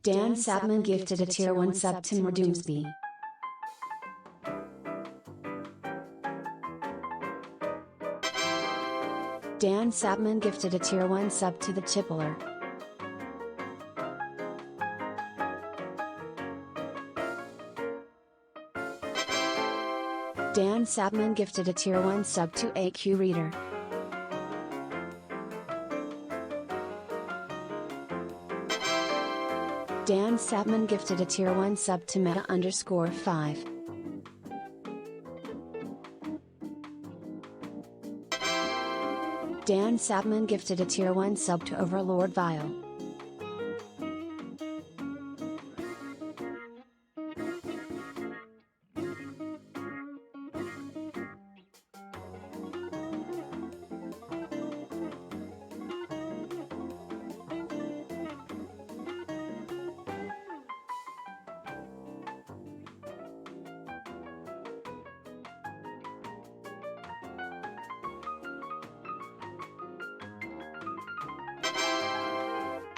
Dan Sapman gifted a tier 1 sub to Mordumsby. Dan Sapman gifted a tier 1 sub to the Tippler. Dan Sapman gifted a tier 1 sub to AQ Reader. Dan Sapman gifted a tier 1 sub to Meta_5. Dan Sapman gifted a tier 1 sub to Overlord Vile.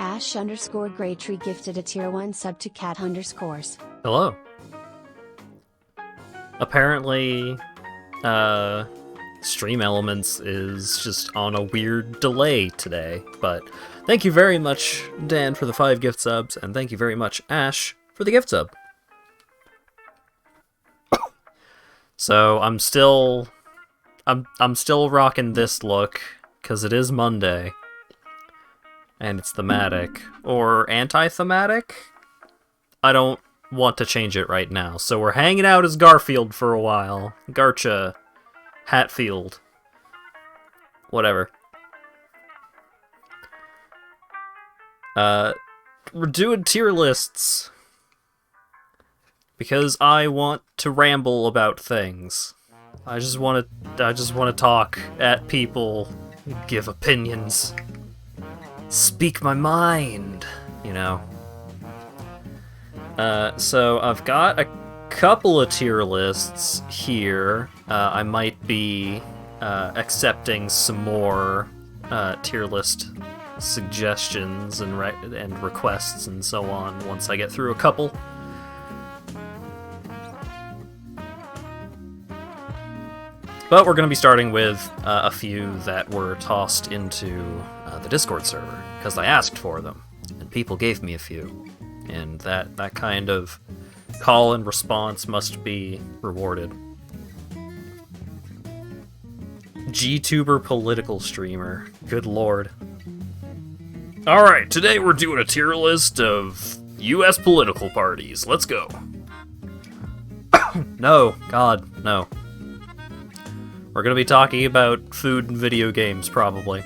Ash_Graytree gifted a tier 1 sub to Cat_. Hello. Apparently, Stream Elements is just on a weird delay today, but thank you very much, Dan, for the 5 gift subs, and thank you very much, Ash, for the gift sub. So I'm still rocking this look, because it is Monday. And it's thematic. Or anti-thematic? I don't want to change it right now. So we're hanging out as Garfield for a while. Garcha. Hatfield. Whatever. We're doing tier lists. Because I want to ramble about things. I just want to talk at people, give opinions. Speak my mind, you know. So I've got a couple of tier lists here. I might be accepting some more tier list suggestions and requests and so on once I get through a couple. But we're going to be starting with a few that were tossed into the Discord server, because I asked for them, and people gave me a few. And that kind of call and response must be rewarded. GTuber political streamer. Good lord. Alright, today we're doing a tier list of US political parties. Let's go. No, God, no. We're gonna be talking about food and video games, probably.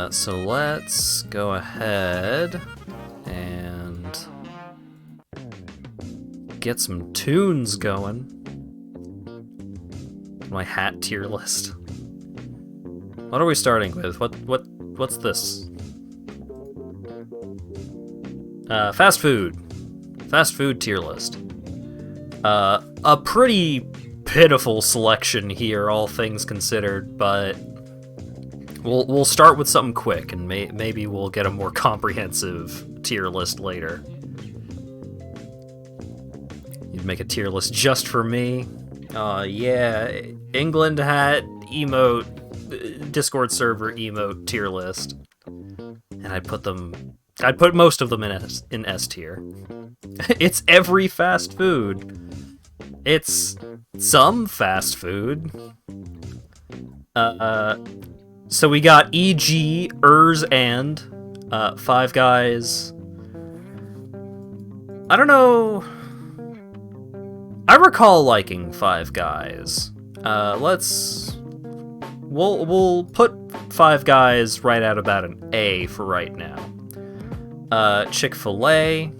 So let's go ahead and get some tunes going. My hat tier list. What are we starting with? What's this? Fast food. Fast food tier list. A pretty pitiful selection here, all things considered, but we'll start with something quick, and maybe we'll get a more comprehensive tier list later. You'd make a tier list just for me? Yeah, England hat, emote, Discord server emote tier list. And I'd put most of them in S tier. It's every fast food. It's some fast food. So we got E.G., and Five Guys. I don't know. I recall liking Five Guys. We'll put Five Guys right at about an A for right now. Chick-fil-A.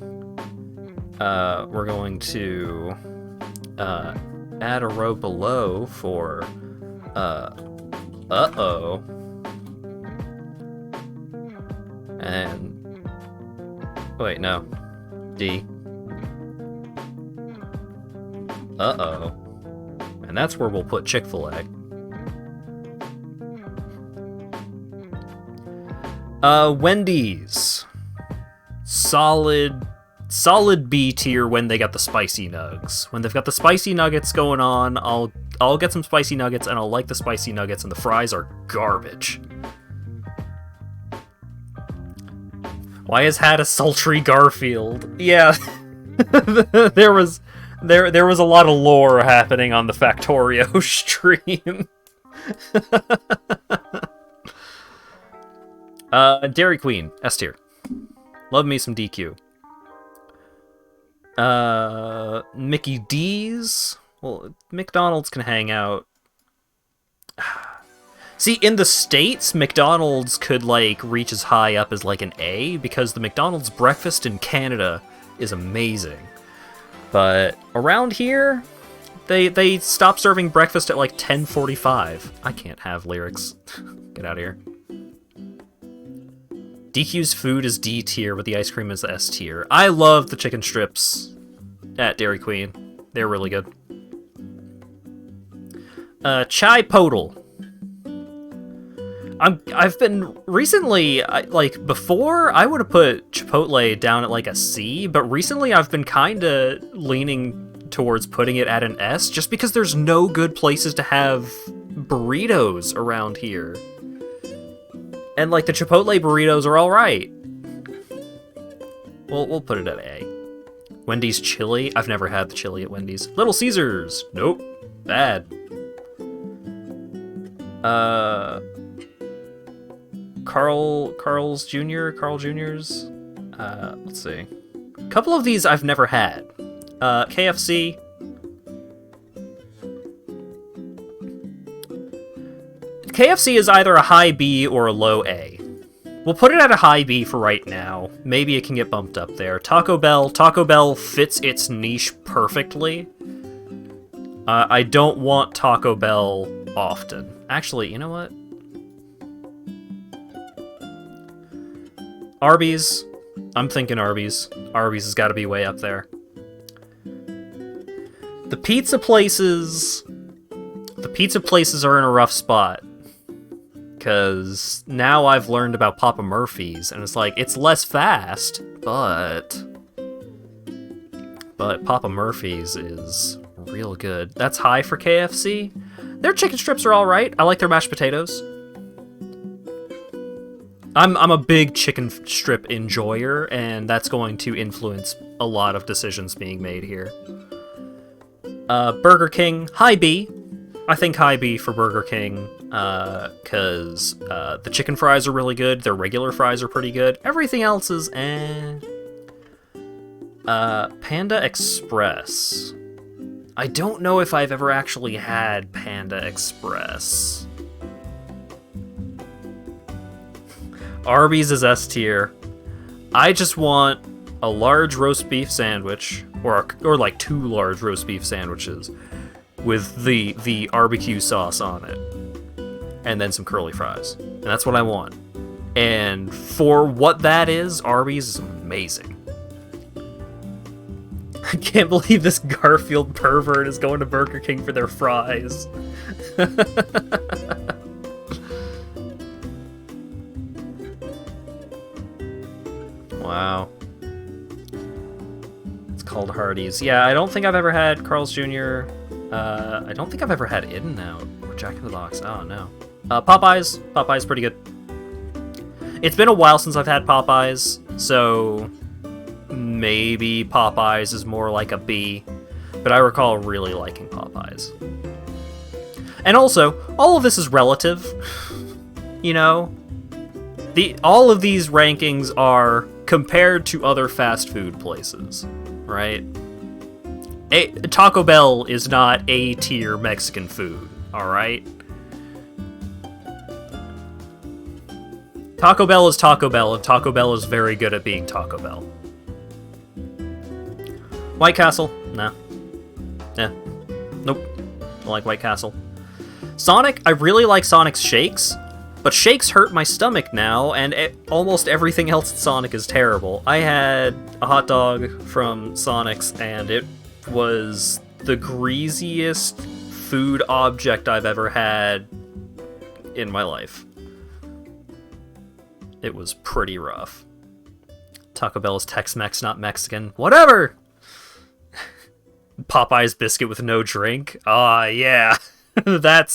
We're going to add a row below for uh-oh. And wait, no. D. Uh-oh. And that's where we'll put Chick-fil-A. Wendy's. Solid B tier when they got the spicy nugs. When they've got the spicy nuggets going on, I'll get some spicy nuggets and I'll like the spicy nuggets, and the fries are garbage. Why has had a sultry Garfield? Yeah. there was a lot of lore happening on the Factorio stream. Dairy Queen, S tier. Love me some DQ. Mickey D's. Well, McDonald's can hang out. See, in the States, McDonald's could, like, reach as high up as, like, an A, because the McDonald's breakfast in Canada is amazing. But around here, they stop serving breakfast at, like, 10:45. I can't have lyrics. Get out of here. DQ's food is D tier, but the ice cream is S tier. I love the chicken strips at Dairy Queen. They're really good. Chai Podal. I've been recently, like, before I would have put Chipotle down at like a C, but recently I've been kind of leaning towards putting it at an S, just because there's no good places to have burritos around here. And, like, the Chipotle burritos are alright. We'll put it at A. Wendy's chili? I've never had the chili at Wendy's. Little Caesars? Nope. Bad. Carl's Jr.? Carl Jr.'s? Let's see. A couple of these I've never had. KFC. KFC is either a high B or a low A. We'll put it at a high B for right now. Maybe it can get bumped up there. Taco Bell fits its niche perfectly. I don't want Taco Bell often. Actually, you know what? Arby's. I'm thinking Arby's. Arby's has got to be way up there. The pizza places are in a rough spot. Because now I've learned about Papa Murphy's, and it's like, it's less fast, but Papa Murphy's is real good. That's high for KFC. Their chicken strips are alright. I like their mashed potatoes. I'm a big chicken strip enjoyer, and that's going to influence a lot of decisions being made here. Burger King, high B. I think high B for Burger King, because the chicken fries are really good, their regular fries are pretty good, everything else is eh. Panda Express. I don't know if I've ever actually had Panda Express. Arby's is S tier. I just want a large roast beef sandwich, or like 2 large roast beef sandwiches, with the barbecue sauce on it, and then some curly fries. And that's what I want. And for what that is, Arby's is amazing. I can't believe this Garfield pervert is going to Burger King for their fries. Wow. It's called Hardee's. Yeah, I don't think I've ever had Carl's Jr. I don't think I've ever had In-N-Out or Jack in the Box. Oh, no. Popeyes. Popeyes pretty good. It's been a while since I've had Popeyes, so maybe Popeyes is more like a B, but I recall really liking Popeyes. And also, all of this is relative, you know? All of these rankings are compared to other fast food places, right? Taco Bell is not A-tier Mexican food, alright? Taco Bell is Taco Bell, and Taco Bell is very good at being Taco Bell. White Castle? Nah. Yeah. Nope. Don't like White Castle. Sonic? I really like Sonic's shakes, but shakes hurt my stomach now, and almost everything else at Sonic is terrible. I had a hot dog from Sonic's, and it was the greasiest food object I've ever had in my life. It was pretty rough. Taco Bell is Tex-Mex, not Mexican. Whatever! Popeye's biscuit with no drink. Ah, yeah. That'll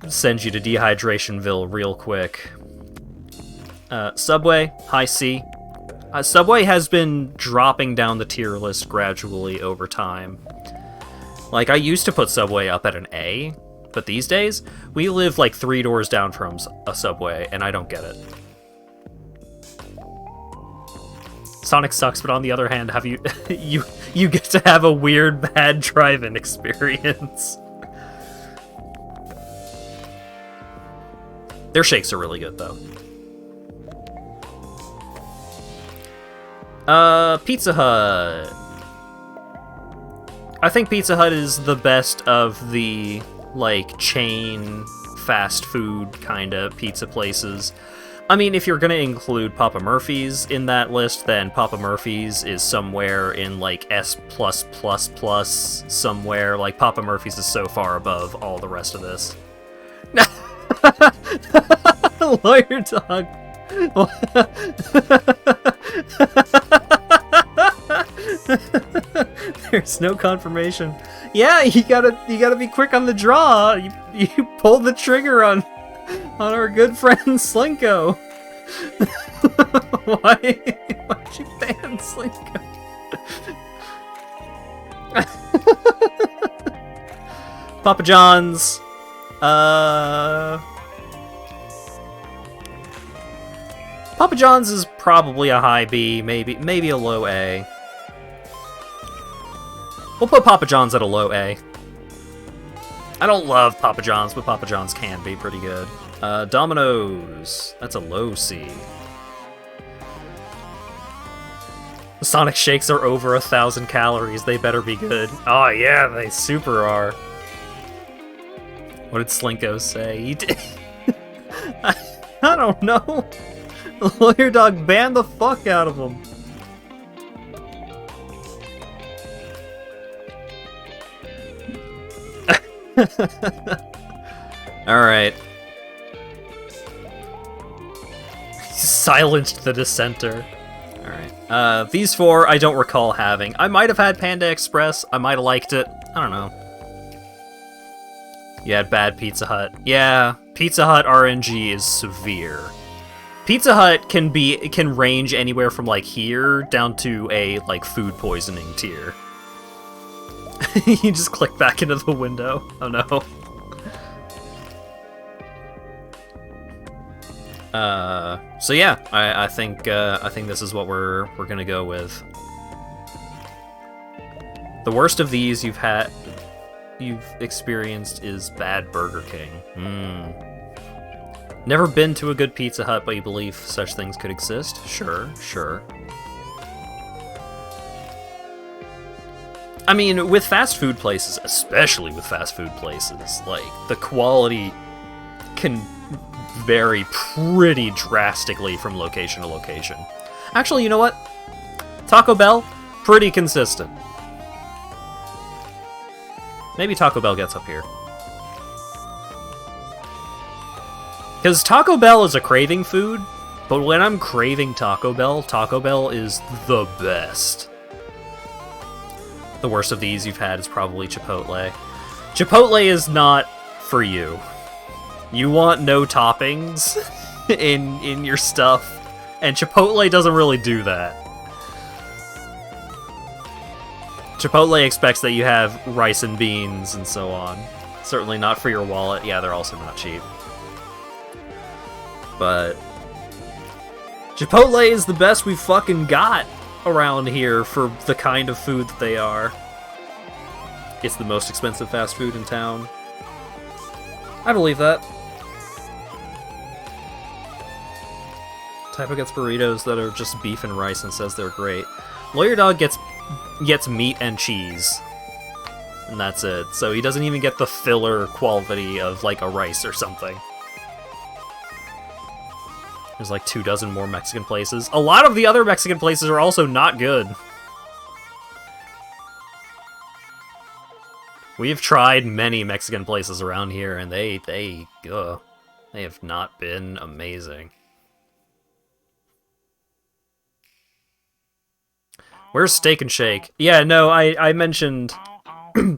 send you to Dehydrationville real quick. Subway, high C. Subway has been dropping down the tier list gradually over time. Like, I used to put Subway up at an A, but these days, we live like 3 doors down from a Subway, and I don't get it. Sonic sucks, but on the other hand, have you you get to have a weird bad drive-in experience. Their shakes are really good though. Pizza Hut. I think Pizza Hut is the best of the like chain fast food kind of pizza places. I mean, if you're going to include Papa Murphy's in that list, then Papa Murphy's is somewhere in, like, S+++, somewhere. Like, Papa Murphy's is so far above all the rest of this. Lawyer dog. There's no confirmation. Yeah, you gotta be quick on the draw. You pulled the trigger on our good friend Slinko. Why'd you ban Slinko? Papa John's. Papa John's is probably a high B, maybe a low A. We'll put Papa John's at a low A. I don't love Papa John's, but Papa John's can be pretty good. Domino's. That's a low C. The Sonic Shakes are over 1,000 calories. They better be good. Oh yeah, they super are. What did Slinko say? He did... I don't know. The Lawyer Dog banned the fuck out of him. Alright. Silenced the dissenter. Alright. These 4 I don't recall having. I might have had Panda Express. I might have liked it. I don't know. You had bad Pizza Hut. Yeah, Pizza Hut RNG is severe. Pizza Hut can range anywhere from like here down to a like food poisoning tier. You just click back into the window. Oh no. So yeah, I think this is what we're gonna go with. The worst of these you've experienced is bad Burger King. Never been to a good Pizza Hut, but you believe such things could exist? Sure. I mean, with fast food places, especially with fast food places, like, the quality can vary pretty drastically from location to location. Actually, you know what? Taco Bell, pretty consistent. Maybe Taco Bell gets up here. Because Taco Bell is a craving food, but when I'm craving Taco Bell is the best. The worst of these you've had is probably Chipotle. Chipotle is not for you. You want no toppings in your stuff, and Chipotle doesn't really do that. Chipotle expects that you have rice and beans and so on. Certainly not for your wallet. Yeah, they're also not cheap. But Chipotle is the best we've fucking got around here for the kind of food that they are. It's the most expensive fast food in town. I believe that. Typo gets burritos that are just beef and rice and says they're great. Lawyer Dog gets meat and cheese. And that's it. So he doesn't even get the filler quality of like a rice or something. There's like 24 more Mexican places. A lot of the other Mexican places are also not good. We have tried many Mexican places around here, and they They have not been amazing. Where's Steak and Shake? Yeah, no, I mentioned...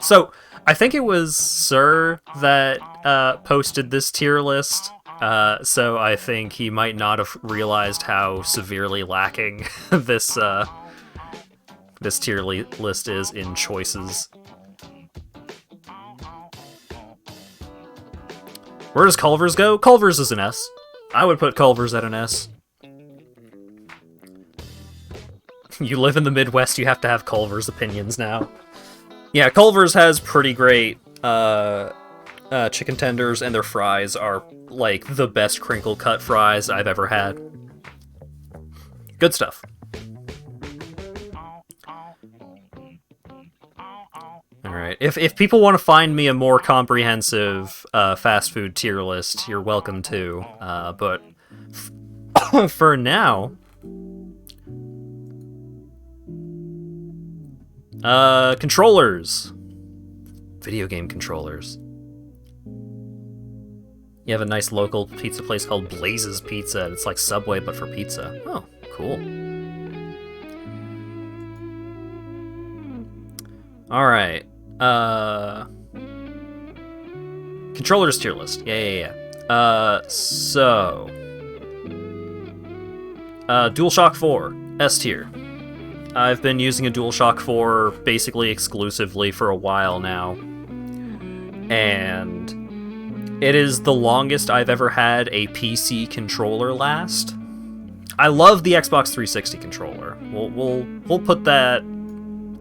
So, I think it was Sir that posted this tier list, so I think he might not have realized how severely lacking this this tier list is in choices. Where does Culver's go? Culver's is an S. I would put Culver's at an S. You live in the Midwest, you have to have Culver's opinions now. Yeah, Culver's has pretty great chicken tenders, and their fries are, like, the best crinkle cut fries I've ever had. Good stuff. Alright, if people want to find me a more comprehensive fast food tier list, you're welcome to. But for now... controllers. Video game controllers. You have a nice local pizza place called Blaze's Pizza. It's like Subway, but for pizza. Oh, cool. Alright. Controllers tier list. Yeah. So... DualShock 4. S tier. I've been using a DualShock 4 basically exclusively for a while now, and it is the longest I've ever had a PC controller last. I love the Xbox 360 controller. We'll put that...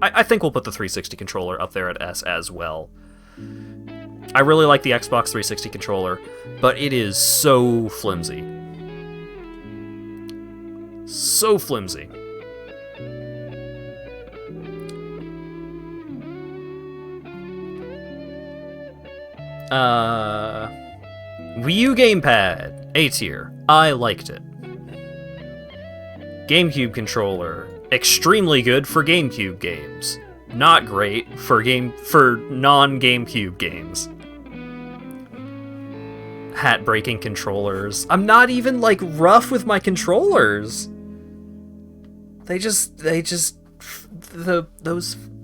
I think we'll put the 360 controller up there at S as well. I really like the Xbox 360 controller, but it is so flimsy. So flimsy. Wii U gamepad, A tier. I liked it. GameCube controller, extremely good for GameCube games. Not great for non-GameCube games. Hat-breaking controllers. I'm not even, like, rough with my controllers.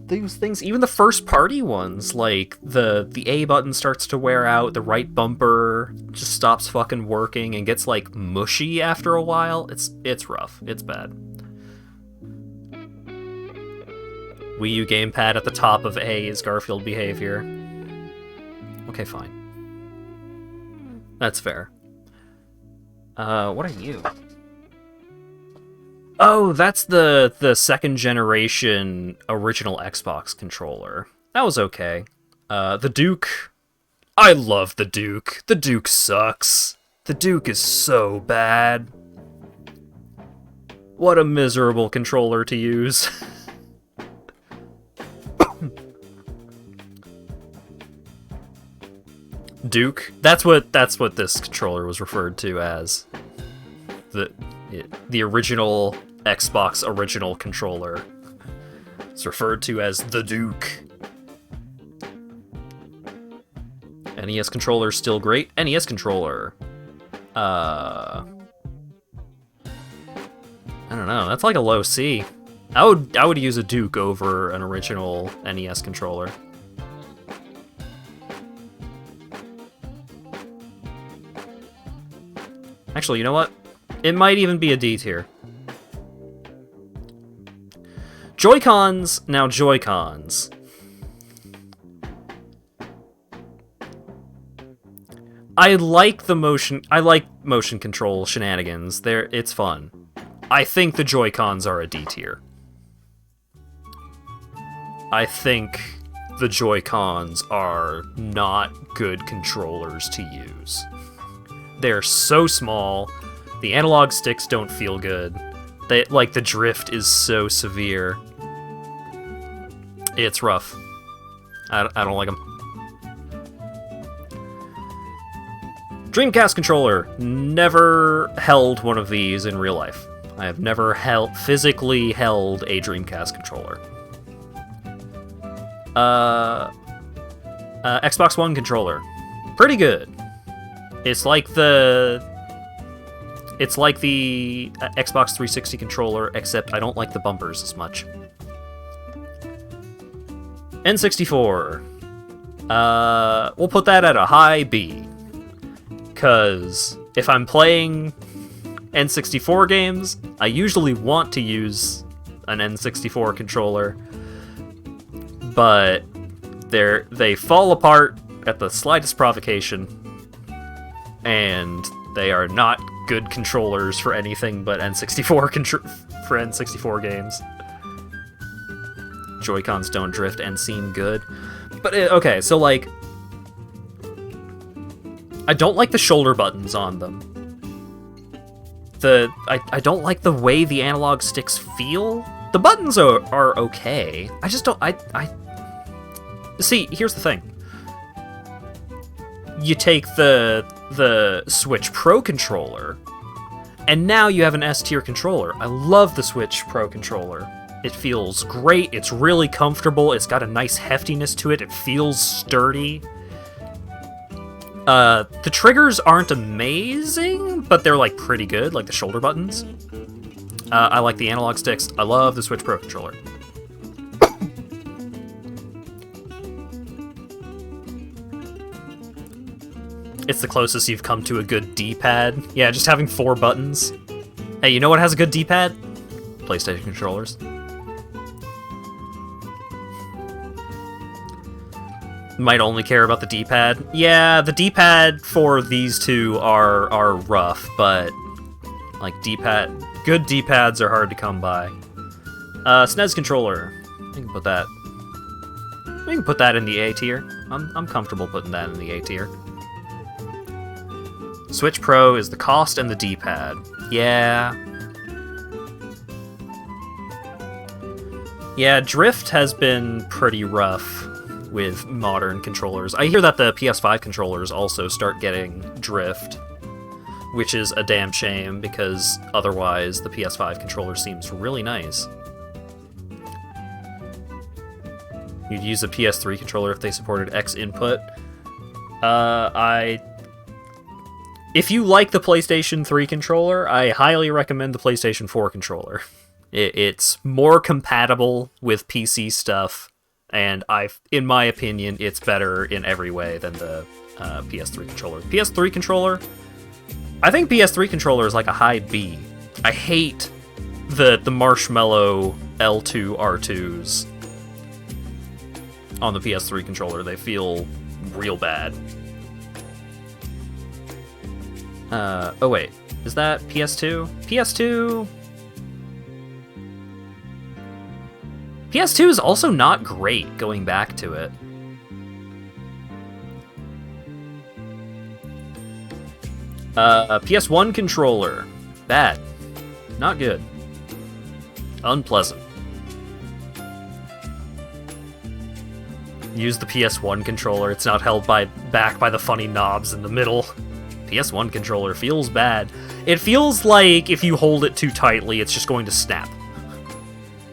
Those things, even the first-party ones, like, the A button starts to wear out, the right bumper just stops fucking working and gets, like, mushy after a while. It's rough. It's bad. Wii U gamepad at the top of A is Garfield behavior. Okay, fine. That's fair. What are you? Oh, that's the second generation original Xbox controller. That was okay. The Duke. I love the Duke. The Duke sucks. The Duke is so bad. What a miserable controller to use. Duke. That's what this controller was referred to as. The original Xbox original controller. It's referred to as the Duke. NES controller still great. NES controller. I don't know. That's like a low C. I would use a Duke over an original NES controller. Actually, you know what? It might even be a D tier. Joy-Cons. Now, Joy-Cons. I like motion control shenanigans. It's fun. I think the Joy-Cons are a D tier. I think the Joy-Cons are not good controllers to use. They're so small. The analog sticks don't feel good. The drift is so severe. It's rough. I don't like them. Dreamcast controller. Never held one of these in real life. I have never physically held a Dreamcast controller. Xbox One controller. Pretty good. It's like the Xbox 360 controller, except I don't like the bumpers as much. N64. We'll put that at a high B. Because if I'm playing N64 games, I usually want to use an N64 controller, but they fall apart at the slightest provocation, and they are not good controllers for anything but N64 for N64 games. Joy-Cons don't drift and seem good. But, okay, so, like, I don't like the shoulder buttons on them. I don't like the way the analog sticks feel. The buttons are okay. I just don't... See, here's the thing. You take the Switch Pro controller, and now you have an S-tier controller. I love the Switch Pro controller. It feels great, it's really comfortable, it's got a nice heftiness to it, it feels sturdy. The triggers aren't amazing, but they're, like, pretty good, like the shoulder buttons. I like the analog sticks. I love the Switch Pro controller. It's the closest you've come to a good D-pad. Yeah, just having 4 buttons. Hey, you know what has a good D-pad? PlayStation controllers. Might only care about the D-pad. Yeah, the D-pad for these two are rough, but like good D-pads are hard to come by. SNES controller. We can put that in the A tier. I'm comfortable putting that in the A tier. Switch Pro is the cost and the D-pad. Yeah. Yeah, drift has been pretty rough with modern controllers. I hear that the PS5 controllers also start getting drift, which is a damn shame, because otherwise the PS5 controller seems really nice. You'd use a PS3 controller if they supported X input. If you like the PlayStation 3 controller, I highly recommend the PlayStation 4 controller. It's more compatible with PC stuff, and in my opinion, it's better in every way than the PS3 controller. PS3 controller, I think PS3 controller is like a high B. I hate the marshmallow L2 R2s on the PS3 controller. They feel real bad. Oh wait, is that PS2? PS2 is also not great, going back to it. PS1 controller. Bad. Not good. Unpleasant. Use the PS1 controller. It's not held back by the funny knobs in the middle. PS1 controller feels bad. It feels like if you hold it too tightly, it's just going to snap.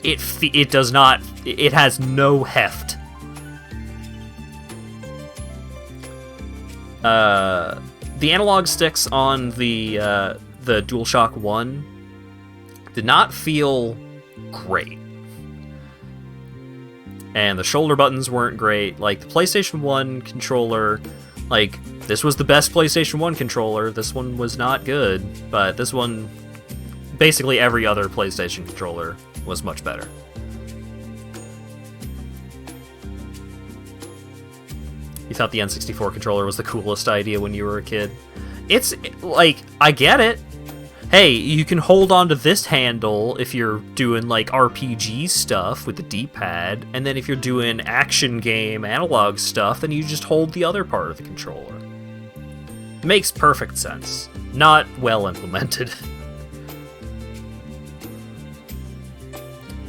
It does not. It has no heft. The analog sticks on the DualShock 1 did not feel great. And the shoulder buttons weren't great. Like, the PlayStation 1 controller, like, this was the best PlayStation 1 controller. This one was not good, but this one, basically every other PlayStation controller was much better. You thought the N64 controller was the coolest idea when you were a kid? It's, like, I get it. Hey, you can hold onto this handle if you're doing, like, RPG stuff with the D-pad, and then if you're doing action game analog stuff, then you just hold the other part of the controller. Makes perfect sense. Not well implemented.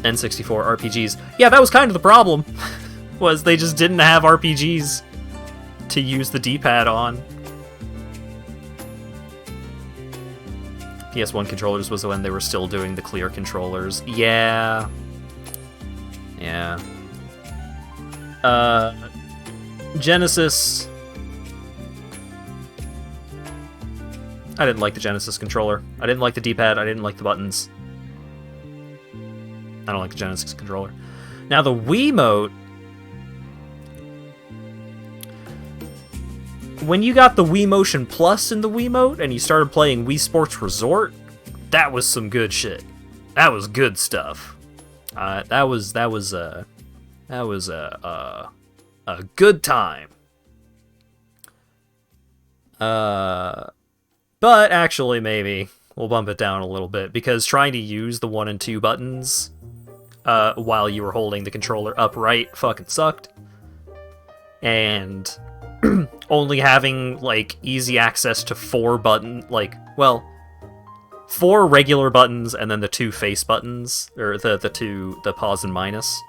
N64 RPGs. Yeah, that was kind of the problem. Was they just didn't have RPGs to use the D-pad on. PS1 controllers was when they were still doing the clear controllers. Yeah. Yeah. Genesis. I didn't like the Genesis controller. I didn't like the D-pad. I didn't like the buttons. I don't like the Genesis controller. Now the Wiimote, when you got the Wii Motion Plus in the Wiimote and you started playing Wii Sports Resort, that was some good shit. That was good stuff. That was a good time. But actually, maybe we'll bump it down a little bit, because trying to use the 1 and 2 buttons while you were holding the controller upright fucking sucked. And only having, like, easy access to 4 regular buttons and then the 2 face buttons, or the pause and minus,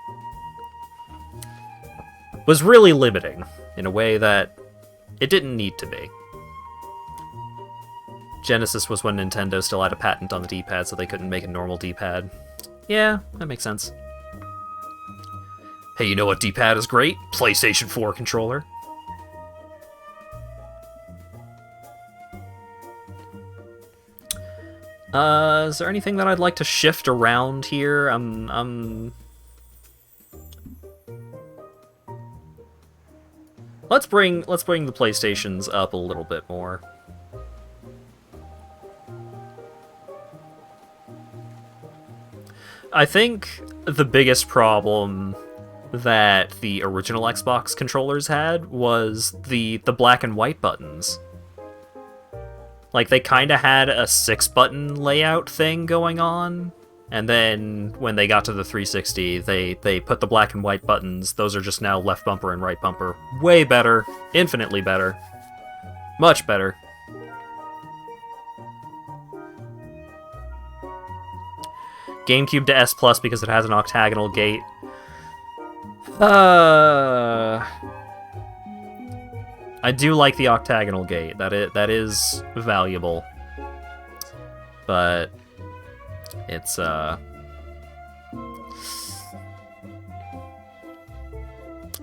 was really limiting in a way that it didn't need to be. Genesis was when Nintendo still had a patent on the D-pad, so they couldn't make a normal D-pad. Yeah, that makes sense. Hey, you know what D-pad is great? PlayStation 4 controller. Is there anything that I'd like to shift around here? Let's bring the PlayStations up a little bit more. I think the biggest problem that the original Xbox controllers had was the black and white buttons. Like, they kind of had a 6-button layout thing going on, and then when they got to the 360, they put the black and white buttons. Those are just now left bumper and right bumper. Way better. Infinitely better. Much better. GameCube to S Plus because it has an octagonal gate. I do like the octagonal gate. That is valuable. But it's I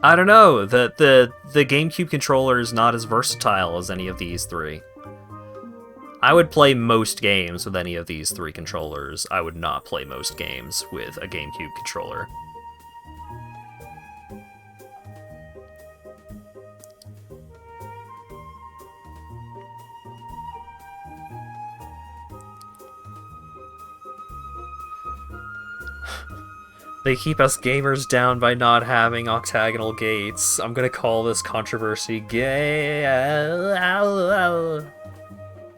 don't know. The GameCube controller is not as versatile as any of these three. I would play most games with any of these 3 controllers. I would not play most games with a GameCube controller. They keep us gamers down by not having octagonal gates. I'm gonna call this controversy gay.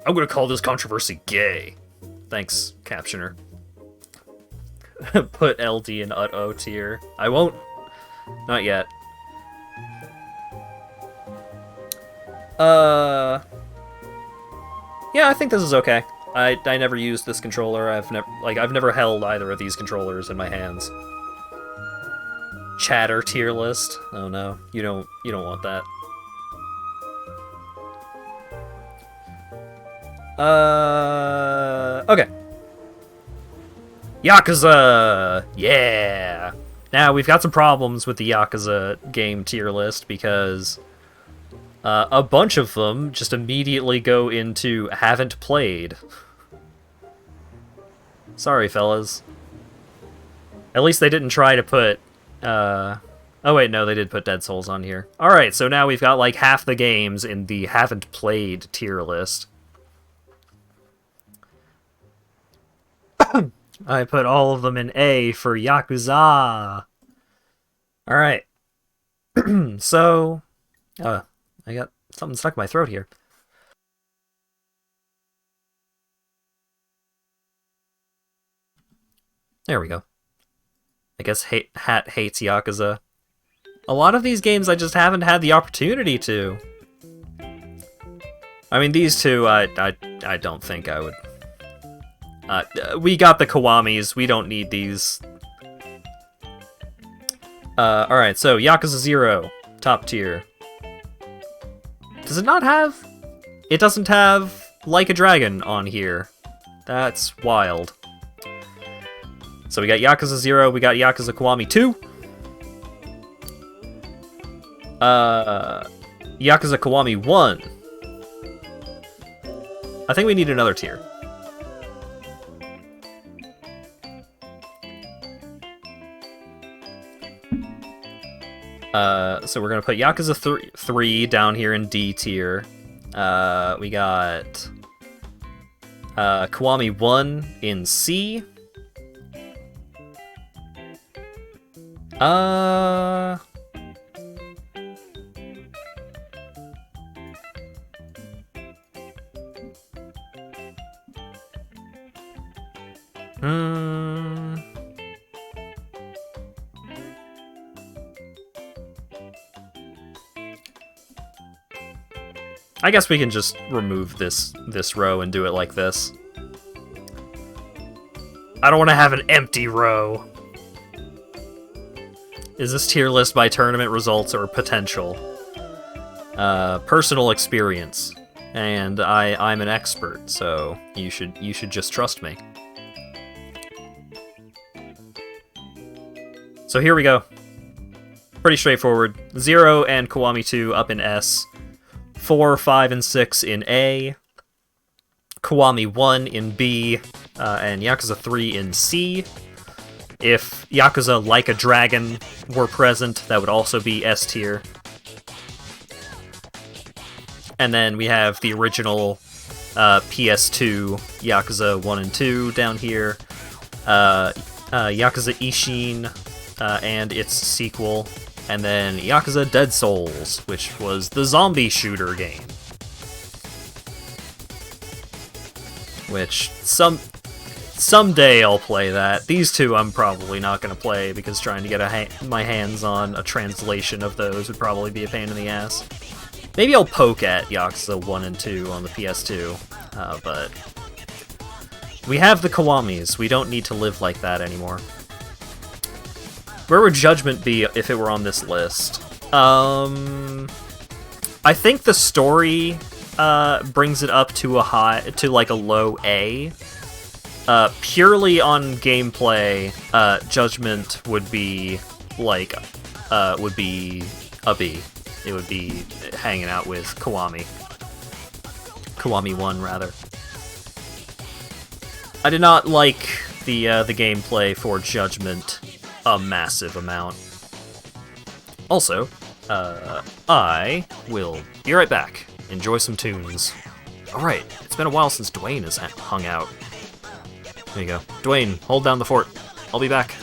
I'm gonna call this controversy gay. Thanks, Captioner. Put LD in O tier. I won't. Not yet. Yeah, I think this is okay. I never used this controller. I've never held either of these controllers in my hands. Chatter tier list. Oh no, you don't want that. Okay. Yakuza! Yeah! Now, we've got some problems with the Yakuza game tier list because a bunch of them just immediately go into haven't played. Sorry, fellas. At least they didn't try to put... Oh wait, no, they did put Dead Souls on here. Alright, so now we've got like half the games in the haven't played tier list. I put all of them in A for Yakuza. Alright. So, I got something stuck in my throat here. There we go. I guess Hat hates Yakuza. A lot of these games I just haven't had the opportunity to. I mean, these two, I don't think I would... we got the Kiwamis, we don't need these. Alright, so Yakuza 0, top tier. Does it not have... It doesn't have Like a Dragon on here. That's wild. So we got Yakuza 0, we got Yakuza Kiwami 2. Yakuza Kiwami 1. I think we need another tier. So we're gonna put Yakuza 3 down here in D tier. We got Kiwami 1 in C. I guess we can just remove this row and do it like this. I don't want to have an empty row. Is this tier list by tournament results or potential? Personal experience. And I'm an expert, so you should just trust me. So here we go. Pretty straightforward. 0 and Kiwami 2 up in S. 4, 5, and 6 in A. Kiwami 1 in B. And Yakuza 3 in C. If Yakuza Like a Dragon were present, that would also be S tier. And then we have the original PS2 Yakuza 1 and 2 down here. Yakuza Ishin and its sequel. And then Yakuza Dead Souls, which was the zombie shooter game. Which, someday I'll play that. These two I'm probably not going to play, because trying to get my hands on a translation of those would probably be a pain in the ass. Maybe I'll poke at Yakuza 1 and 2 on the PS2, but we have the Kiwamis. We don't need to live like that anymore. Where would Judgment be if it were on this list? I think the story brings it up to like a low A. Purely on gameplay, Judgment would be like would be a B. It would be hanging out with Kiwami. Kiwami 1 rather. I did not like the gameplay for Judgment a massive amount. Also, I will be right back. Enjoy some tunes. Alright, it's been a while since Dwayne has hung out. There you go. Dwayne, hold down the fort. I'll be back.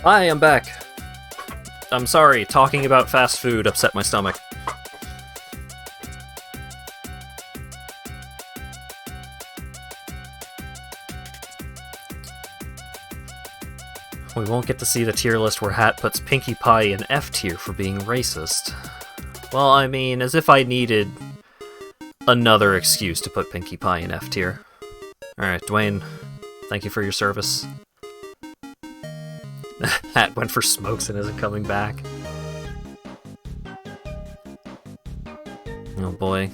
Hi, I'm back. I'm sorry, talking about fast food upset my stomach. We won't get to see the tier list where Hat puts Pinkie Pie in F tier for being racist. Well, I mean, as if I needed another excuse to put Pinkie Pie in F tier. Alright, Dwayne, thank you for your service. Hat went for smokes and isn't coming back. Oh boy.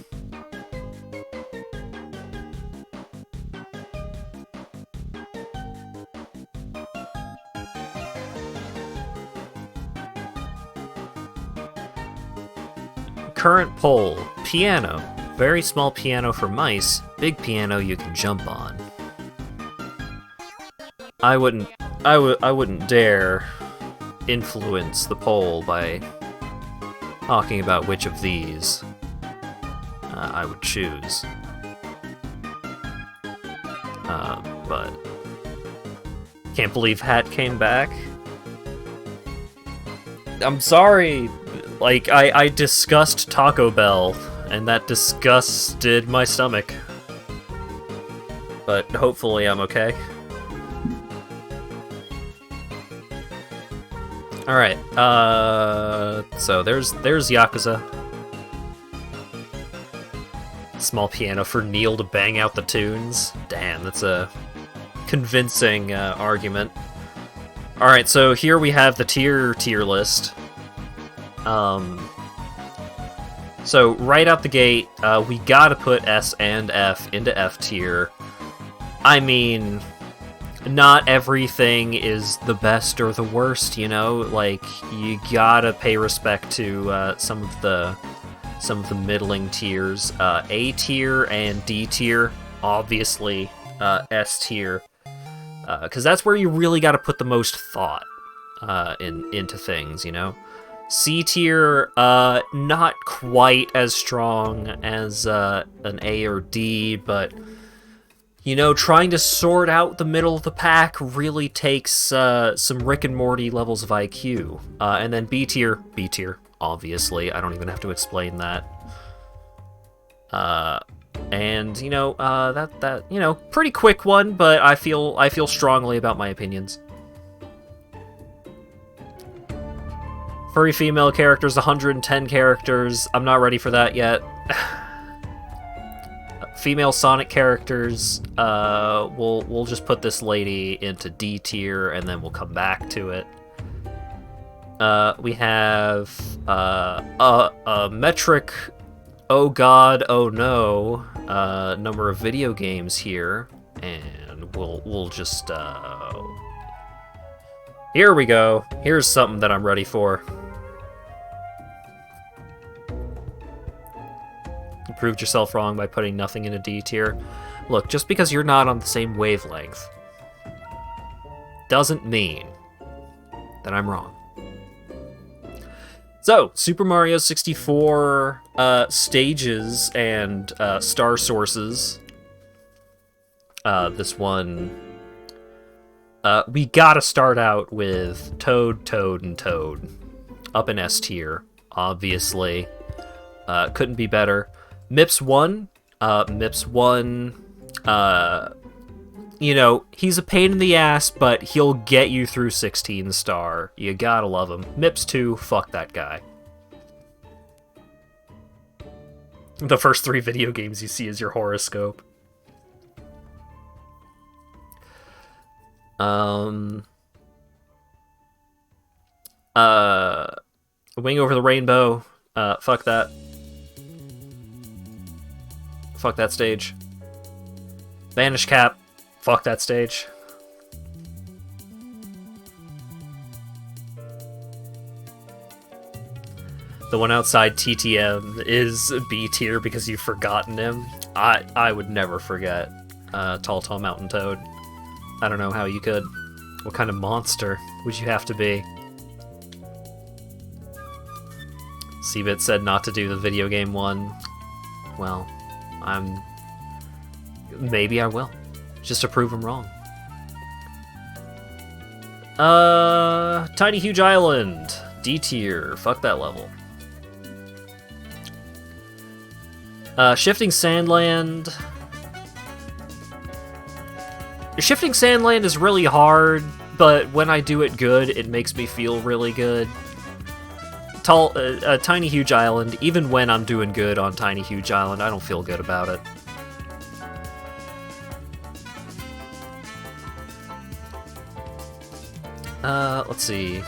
Current poll: piano. Very small piano for mice, big piano you can jump on. I wouldn't dare influence the poll by talking about which of these I would choose. But can't believe Hat came back. I'm sorry. Like, I discussed Taco Bell, and that disgusted my stomach. But hopefully I'm okay. Alright, so there's Yakuza. Small piano for Neil to bang out the tunes. Damn, that's a convincing argument. Alright, so here we have the tier list. So right out the gate, we gotta put S and F into F tier. I mean, not everything is the best or the worst, you know? Like, you gotta pay respect to some of the middling tiers. A tier and D tier, obviously S tier, because that's where you really gotta put the most thought into things, you know? C tier, not quite as strong as an A or D, but, you know, trying to sort out the middle of the pack really takes some Rick and Morty levels of IQ. And then B tier, obviously. I don't even have to explain that. And, you know, that you know, pretty quick one, but I feel strongly about my opinions. Furry female characters, 110 characters. I'm not ready for that yet. Female Sonic characters, we'll just put this lady into D tier, and then we'll come back to it. We have a metric, oh god, oh no, number of video games here, and we'll just here we go. Here's something that I'm ready for. You proved yourself wrong by putting nothing in a D tier. Look, just because you're not on the same wavelength doesn't mean that I'm wrong. So, Super Mario 64 stages and star sources. This one, we gotta start out with Toad, and Toad. Up in S tier, obviously. Couldn't be better. Mips 1, you know, he's a pain in the ass, but he'll get you through 16 star. You gotta love him. Mips 2, fuck that guy. The first 3 video games you see is your horoscope. Wing Over the Rainbow, fuck that. Fuck that stage. Vanish Cap, fuck that stage. The one outside TTM is B tier because you've forgotten him. I would never forget Tall Mountain Toad. I don't know how you could. What kind of monster would you have to be? Cbit said not to do the video game one. Well, maybe I will. Just to prove him wrong. Tiny Huge Island. D tier. Fuck that level. Shifting Sandland. Shifting Sandland is really hard, but when I do it good, it makes me feel really good. Tiny Huge Island, even when I'm doing good on Tiny Huge Island, I don't feel good about it. Let's see.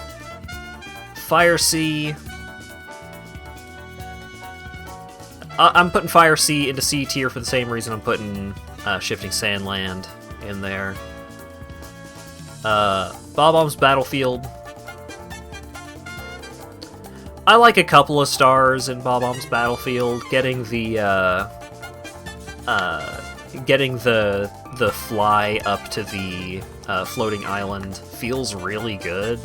Fire Sea. I'm putting Fire Sea into C tier for the same reason I'm putting Shifting Sandland in there. Bob-omb's Battlefield. I like a couple of stars in Bob-omb's Battlefield. Getting the fly up to the floating island feels really good.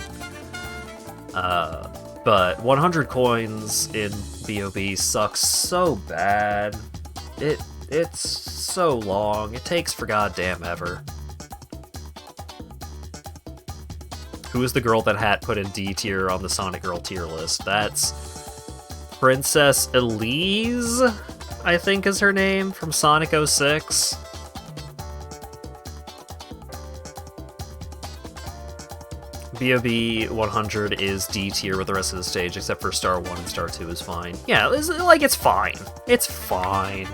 But 100 coins in BOB sucks so bad. It's so long. It takes for goddamn ever. Who is the girl that Hat put in D tier on the Sonic Girl tier list? That's Princess Elise, I think is her name, from Sonic 06. BOB 100 is D tier with the rest of the stage, except for Star 1 and Star 2 is fine. Yeah, it's fine. It's fine.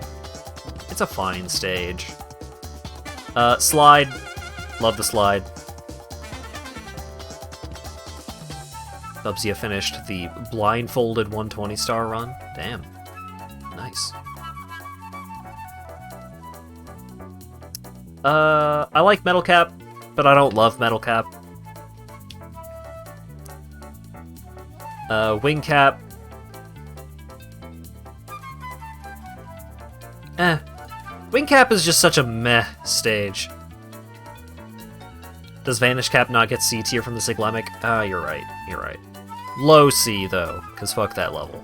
It's a fine stage. Slide. Love the slide. Bubsy finished the blindfolded 120 star run. Damn. Nice. I like Metal Cap, but I don't love Metal Cap. Wing Cap. Wing Cap is just such a meh stage. Does Vanish Cap not get C tier from the Siglemic? You're right. You're right. Low C, though, because fuck that level.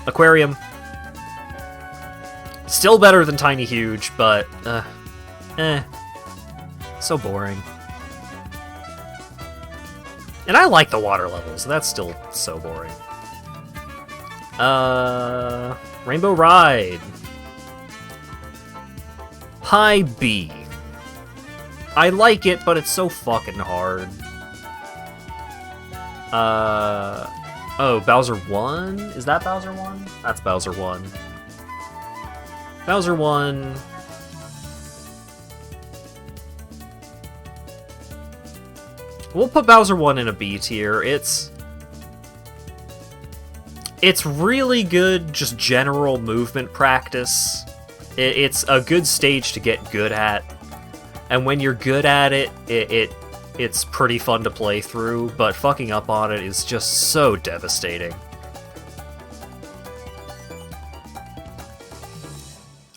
Aquarium. Still better than Tiny Huge, but, so boring. And I like the water levels, so that's still so boring. Rainbow Ride. High B. I like it, but it's so fucking hard. Oh, Bowser 1? Is that Bowser 1? That's Bowser 1. Bowser 1... We'll put Bowser 1 in a B tier. It's really good, just general movement practice. It's a good stage to get good at. And when you're good at it, it's pretty fun to play through, but fucking up on it is just so devastating.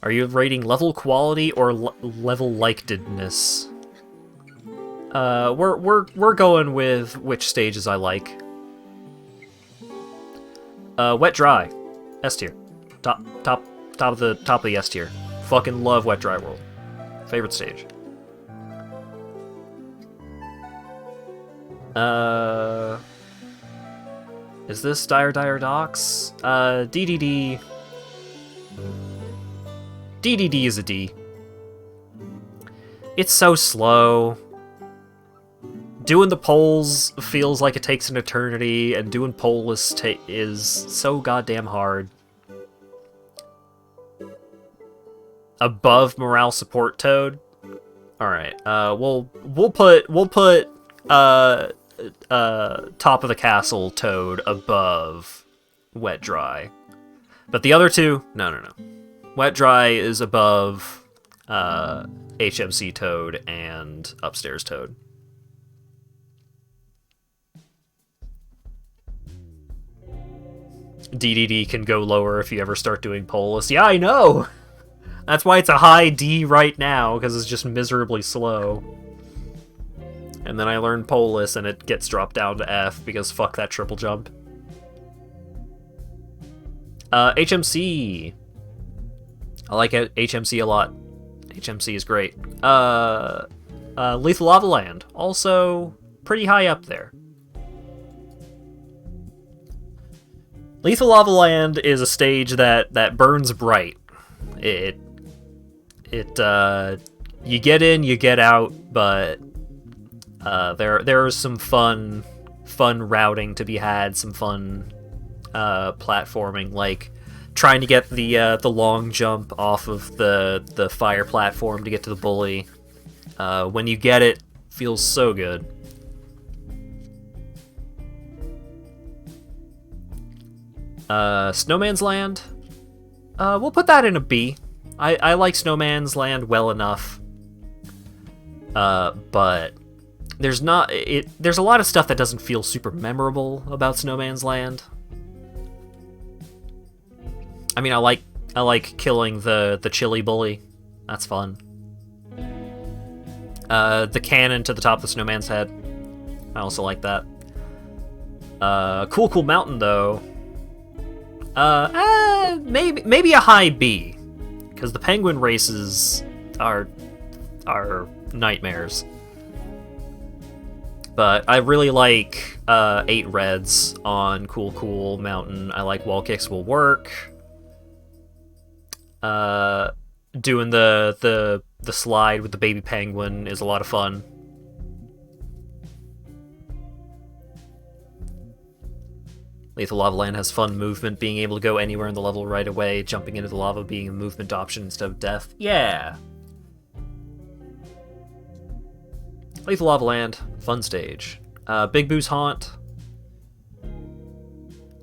Are you rating level quality or level likedness? We're going with which stages I like. Wet Dry, S tier, top of the S tier. Fucking love Wet Dry World, favorite stage. Is this Dire Docks? DDD. DDD is a D. It's so slow. Doing the polls feels like it takes an eternity, and doing pollless is so goddamn hard. Above Morale Support Toad. All right. We'll put top of the castle Toad above Wet Dry, but the other two, no. Wet Dry is above HMC Toad and Upstairs Toad. DDD can go lower if you ever start doing pollless. Yeah, I know! That's why it's a high D right now, because it's just miserably slow. And then I learned pollless, and it gets dropped down to F, because fuck that triple jump. HMC. I like HMC a lot. HMC is great. Lethal Lava Land, also pretty high up there. Lethal Lava Land is a stage that burns bright. You get in, you get out, but there is some fun routing to be had, some fun platforming, like trying to get the long jump off of the fire platform to get to the bully. When you get it, feels so good. Snowman's Land. We'll put that in a B. I like Snowman's Land well enough. But there's a lot of stuff that doesn't feel super memorable about Snowman's Land. I mean, I like killing the chili bully. That's fun. The cannon to the top of the snowman's head. I also like that. Cool Mountain, though. Maybe a high B, because the penguin races are nightmares. But I really like 8 reds on Cool Mountain. I like Wall Kicks Will Work. Doing the slide with the baby penguin is a lot of fun. Lethal Lava Land has fun movement, being able to go anywhere in the level right away, jumping into the lava being a movement option instead of death. Yeah! Lethal Lava Land, fun stage. Big Boo's Haunt.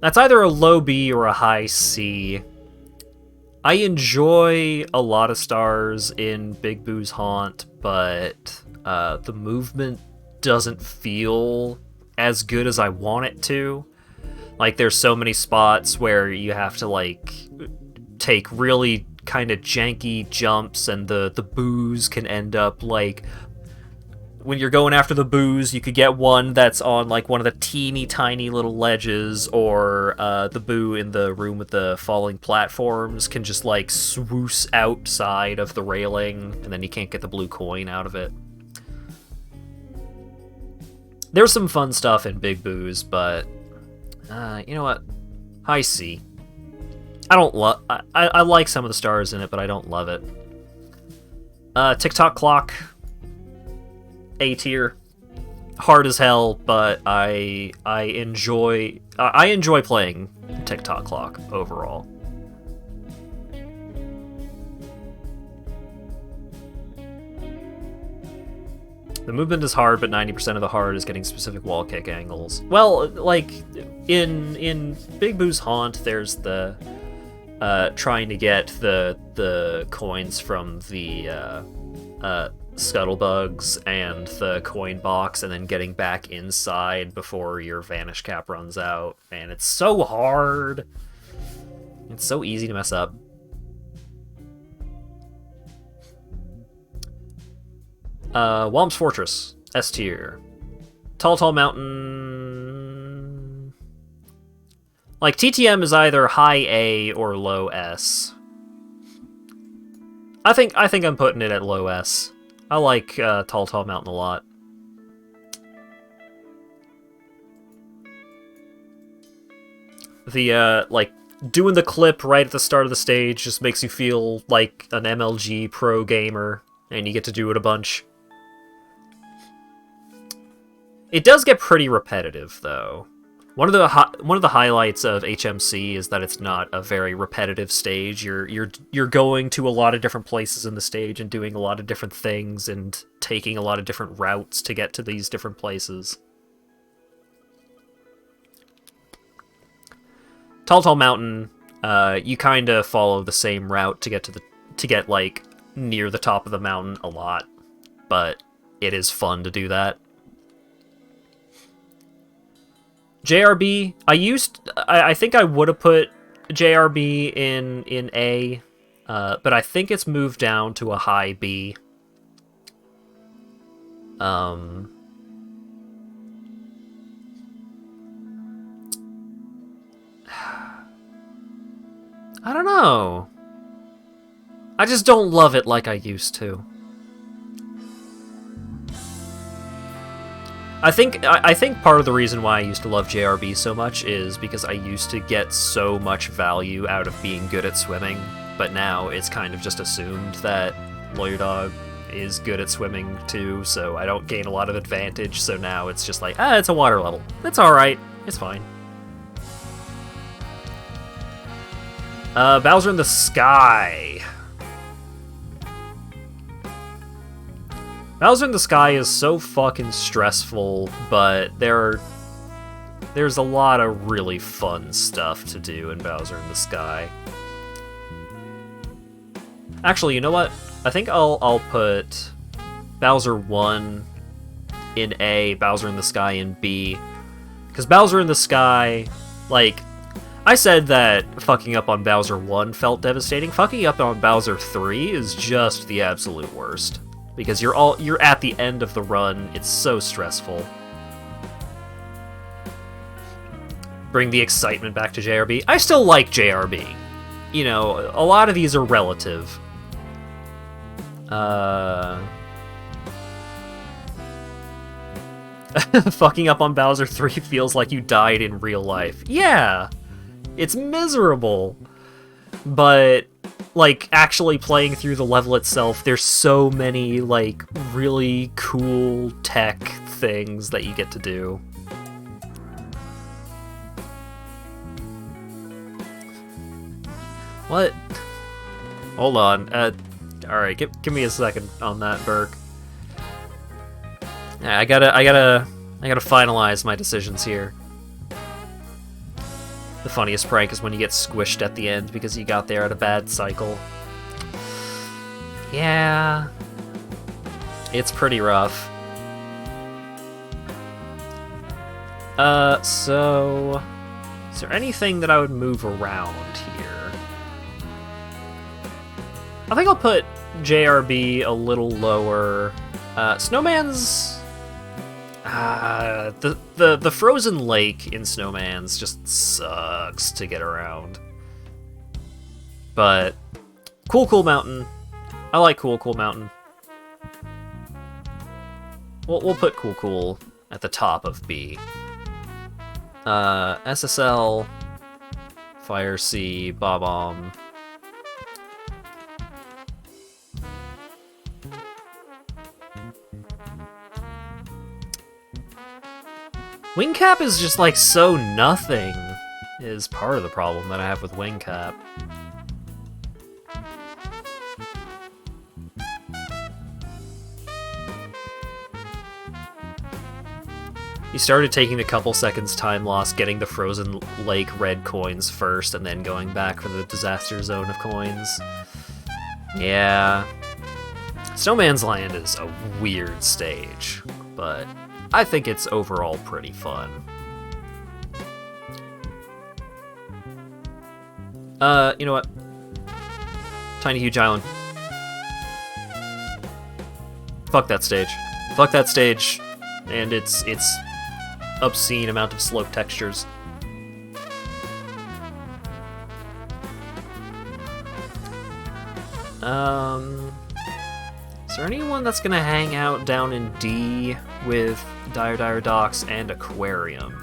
That's either a low B or a high C. I enjoy a lot of stars in Big Boo's Haunt, but the movement doesn't feel as good as I want it to. Like, there's so many spots where you have to, like, take really kind of janky jumps, and the boos can end up, like, when you're going after the boos, you could get one that's on, like, one of the teeny tiny little ledges, or the boo in the room with the falling platforms can just, like, swoosh outside of the railing, and then you can't get the blue coin out of it. There's some fun stuff in Big Boo's, but you know what? High C. I don't love. I like some of the stars in it, but I don't love it. TikTok Clock. A tier. Hard as hell, but I enjoy playing TikTok Clock overall. The movement is hard, but 90% of the hard is getting specific wall kick angles. Well, like, in Big Boo's Haunt, there's the trying to get the coins from the scuttlebugs and the coin box, and then getting back inside before your vanish cap runs out. And it's so hard. It's so easy to mess up. Womp's Fortress, S tier. Tall Mountain. Like, TTM is either high A or low S. I think I'm putting it at low S. I like Tall Mountain a lot. The like, doing the clip right at the start of the stage just makes you feel like an MLG pro gamer, and you get to do it a bunch. It does get pretty repetitive, though. One of the highlights of HMC is that it's not a very repetitive stage. You're going to a lot of different places in the stage and doing a lot of different things and taking a lot of different routes to get to these different places. Tall Mountain, you kind of follow the same route to get like near the top of the mountain a lot, but it is fun to do that. JRB, I think I would have put JRB in A, but I think it's moved down to a high B. I don't know. I just don't love it like I used to. I think part of the reason why I used to love JRB so much is because I used to get so much value out of being good at swimming, but now it's kind of just assumed that Lawyer Dog is good at swimming too, so I don't gain a lot of advantage, so now it's just like, it's a water level. It's alright. It's fine. Bowser in the Sky. Bowser in the Sky is so fucking stressful, but there's a lot of really fun stuff to do in Bowser in the Sky. Actually, you know what? I think I'll put Bowser 1 in A, Bowser in the Sky in B. Because Bowser in the Sky, like, I said that fucking up on Bowser 1 felt devastating. Fucking up on Bowser 3 is just the absolute worst. Because you're at the end of the run, it's so stressful. Bring the excitement back to JRB. I still like JRB. You know, a lot of these are relative. Fucking up on Bowser 3 feels like you died in real life. Yeah! It's miserable. But, like, actually playing through the level itself, there's so many, like, really cool tech things that you get to do. What? Hold on. Alright, give me a second on that, Burke. I gotta finalize my decisions here. The funniest prank is when you get squished at the end because you got there at a bad cycle. Yeah. It's pretty rough. So... is there anything that I would move around here? I think I'll put JRB a little lower. Snowman's... the frozen lake in Snowman's just sucks to get around. But Cool Mountain. I like Cool Mountain. We'll put Cool at the top of B. SSL, Fire Sea, Bob-omb. Wingcap is just, like, so nothing, is part of the problem that I have with Wingcap. You started taking the couple seconds time loss, getting the Frozen Lake red coins first, and then going back for the Disaster Zone of coins. Yeah. Snowman's Land is a weird stage, but I think it's overall pretty fun. You know what? Tiny Huge Island. Fuck that stage. Fuck that stage, and its obscene amount of slope textures. Is there anyone that's gonna hang out down in D with Dire Docks and Aquarium?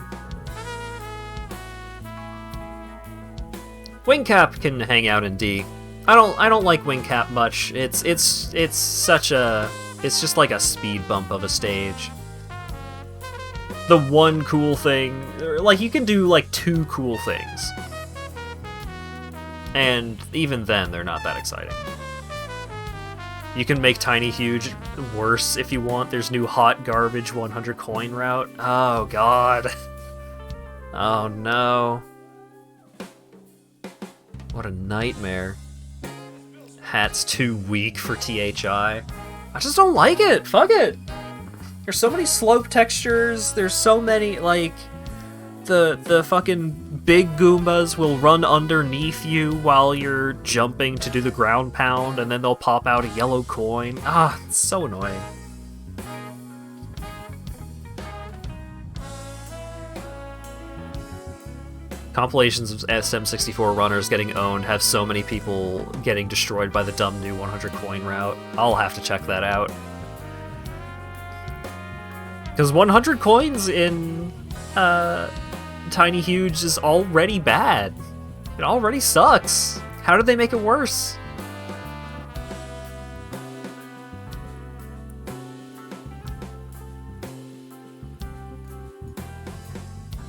Wingcap can hang out in D. I don't like Wingcap much. It's just like a speed bump of a stage. The one cool thing, like, you can do like 2 cool things, and even then they're not that exciting. You can make Tiny Huge worse if you want. There's new hot garbage 100 coin route. Oh god. Oh no. What a nightmare. Hat's too weak for THI. I just don't like it. Fuck it. There's so many slope textures. There's so many, like, the fucking big Goombas will run underneath you while you're jumping to do the ground pound, and then they'll pop out a yellow coin. Ah, it's so annoying. Compilations of SM64 runners getting owned have so many people getting destroyed by the dumb new 100 coin route. I'll have to check that out. Because 100 coins in Tiny Huge is already bad. It already sucks. How did they make it worse?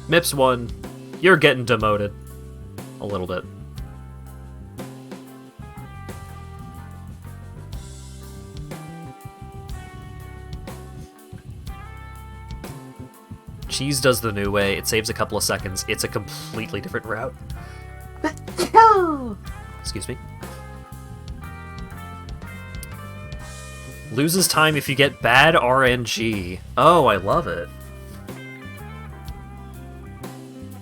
Mips 1, you're getting demoted. A little bit. Cheese does the new way. It saves a couple of seconds. It's a completely different route. Excuse me. Loses time if you get bad RNG. Oh, I love it.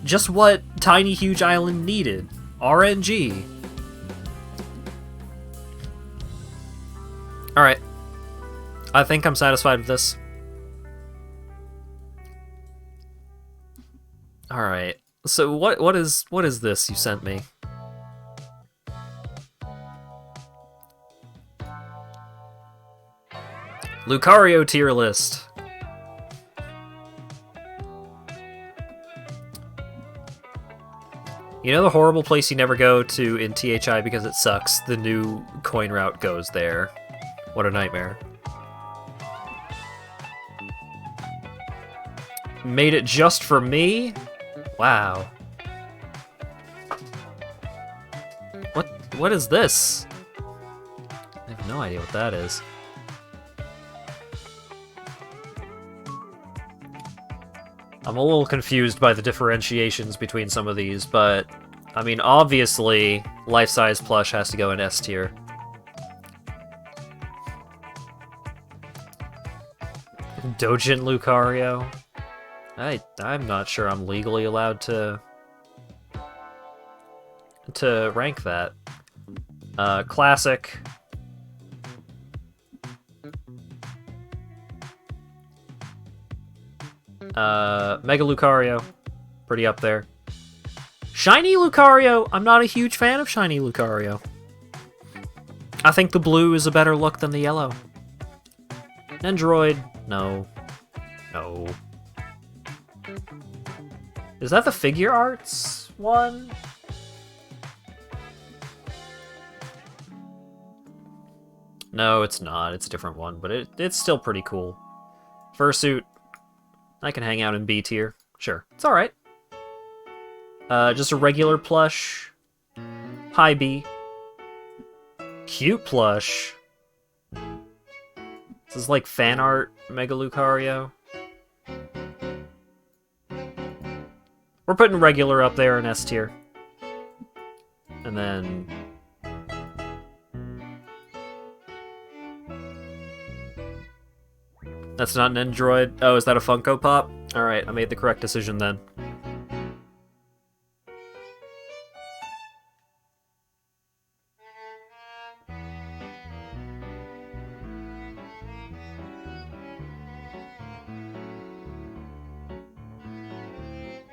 Just what Tiny Huge Island needed. RNG. Alright. I think I'm satisfied with this. Alright. So what is this you sent me? Lucario tier list. You know the horrible place you never go to in THI because it sucks? The new coin route goes there. What a nightmare. Made it just for me? Wow. What is this? I have no idea what that is. I'm a little confused by the differentiations between some of these, but I mean, obviously, life-size plush has to go in S tier. Dojin Lucario? I'm not sure I'm legally allowed to rank that. Classic. Mega Lucario, pretty up there. Shiny Lucario, I'm not a huge fan of Shiny Lucario. I think the blue is a better look than the yellow. Android, no. No. Is that the Figure Arts one? No, it's not. It's a different one, but it's still pretty cool. Fursuit, I can hang out in B tier. Sure, it's alright. Just a regular plush. High B. Cute plush. This is like fan art Mega Lucario. We're putting regular up there in S tier. And then... That's not an Android. Oh, is that a Funko Pop? Alright, I made the correct decision then.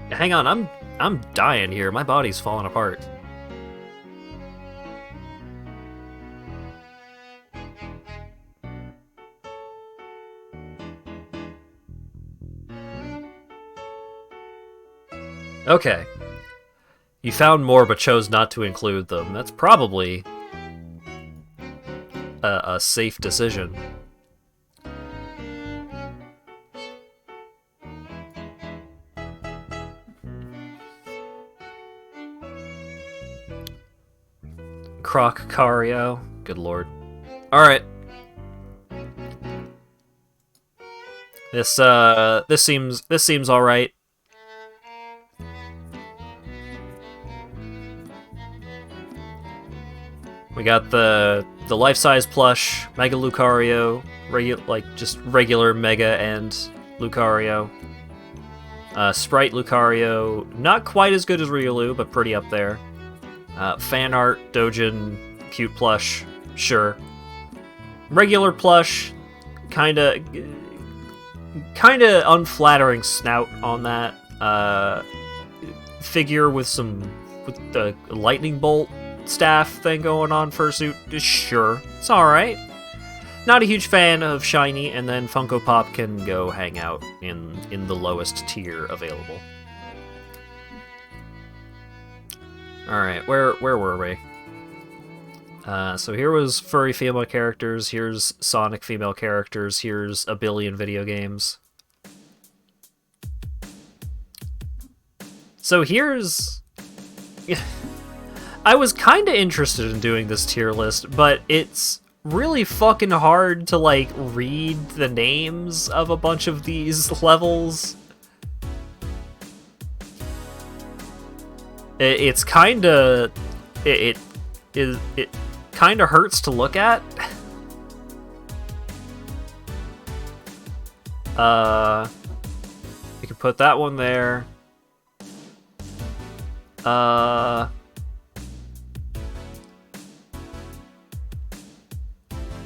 Hang on, I'm dying here. My body's falling apart. Okay. You found more but chose not to include them. That's probably a safe decision. Croc-Cario. Good lord. Alright. This seems alright. We got the life-size plush, Mega Lucario, just regular Mega and Lucario. Sprite Lucario, not quite as good as Riolu, but pretty up there. Fan art, Dojin, cute plush, sure. Regular plush, kinda unflattering snout on that. Figure with the lightning bolt staff thing going on, fursuit, sure, it's alright. not a huge fan of shiny, and then Funko Pop can go hang out in the lowest tier available. Alright, where were we? So here was furry female characters, here's Sonic female characters, here's a billion video games. So here's... I was kinda interested in doing this tier list, but it's really fucking hard to, like, read the names of a bunch of these levels. It's kinda... It kinda hurts to look at. We can put that one there.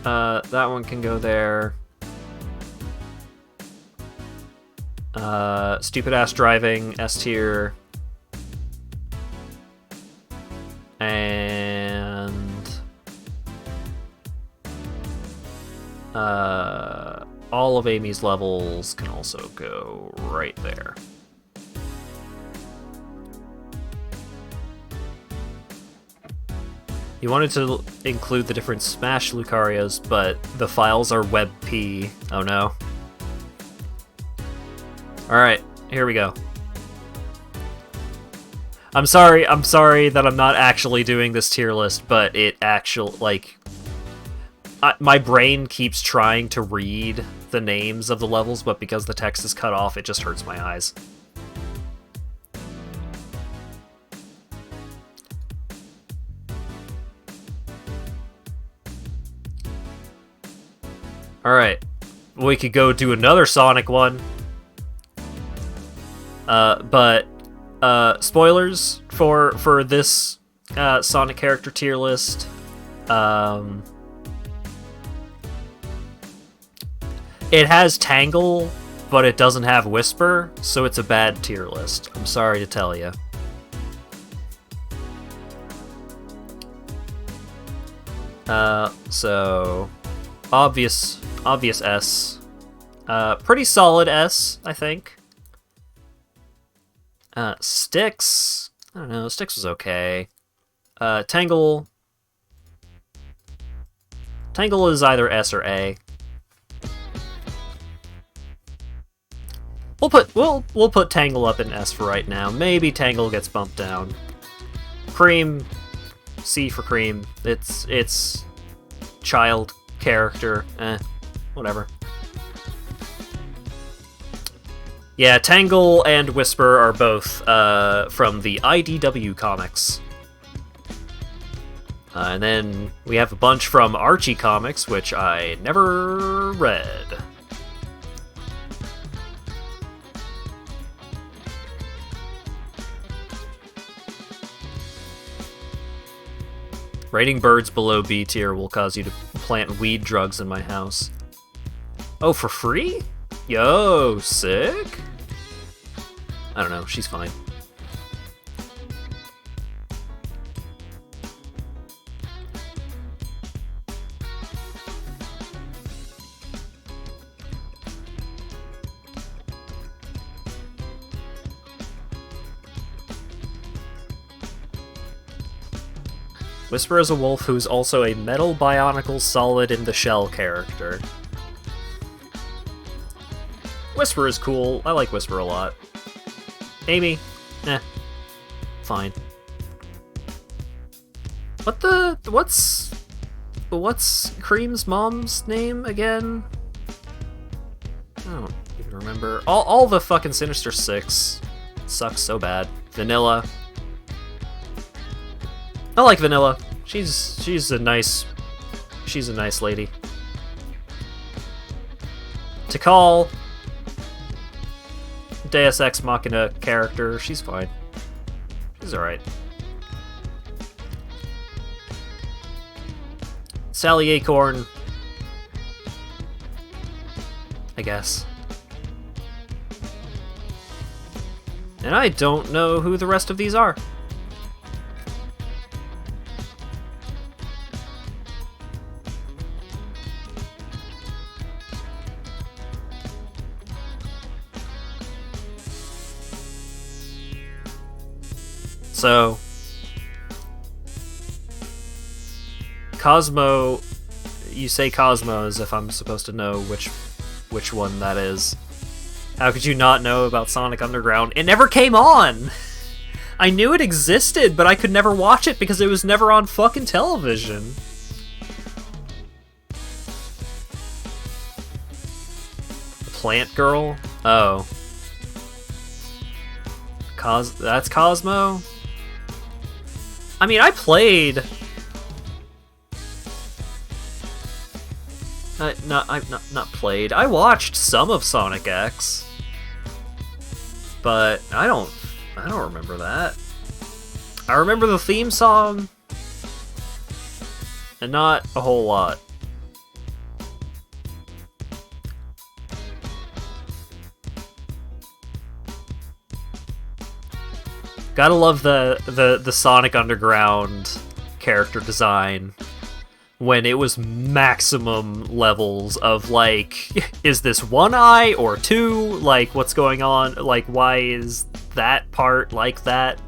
That one can go there. Stupid ass driving, S tier. And all of Amy's levels can also go right there. You wanted to include the different Smash Lucarias, but the files are WebP. Oh no. Alright, here we go. I'm sorry that I'm not actually doing this tier list, but it actually, like... my brain keeps trying to read the names of the levels, but because the text is cut off, it just hurts my eyes. Alright, we could go do another Sonic one. But spoilers for this Sonic character tier list. It has Tangle, but it doesn't have Whisper, so it's a bad tier list. I'm sorry to tell you. So obvious S. Pretty solid S, I think. Styx, I don't know, Styx was okay. Tangle is either S or A. We'll put Tangle up in S for right now. Maybe Tangle gets bumped down. Cream, C for Cream. It's child character. Whatever. Yeah, Tangle and Whisper are both from the IDW comics. And then we have a bunch from Archie comics, which I never read. Rating birds below B tier will cause you to plant weed drugs in my house. Oh, for free? Yo, sick? I don't know, she's fine. Whisper is a wolf who's also a metal bionicle solid in the shell character. Whisper is cool. I like Whisper a lot. Amy? Fine. What's Cream's mom's name again? I don't even remember. All the fucking Sinister Six sucks so bad. Vanilla. I like Vanilla. She's a nice lady. Tikal, Deus Ex Machina character, she's fine. She's alright. Sally Acorn, I guess. And I don't know who the rest of these are. So, Cosmo, you say Cosmo as if I'm supposed to know which one that is. How could you not know about Sonic Underground? It never came on! I knew it existed, but I could never watch it because it was never on fucking television. Plant Girl? Oh. That's Cosmo? I mean, I played... not played. I watched some of Sonic X. But I don't remember that. I remember the theme song, and not a whole lot. Gotta love the Sonic Underground character design when it was maximum levels of, like, is this one eye or two? Like, what's going on? Like, why is that part like that?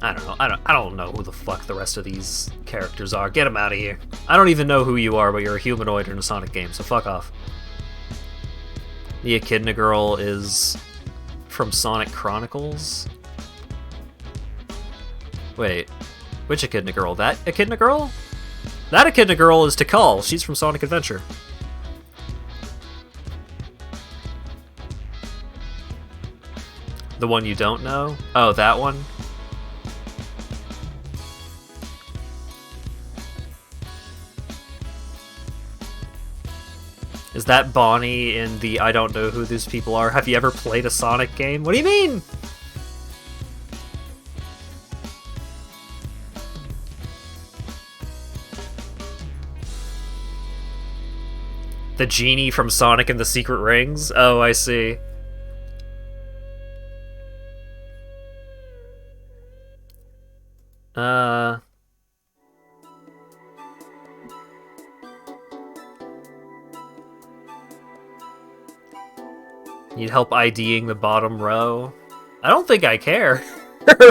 I don't know. I don't know who the fuck the rest of these characters are. Get them out of here. I don't even know who you are, but you're a humanoid in a Sonic game, so fuck off. The Echidna Girl is from Sonic Chronicles? Wait, which Echidna Girl? That Echidna Girl? That Echidna Girl is Tikal. She's from Sonic Adventure. The one you don't know? Oh, that one? Is that Bonnie in the I don't know who these people are? Have you ever played a Sonic game? What do you mean? The genie from Sonic and the Secret Rings? Oh, I see. Need help IDing the bottom row? I don't think I care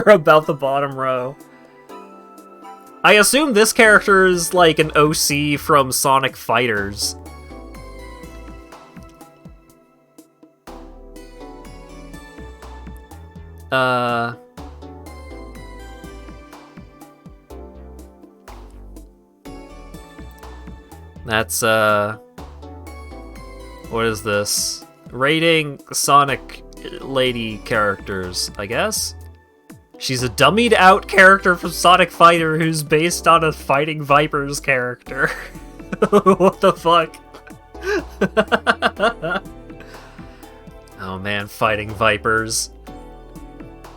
about the bottom row. I assume this character is like an OC from Sonic Fighters. That's, what is this? Rating Sonic lady characters, I guess? She's a dummied out character from Sonic Fighter who's based on a Fighting Vipers character. What the fuck? Oh man, Fighting Vipers.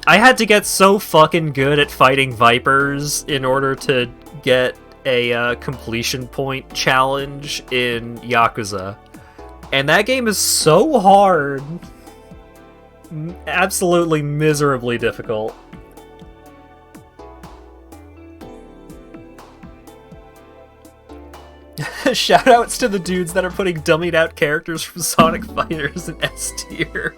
I had to get so fucking good at Fighting Vipers in order to get a completion point challenge in Yakuza. And that game is so hard. Absolutely miserably difficult. Shoutouts to the dudes that are putting dummied out characters from Sonic Fighters in S tier.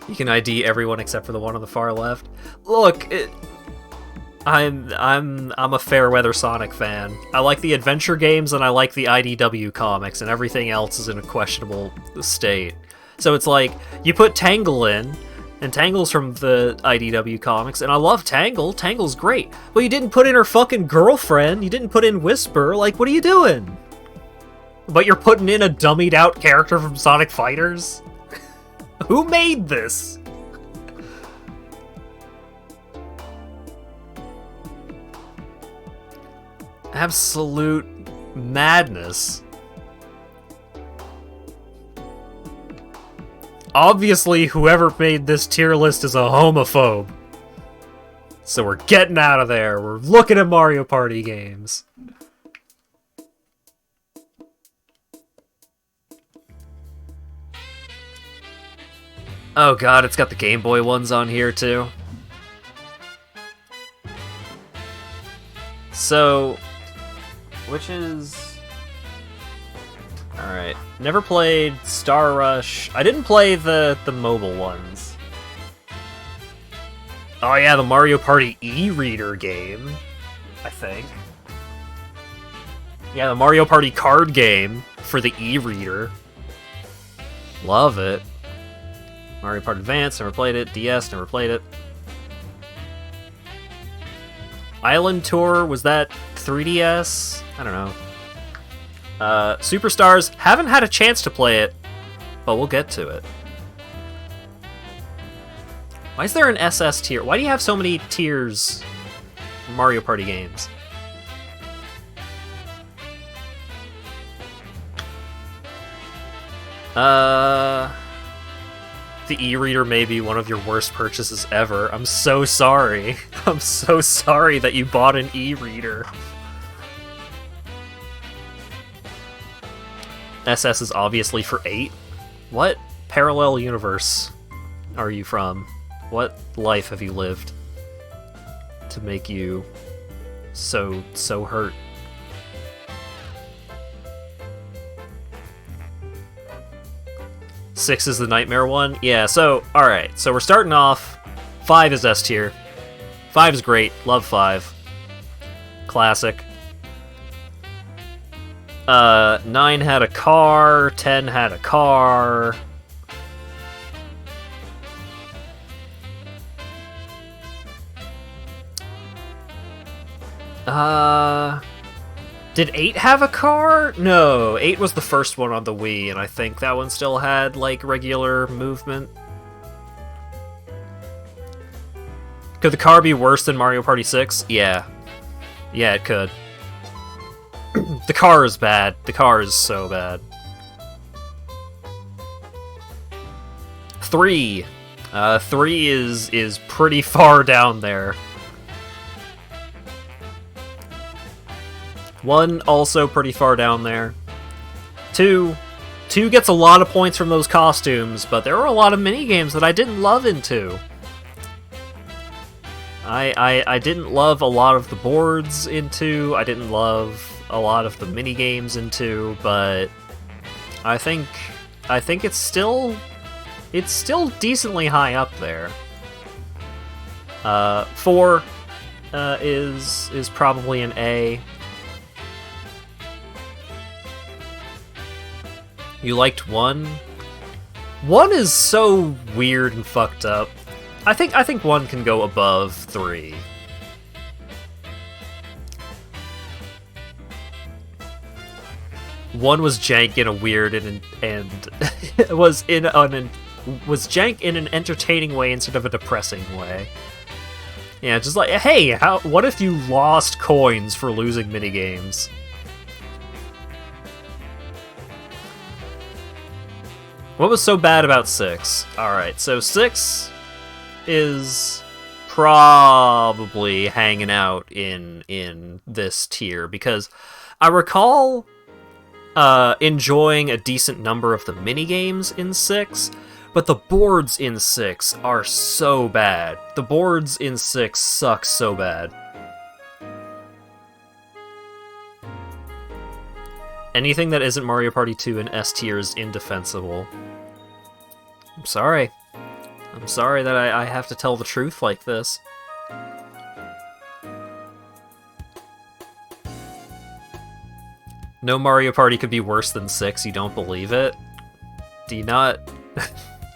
You can ID everyone except for the one on the far left. Look, I'm a Fairweather Sonic fan. I like the adventure games and I like the IDW comics, and everything else is in a questionable state. So it's like, you put Tangle in, and Tangle's from the IDW comics, and I love Tangle. Tangle's great. But you didn't put in her fucking girlfriend. You didn't put in Whisper. Like, what are you doing? But you're putting in a dummied out character from Sonic Fighters? Who made this? Absolute madness. Obviously, whoever made this tier list is a homophobe. So we're getting out of there. We're looking at Mario Party games. Oh god, it's got the Game Boy ones on here too. So, which is... Alright. Never played Star Rush. I didn't play the mobile ones. Oh yeah, the Mario Party e-reader game, I think. Yeah, the Mario Party card game for the e-reader. Love it. Mario Party Advance, never played it. DS, never played it. Island Tour, was that 3DS? I don't know. Superstars, haven't had a chance to play it, but we'll get to it. Why is there an SS tier? Why do you have so many tiers for Mario Party games? The e-reader may be one of your worst purchases ever. I'm so sorry. I'm so sorry that you bought an e-reader. SS is obviously for 8. What parallel universe are you from? What life have you lived to make you so hurt? Six is the nightmare one? Yeah, so, alright. So we're starting off. 5 is S tier. 5 is great. Love 5. Classic. 9 had a car. 10 had a car. Did 8 have a car? No, 8 was the first one on the Wii, and I think that one still had, like, regular movement. Could the car be worse than Mario Party 6? Yeah. Yeah, it could. The car is bad. The car is so bad. 3. 3 is pretty far down there. 1 also pretty far down there. 2 gets a lot of points from those costumes, but there were a lot of minigames that I didn't love in 2. I didn't love a lot of the boards in 2. I didn't love a lot of the minigames in 2, but I think it's still decently high up there. 4 is probably an A. You liked 1? 1 is so weird and fucked up. I think 1 can go above 3. One was jank in a weird and was jank in an entertaining way instead of a depressing way. Yeah, just like, hey, what if you lost coins for losing minigames? What was so bad about 6? Alright, so 6 is probably hanging out in this tier, because I recall enjoying a decent number of the minigames in 6, but the boards in 6 are so bad. The boards in 6 suck so bad. Anything that isn't Mario Party 2 in S tier is indefensible. I'm sorry. I'm sorry that I have to tell the truth like this. No Mario Party could be worse than 6, you don't believe it? Do you not...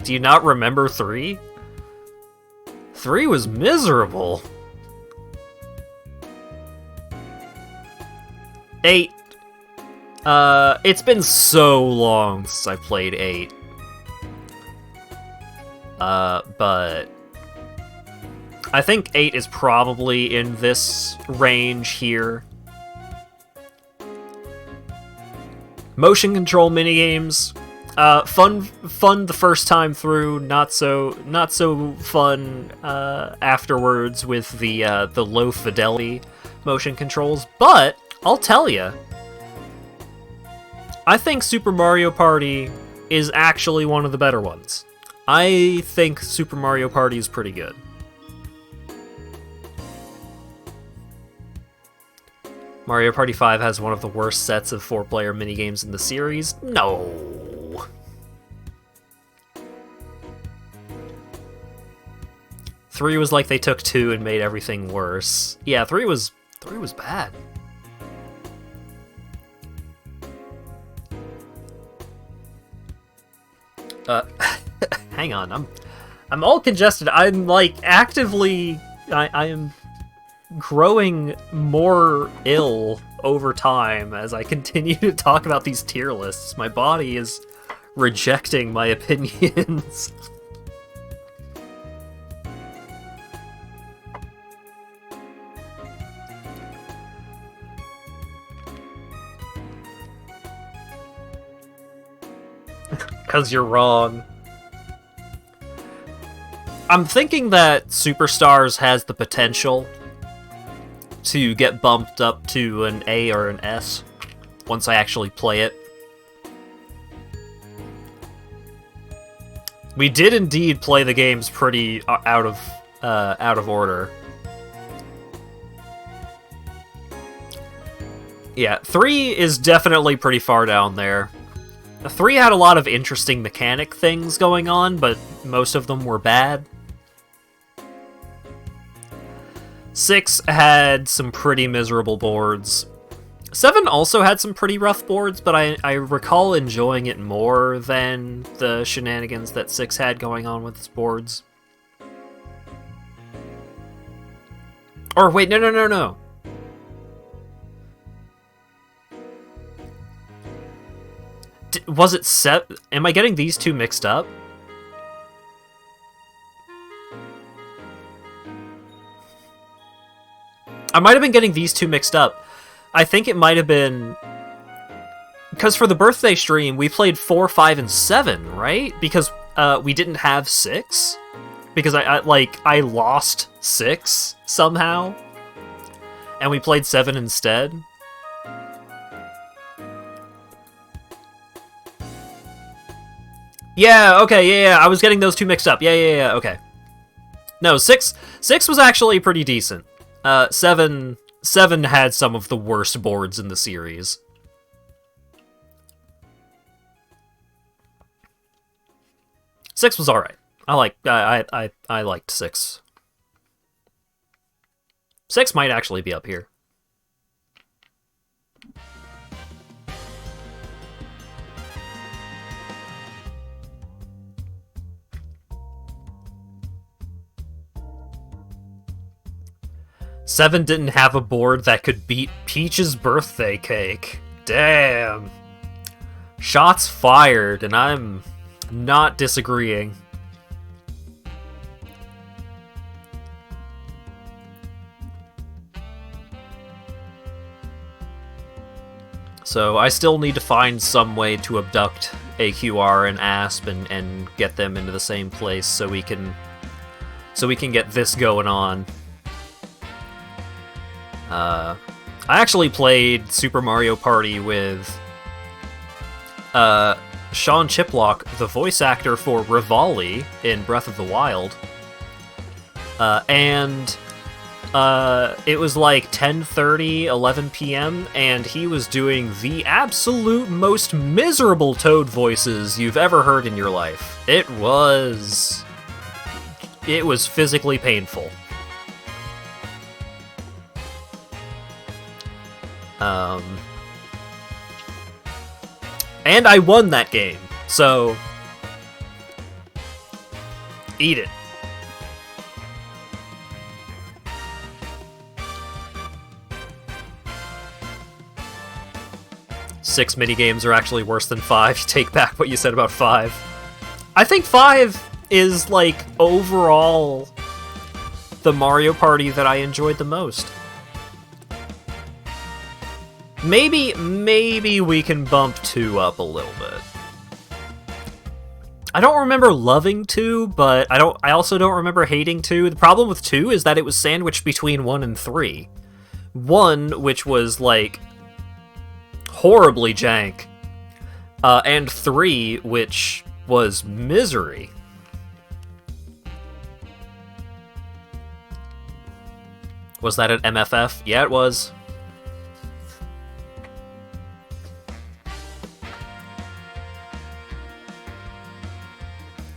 do you not remember 3? 3 was miserable! 8. It's been so long since I played 8. But... I think 8 is probably in this range here. Motion control minigames, fun the first time through, not so fun afterwards with the low fidelity motion controls. But I'll tell you, I think Super Mario Party is actually one of the better ones. I think Super Mario Party is pretty good. Mario Party 5 has one of the worst sets of 4-player minigames in the series? No. 3 was like they took 2 and made everything worse. Yeah, 3 was bad. Hang on, I'm all congested. I'm like actively I am growing more ill over time as I continue to talk about these tier lists. My body is rejecting my opinions. Because you're wrong. I'm thinking that Superstars has the potential to get bumped up to an A or an S once I actually play it. We did indeed play the games pretty out of order. Yeah, 3 is definitely pretty far down there. 3 had a lot of interesting mechanic things going on, but most of them were bad. 6 had some pretty miserable boards. 7 also had some pretty rough boards, but I recall enjoying it more than the shenanigans that 6 had going on with its boards. Or wait, no. Was it 7? Am I getting these two mixed up? I might have been getting these two mixed up. I think it might have been... Because for the birthday stream, we played 4, 5, and 7, right? Because we didn't have 6? Because I lost 6 somehow. And we played 7 instead. Yeah, okay, yeah, I was getting those two mixed up. Yeah, okay. No, 6 was actually pretty decent. 7 had some of the worst boards in the series. Six was alright. I liked 6. 6 might actually be up here. Seven didn't have a board that could beat Peach's birthday cake. Damn. Shots fired, and I'm not disagreeing. So I still need to find some way to abduct AQR and Asp and get them into the same place so we can get this going on. I actually played Super Mario Party with Sean Chiplock, the voice actor for Rivali in Breath of the Wild. And it was like 10:30, 11 p.m., and he was doing the absolute most miserable Toad voices you've ever heard in your life. It was physically painful. And I won that game, so eat it. Six minigames are actually worse than 5. You take back what you said about 5. I think 5 is, like, overall the Mario Party that I enjoyed the most. Maybe we can bump 2 up a little bit. I don't remember loving 2, but I also don't remember hating 2. The problem with 2 is that it was sandwiched between 1 and 3. 1, which was, like, horribly jank, and 3, which was misery. Was that at MFF? Yeah, it was.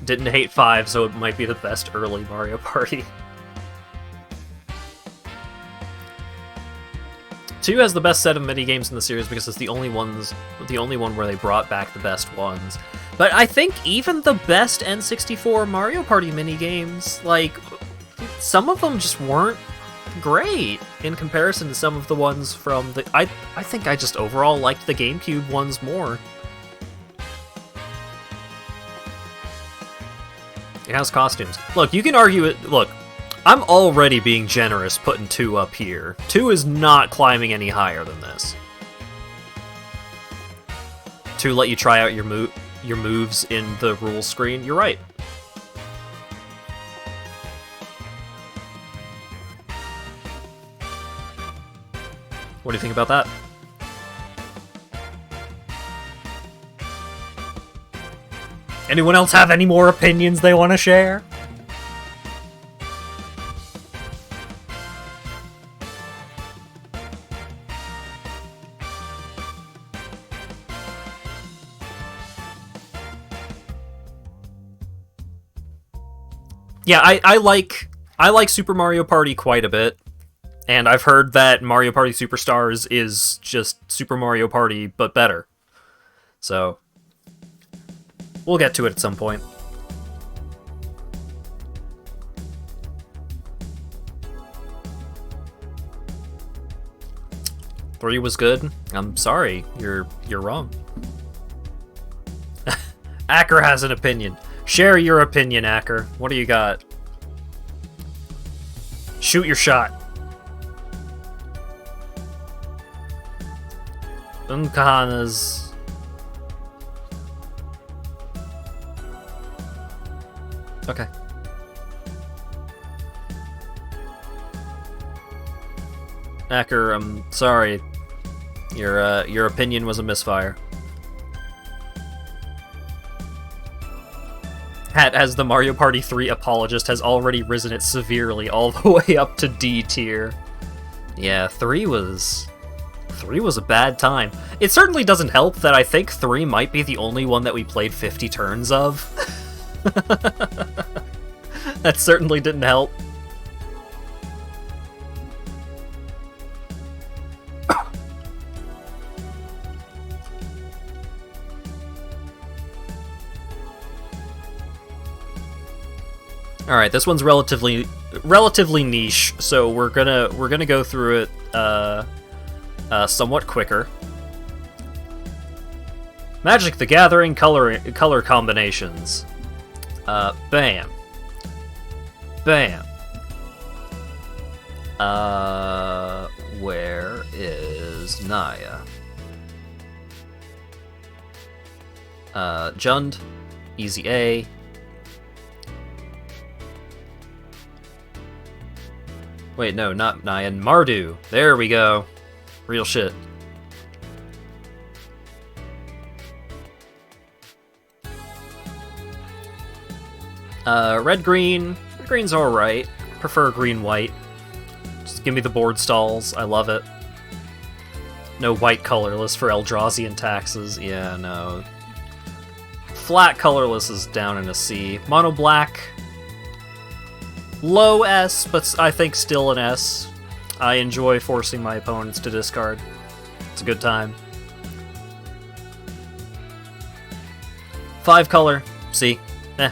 Didn't hate 5, so it might be the best early Mario Party. 2 has the best set of minigames in the series because it's the only one where they brought back the best ones. But I think even the best N64 Mario Party minigames, like, some of them just weren't great in comparison to some of the ones from the... I think I just overall liked the GameCube ones more. It has costumes. Look, you can argue it... Look, I'm already being generous putting 2 up here. 2 is not climbing any higher than this. 2 let you try out your moves in the rules screen. You're right. What do you think about that? Anyone else have any more opinions they want to share? Yeah, I like Super Mario Party quite a bit, and I've heard that Mario Party Superstars is just Super Mario Party, but better. So, we'll get to it at some point. Three was good. I'm sorry, you're wrong. Acker has an opinion. Share your opinion, Acker. What do you got? Shoot your shot. Unkahana's... Okay. Acker, I'm sorry. Your opinion was a misfire. Hat, as the Mario Party 3 apologist, has already risen it severely all the way up to D tier. Yeah, 3 was a bad time. It certainly doesn't help that I think 3 might be the only one that we played 50 turns of. That certainly didn't help. All right, this one's relatively niche, so we're gonna go through it somewhat quicker. Magic: The Gathering color combinations. Bam. Bam. Where is Naya? Jund, easy A. Wait, no, not Nyan. Mardu. There we go. Real shit. Red-green. Red-green's alright. Prefer green-white. Just give me the board stalls. I love it. No white colorless for Eldrazi taxes. Yeah, no. Flat colorless is down in a C. Mono black. Low S, but I think still an S. I enjoy forcing my opponents to discard. It's a good time. 5 color, C. Eh.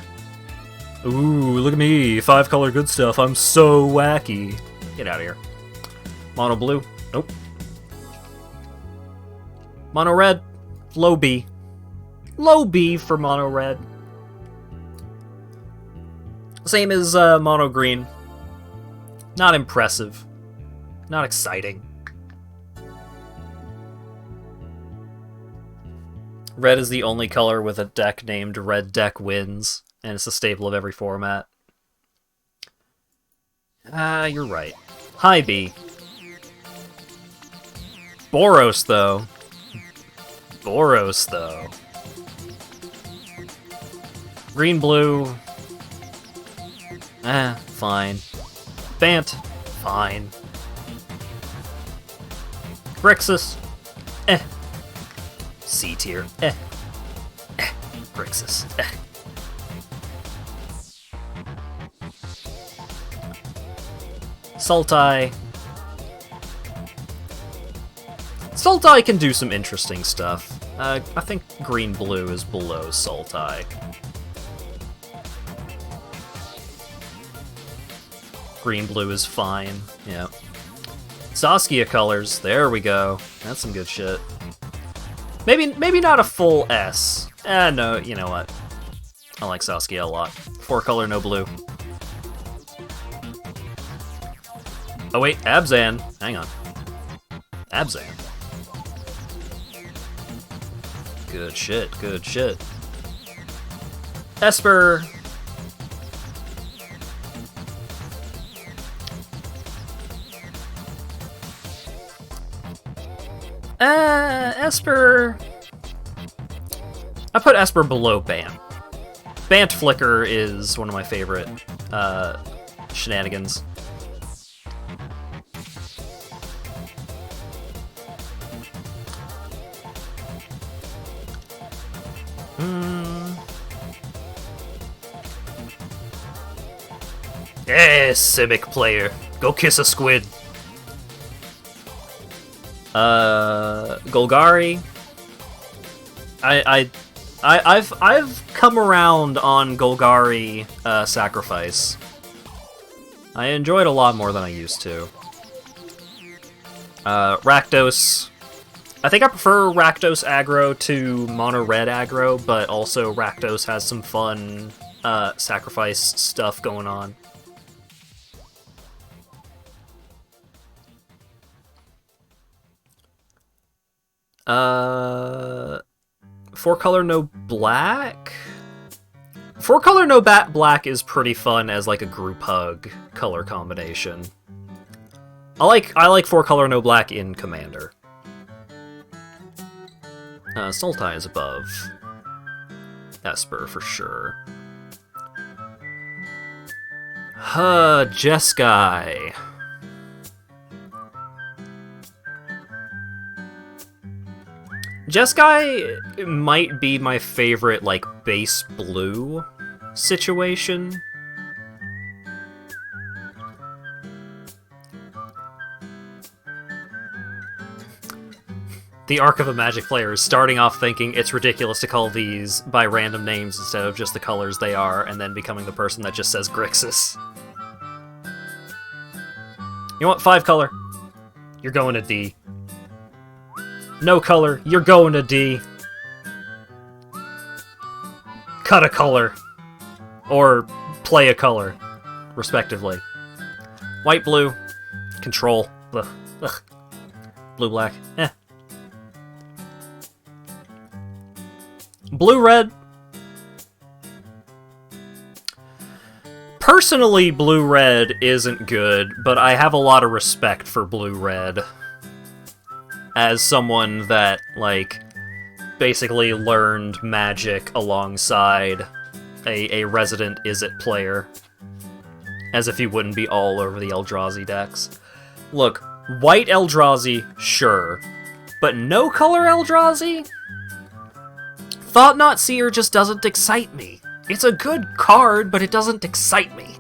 Ooh, look at me. 5 color good stuff. I'm so wacky. Get out of here. Mono blue. Nope. Mono red. Low B. Low B for mono red. Same as mono green. Not impressive. Not exciting. Red is the only color with a deck named Red Deck Wins, and it's a staple of every format. You're right. High B. Boros, though. Boros, though. Green-blue... fine. Bant, fine. Grixis, C tier, Grixis, Sultai. Sultai can do some interesting stuff. I think green-blue is below Sultai. Green-blue is fine, yeah. Saskia colors, there we go. That's some good shit. Maybe not a full S. No, you know what? I like Saskia a lot. 4-color, no blue. Oh wait, Abzan. Hang on. Abzan. Good shit, good shit. Esper. Esper. I put Esper below Bant. Bant Flicker is one of my favorite shenanigans. Simic player. Go kiss a squid. Golgari. I've come around on Golgari Sacrifice. I enjoy it a lot more than I used to. Rakdos. I think I prefer Rakdos aggro to Mono Red aggro, but also Rakdos has some fun sacrifice stuff going on. Four color no black? Four color no black is pretty fun as like a group hug color combination. I like four color no black in Commander. Sultai is above Esper for sure. Jeskai. Jeskai might be my favorite, like, base blue situation. The arc of a Magic player is starting off thinking it's ridiculous to call these by random names instead of just the colors they are, and then becoming the person that just says Grixis. You want 5 color? You're going to D. No color, you're going to D. Cut a color. Or play a color, respectively. White, blue. Control. Ugh. Ugh. Blue, black. Eh. Blue, red. Personally, blue, red isn't good, but I have a lot of respect for blue, red. As someone that, like, basically learned Magic alongside a resident Izzet player. As if he wouldn't be all over the Eldrazi decks. Look, white Eldrazi, sure. But no color Eldrazi? Thought Knot Seer just doesn't excite me. It's a good card, but it doesn't excite me.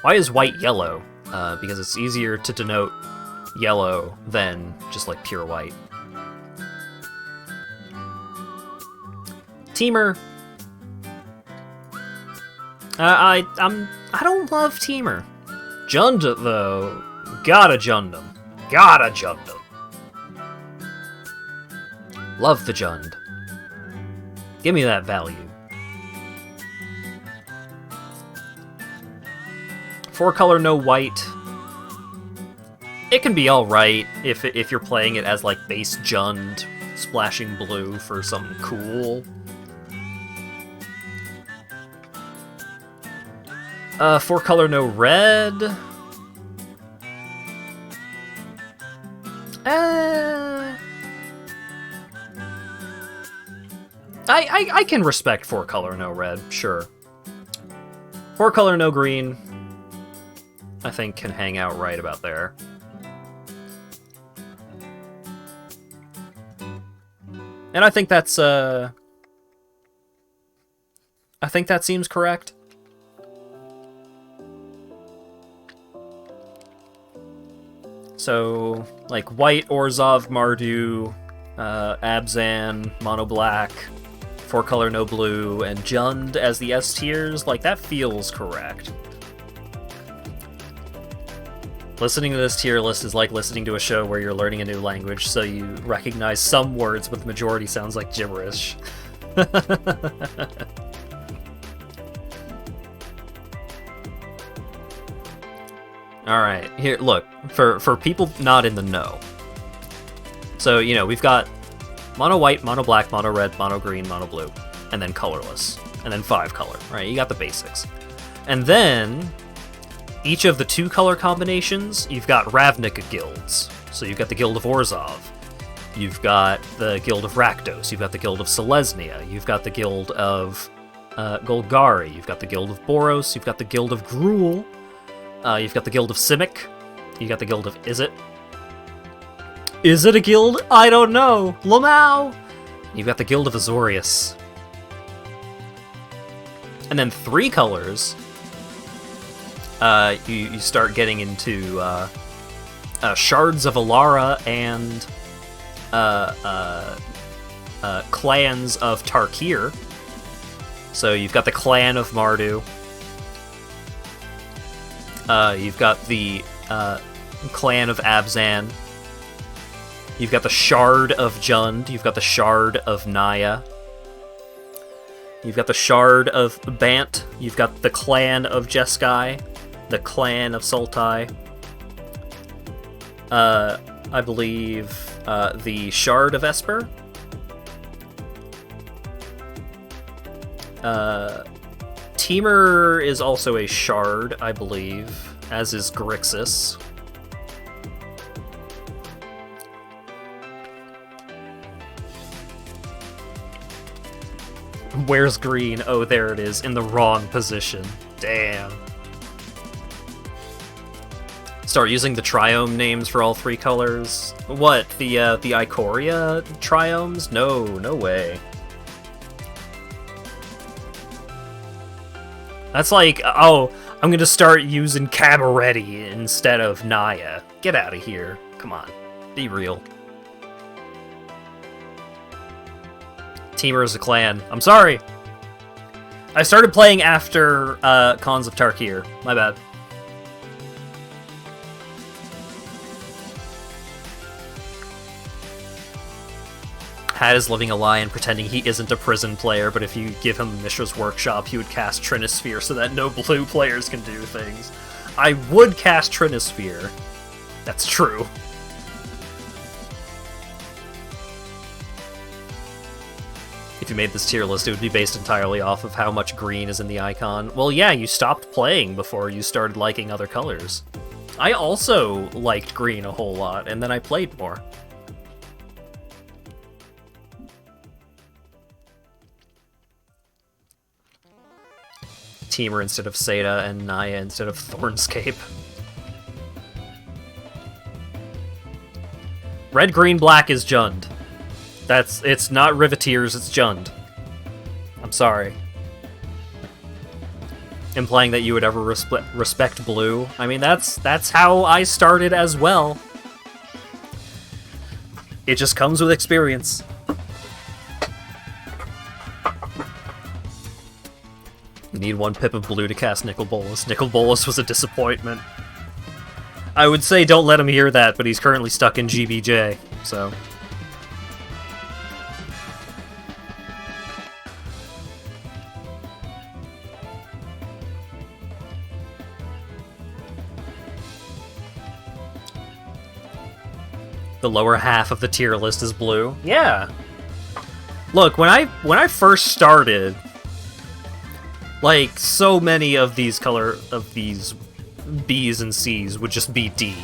Why is white yellow? Because it's easier to denote yellow than just like pure white. Teamer. I don't love Teamer. Jund though, gotta Jund him. Gotta Jund him. Love the Jund. Give me that value. 4 color, no white. It can be alright if you're playing it as like base Jund, splashing blue for something cool. 4 color, no red. I can respect 4 color, no red, sure. 4 color, no green, I think can hang out right about there. And I think that's, I think that seems correct. So, like, white, Orzhov, Mardu, Abzan, Mono Black, 4-color, no blue, and Jund as the S tiers, like, that feels correct. Listening to this tier list is like listening to a show where you're learning a new language, so you recognize some words, but the majority sounds like gibberish. Alright, here, look, for people not in the know. So, you know, we've got mono white, mono black, mono red, mono green, mono blue, and then colorless, and then 5-color, right? You got the basics. And then, each of the 2-color combinations, you've got Ravnica guilds. So you've got the Guild of Orzhov, you've got the Guild of Rakdos, you've got the Guild of Selesnya, you've got the Guild of Golgari, you've got the Guild of Boros, you've got the Guild of Gruul, you've got the Guild of Simic, you've got the Guild of Is it a guild? I don't know! Lamau! You've got the Guild of Azorius. And then 3 colors, you start getting into Shards of Alara and clans of Tarkir. So you've got the Clan of Mardu. You've got the Clan of Abzan. You've got the Shard of Jund. You've got the Shard of Naya. You've got the Shard of Bant. You've got the Clan of Jeskai. The Clan of Sultai. I believe the Shard of Esper. Temur is also a Shard, I believe, as is Grixis. Where's green? Oh, there it is, in the wrong position. Damn. Start using the triome names for all 3 colors? What, the Ikoria triomes? No, no way. That's like, oh, I'm gonna start using Cabaretti instead of Naya. Get out of here. Come on, be real. Temur is a clan. I'm sorry! I started playing after Khans of Tarkir. My bad. Hat is living a lie and pretending he isn't a prison player, but if you give him Mishra's Workshop, he would cast Trinisphere so that no blue players can do things. I would cast Trinisphere. That's true. If you made this tier list, it would be based entirely off of how much green is in the icon. Well, yeah, you stopped playing before you started liking other colors. I also liked green a whole lot, and then I played more. Temur instead of Seda, and Naya instead of Thornscape. Red, green, black is Jund. It's not Riveteers, it's Jund. I'm sorry. Implying that you would ever respect blue. I mean, that's how I started as well. It just comes with experience. You need 1 pip of blue to cast Nicol Bolas. Nicol Bolas was a disappointment. I would say don't let him hear that, but he's currently stuck in GBJ, so... The lower half of the tier list is blue. Yeah. Look, when I first started, like, so many of these B's and C's would just be D.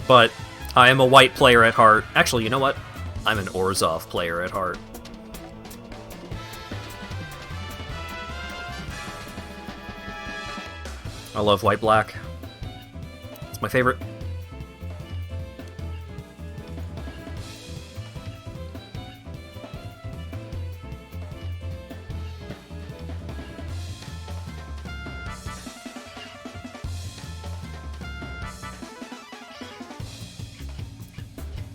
But I am a white player at heart. Actually, you know what? I'm an Orzhov player at heart. I love white-black. It's my favorite.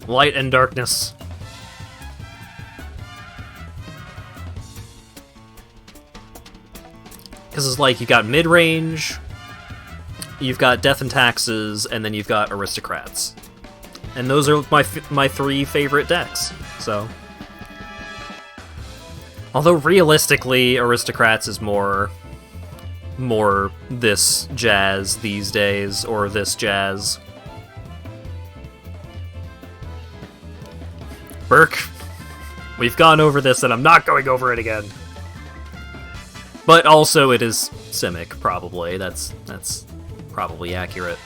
Light and darkness. Because it's like, you've got mid-range, you've got Death and Taxes, and then you've got Aristocrats. And those are my three favorite decks, so... Although, realistically, Aristocrats is more this jazz these days, or this jazz. Burke, we've gone over this, and I'm not going over it again. But also, it is Simic, probably. That's probably accurate.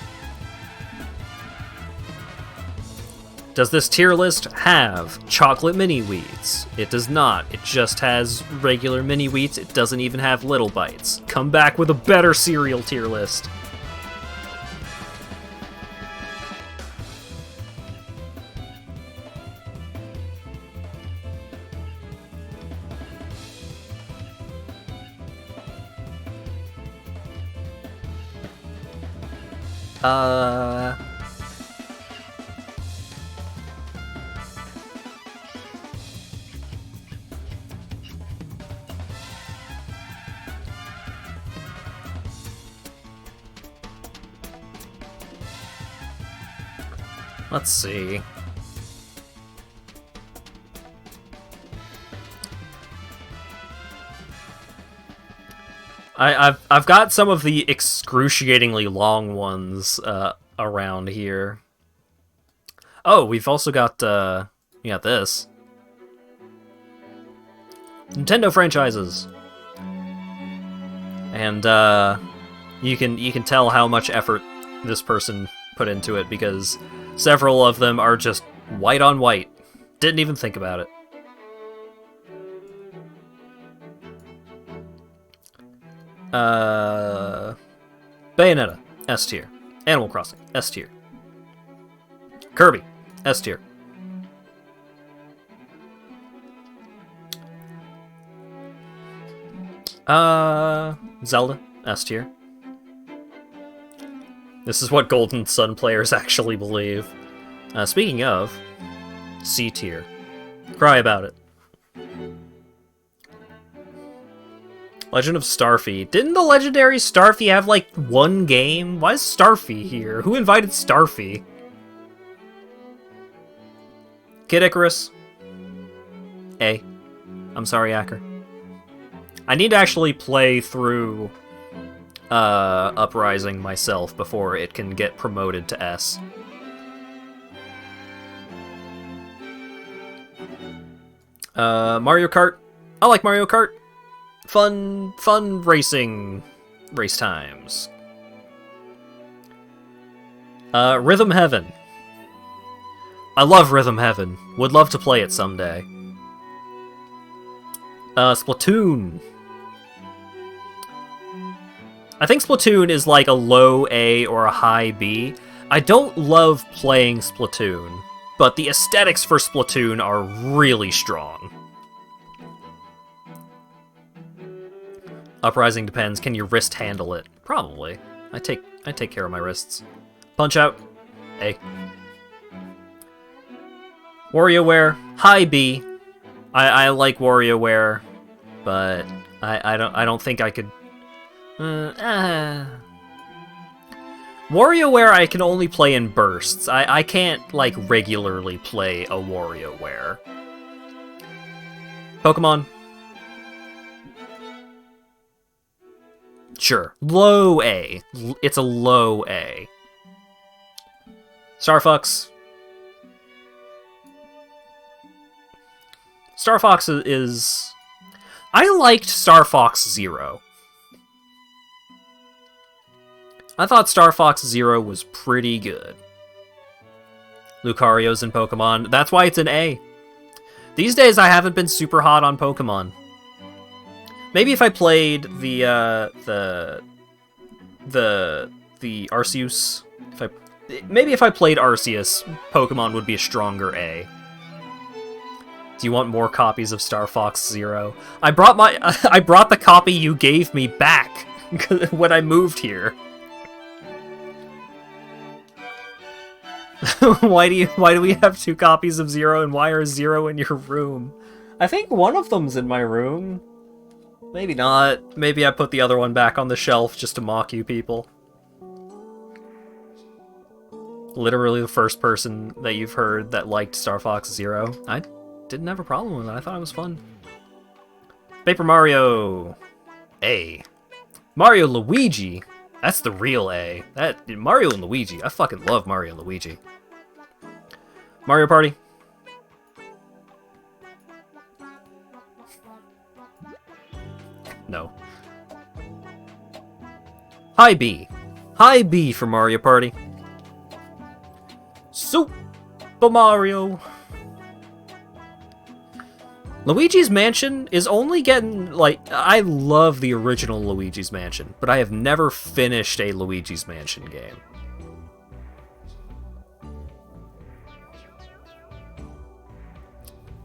Does this tier list have chocolate mini-wheats? It does not. It just has regular mini-wheats. It doesn't even have Little Bites. Come back with a better cereal tier list. Let's see. I've got some of the excruciatingly long ones around here. Oh, we've also got we got this. Nintendo franchises. And you can tell how much effort this person put into it, because several of them are just white on white. Didn't even think about it. Bayonetta, S tier. Animal Crossing, S tier. Kirby, S tier. Zelda, S tier. This is what Golden Sun players actually believe. Speaking of, C tier. Cry about it. Legend of Starfy. Didn't the legendary Starfy have, like, one game? Why is Starfy here? Who invited Starfy? Kid Icarus. A. I'm sorry, Acker. I need to actually play through Uprising myself before it can get promoted to S. Mario Kart. I like Mario Kart. Fun racing race times. Rhythm Heaven. I love Rhythm Heaven. Would love to play it someday. Splatoon. I think Splatoon is like a low A or a high B. I don't love playing Splatoon, but the aesthetics for Splatoon are really strong. Uprising depends. Can your wrist handle it? Probably. I take care of my wrists. Punch Out. A. WarioWare. High B. I like WarioWare, but I don't think I could. WarioWare I can only play in bursts. I can't like regularly play a WarioWare. Pokemon. Sure. Low A. It's a low A. Star Fox. Star Fox is... I liked Star Fox Zero. I thought Star Fox Zero was pretty good. Lucario's in Pokemon. That's why it's an A. These days I haven't been super hot on Pokemon. Maybe if I played the Arceus, maybe if I played Arceus, Pokemon would be a stronger A. Do you want more copies of Star Fox Zero? I brought the copy you gave me back when I moved here. Why do we have 2 copies of Zero, and why are Zero in your room? I think one of them's in my room. Maybe not. Maybe I put the other one back on the shelf just to mock you people. Literally the first person that you've heard that liked Star Fox Zero. I didn't have a problem with it. I thought it was fun. Paper Mario A. Mario Luigi. That's the real A. That Mario and Luigi. I fucking love Mario and Luigi. Mario Party. No. High B. High B for Mario Party. Super Mario. Luigi's Mansion is only getting, like, I love the original Luigi's Mansion, but I have never finished a Luigi's Mansion game.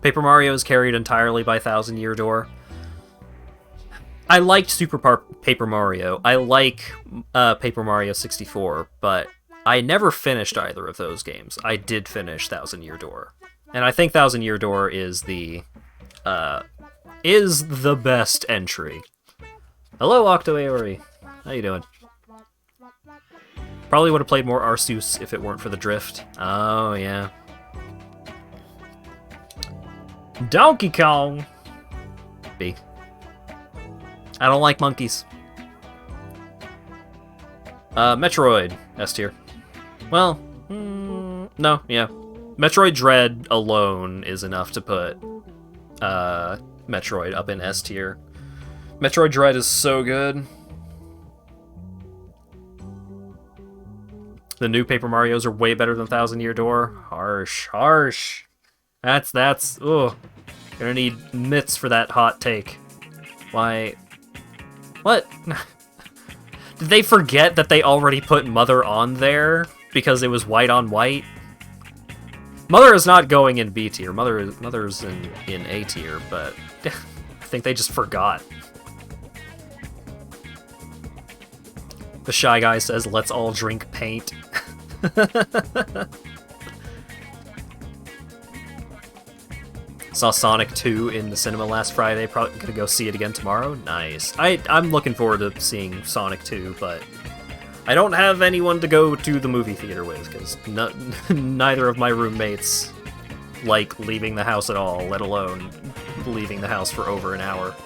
Paper Mario is carried entirely by Thousand Year Door. I liked Paper Mario. I like Paper Mario 64, but I never finished either of those games. I did finish Thousand Year Door. And I think Thousand Year Door is the best entry. Hello, Octoaori. How you doing? Probably would have played more Arceus if it weren't for the drift. Oh, yeah. Donkey Kong! B. I don't like monkeys. Metroid, S tier. Well, no, yeah. Metroid Dread alone is enough to put Metroid up in S tier. Metroid Dread is so good. The new Paper Marios are way better than Thousand Year Door. Harsh, harsh. That's, ugh. Gonna need mitts for that hot take. Why? What? Did they forget that they already put Mother on there because it was white on white? Mother is not going in B tier. Mother's in A tier, but I think they just forgot. The Shy Guy says, "Let's all drink paint." Saw Sonic 2 in the cinema last Friday. Probably gonna go see it again tomorrow. Nice. I'm looking forward to seeing Sonic 2, but I don't have anyone to go to the movie theater with, because neither of my roommates like leaving the house at all, let alone leaving the house for over an hour.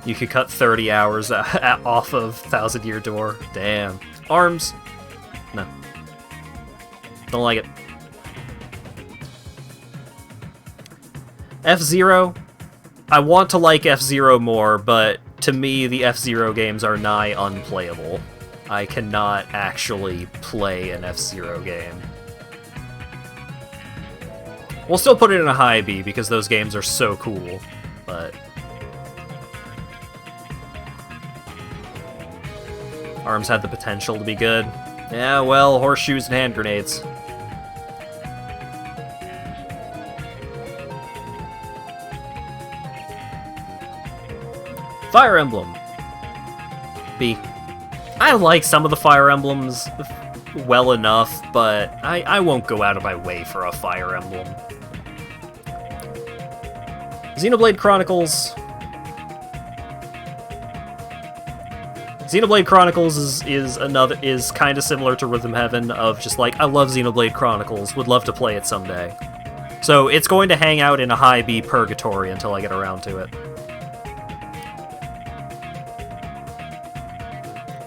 You could cut 30 hours off of Thousand Year Door. Damn. Arms? No. Don't like it. F-Zero? I want to like F-Zero more, but to me, the F-Zero games are nigh unplayable. I cannot actually play an F-Zero game. We'll still put it in a high B, because those games are so cool, but... Arms had the potential to be good. Yeah, well, horseshoes and hand grenades. Fire Emblem. B. I like some of the Fire Emblems well enough, but I won't go out of my way for a Fire Emblem. Xenoblade Chronicles. Xenoblade Chronicles is kind of similar to Rhythm Heaven, of just like, I love Xenoblade Chronicles, would love to play it someday. So it's going to hang out in a high B purgatory until I get around to it.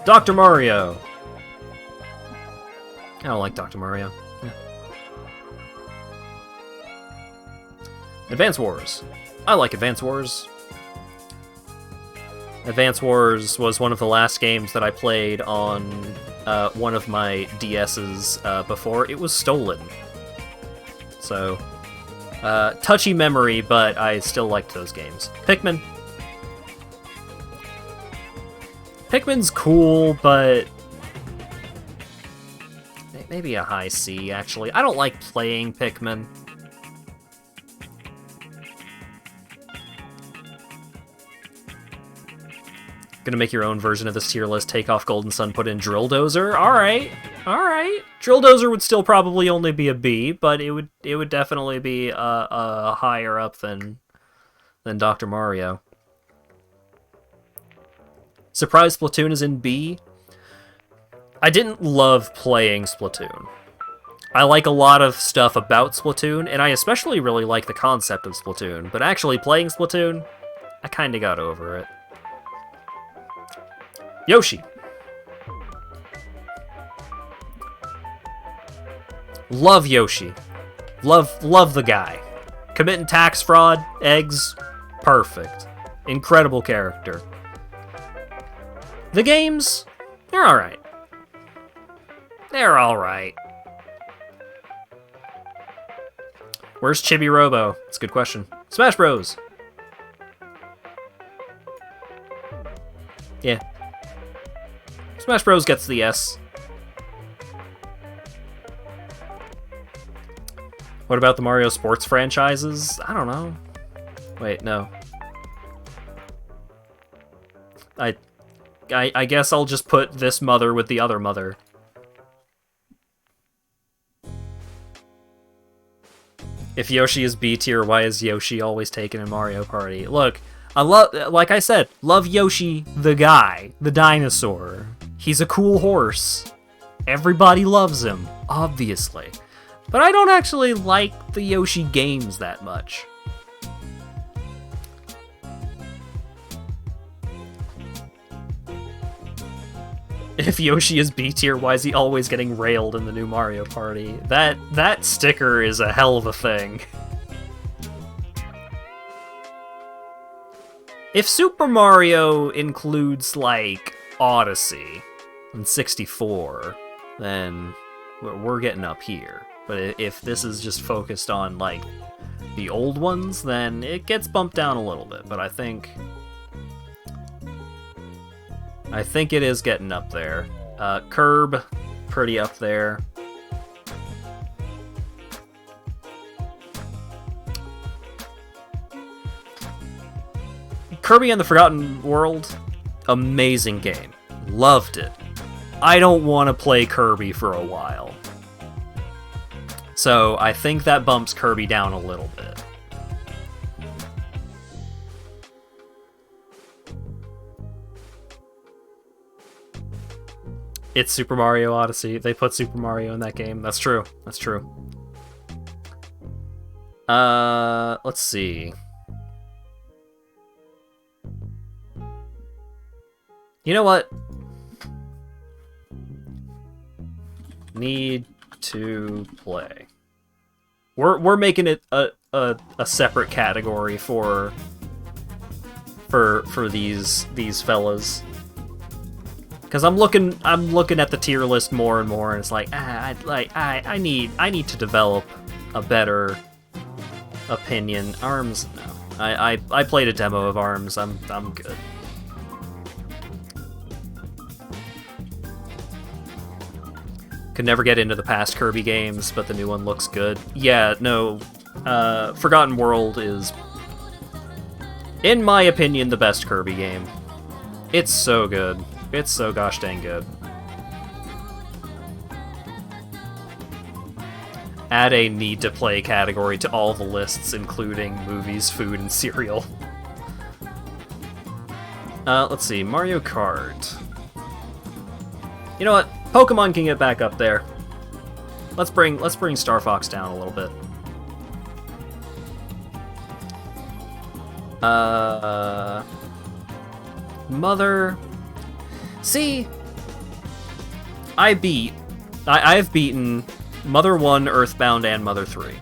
Dr. Mario! I don't like Dr. Mario. Yeah. Advance Wars. I like Advance Wars. Advance Wars was one of the last games that I played on one of my DS's before it was stolen. So, touchy memory, but I still liked those games. Pikmin. Pikmin's cool, but maybe a high C, actually. I don't like playing Pikmin. Gonna make your own version of this tier list, take off Golden Sun, put in Drill Dozer. Alright. Drill Dozer would still probably only be a B, but it would definitely be higher up than Dr. Mario. Surprise Splatoon is in B. I didn't love playing Splatoon. I like a lot of stuff about Splatoon, and I especially really like the concept of Splatoon, but actually playing Splatoon, I kinda got over it. Yoshi. Love Yoshi. Love the guy. Committing tax fraud, eggs, perfect. Incredible character. The games, they're alright. They're alright. Where's Chibi Robo? It's a good question. Smash Bros. Yeah. Smash Bros gets the S. What about the Mario sports franchises? I don't know. Wait, no. I guess I'll just put this mother with the other mother. If Yoshi is B tier, why is Yoshi always taken in Mario Party? Look, like I said, love Yoshi the guy, the dinosaur. He's a cool horse. Everybody loves him, obviously. But I don't actually like the Yoshi games that much. If Yoshi is B tier, why is he always getting railed in the new Mario Party? That sticker is a hell of a thing. If Super Mario includes, like, Odyssey and 64, then we're getting up here. But if this is just focused on, like, the old ones, then it gets bumped down a little bit. But I think it is getting up there. Curb, pretty up there. Kirby and the Forgotten World, amazing game. Loved it. I don't want to play Kirby for a while. So I think that bumps Kirby down a little bit. It's Super Mario Odyssey. They put Super Mario in that game. That's true. That's true. Let's see. You know what? Need to play. We're making it a separate category for these fellas. Because I'm looking at the tier list more and more, and it's like, I need to develop a better opinion. ARMS, no. I played a demo of ARMS. I'm good. Could never get into the past Kirby games, but the new one looks good. Yeah, no. Forgotten World is, in my opinion, the best Kirby game. It's so good. It's so gosh dang good. Add a need-to-play category to all the lists, including movies, food, and cereal. Let's see. Mario Kart. You know what? Pokemon can get back up there. Let's bring Star Fox down a little bit. Mother. See, I've beaten Mother 1, Earthbound, and Mother 3.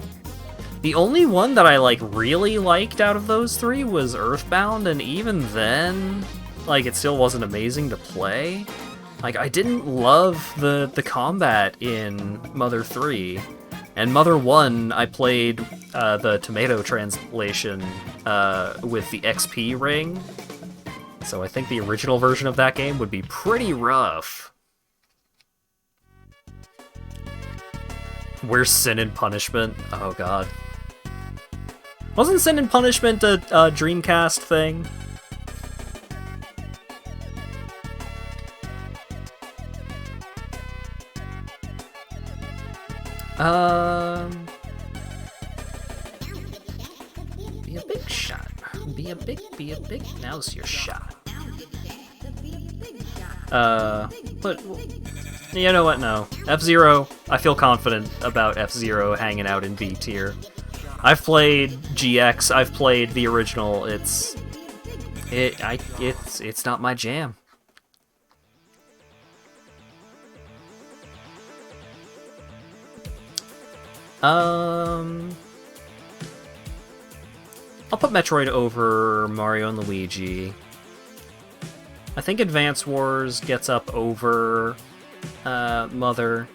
The only one that I really liked out of those three was Earthbound, and even then, it still wasn't amazing to play. I didn't love the combat in Mother 3. And Mother 1, I played the tomato translation with the XP ring. So I think the original version of that game would be pretty rough. Where's Sin and Punishment? Oh god. Wasn't Sin and Punishment a Dreamcast thing? Be a big shot. Be a big, now's your shot. But, you know what, no. F-Zero, I feel confident about F-Zero hanging out in B tier. I've played GX, I've played the original, it's not my jam. I'll put Metroid over Mario and Luigi. I think Advance Wars gets up over Mother.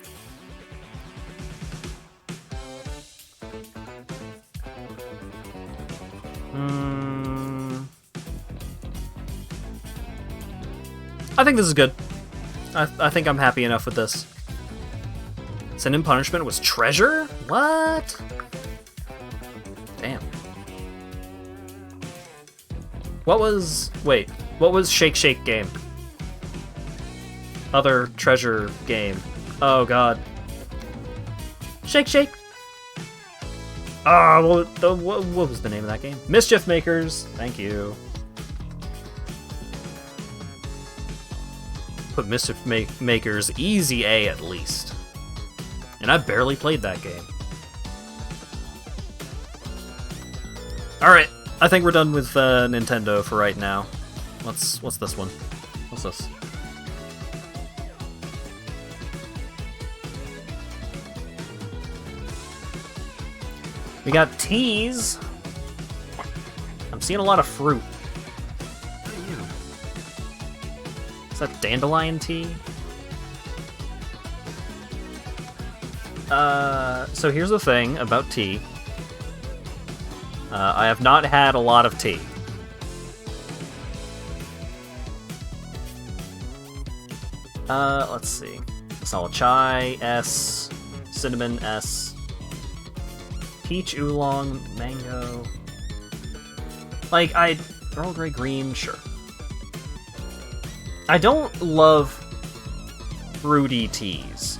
I think this is good. I think I'm happy enough with this. Sin and Punishment was treasure? What? Damn. What was... Wait. What was Shake Shake game? Other treasure game. Oh god. Shake Shake! Ah, what was the name of that game? Mischief Makers. Thank you. Put Mischief Makers easy A at least. And I barely played that game. Alright, I think we're done with Nintendo for right now. What's this one? What's this? We got teas. I'm seeing a lot of fruit. Is that dandelion tea? So here's the thing about tea. I have not had a lot of tea. Let's see. Masala chai, S. Cinnamon, S. Peach oolong, mango. Like, Earl Grey green, sure. I don't love fruity teas.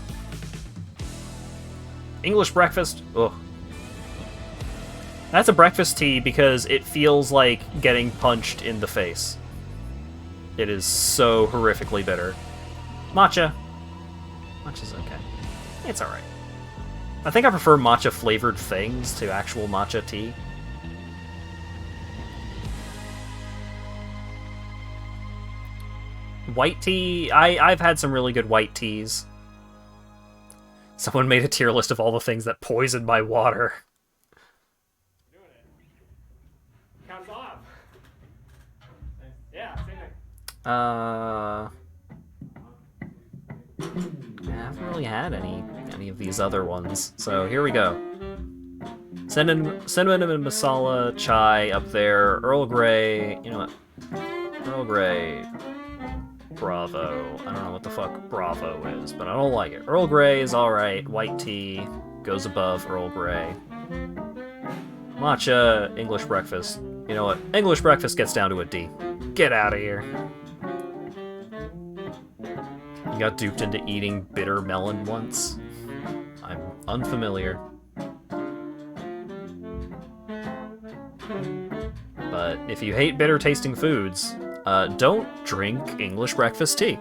English breakfast, ugh. That's a breakfast tea because it feels like getting punched in the face. It is so horrifically bitter. Matcha. Matcha's okay. It's alright. I think I prefer matcha-flavored things to actual matcha tea. White tea, I've had some really good white teas. Someone made a tier list of all the things that poison my water. Doing it. Counts off. Yeah, same thing. I haven't really had any of these other ones, so here we go. Cinnamon and masala chai up there. Earl Grey, you know what? Earl Grey. Bravo. I don't know what the fuck Bravo is, but I don't like it. Earl Grey is alright. White tea goes above Earl Grey. Matcha, English breakfast. You know what? English breakfast gets down to a D. Get out of here. You got duped into eating bitter melon once? I'm unfamiliar. But if you hate bitter tasting foods, don't drink English breakfast tea.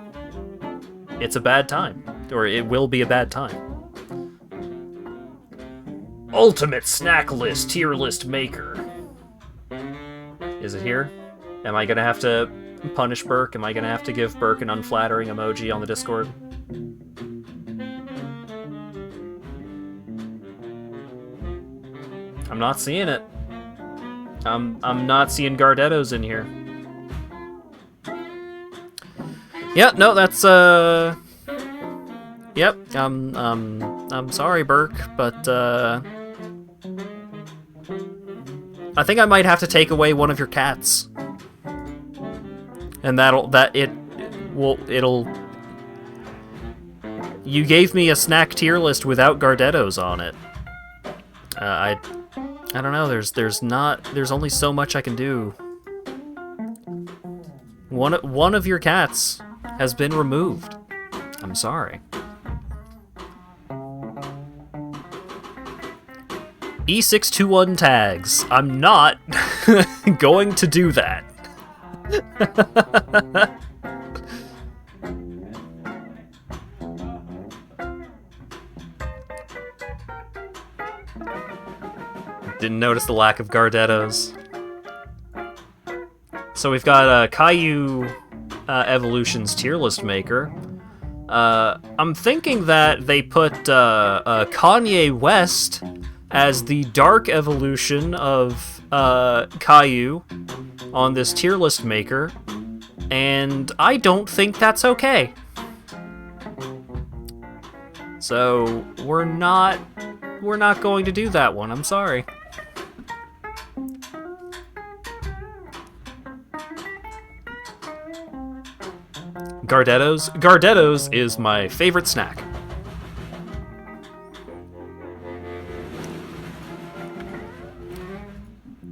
It's a bad time. Or it will be a bad time. Ultimate snack list, tier list maker. Is it here? Am I gonna have to punish Burke? Am I gonna have to give Burke an unflattering emoji on the Discord? I'm not seeing it. I'm not seeing Gardettos in here. Yeah, no, that's yep, I'm sorry, Burke, but I think I might have to take away one of your cats. And it'll you gave me a snack tier list without Gardettos on it. I don't know, there's only so much I can do. One of your cats has been removed. I'm sorry. E621 tags. I'm not going to do that. Didn't notice the lack of Gardettos. So we've got Caillou Evolution's tier list maker. I'm thinking that they put Kanye West as the dark evolution of Caillou on this tier list maker, and I don't think that's okay. So we're not going to do that one. I'm sorry. Gardettos is my favorite snack.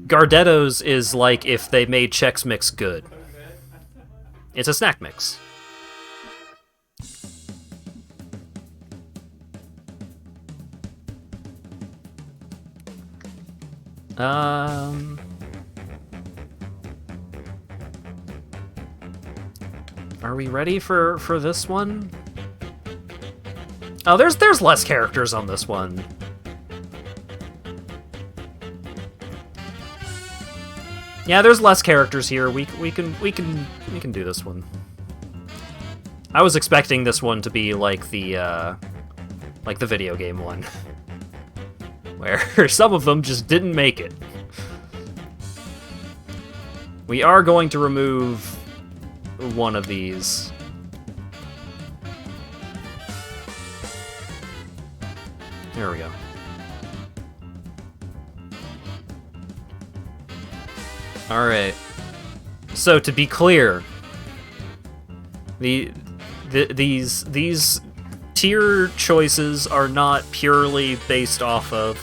Gardettos is like if they made Chex Mix good. It's a snack mix. Are we ready for this one? Oh, there's less characters on this one. Yeah, there's less characters here. We can do this one. I was expecting this one to be like the video game one, where some of them just didn't make it. We are going to remove one of these. There we go. Alright. So to be clear, these tier choices are not purely based off of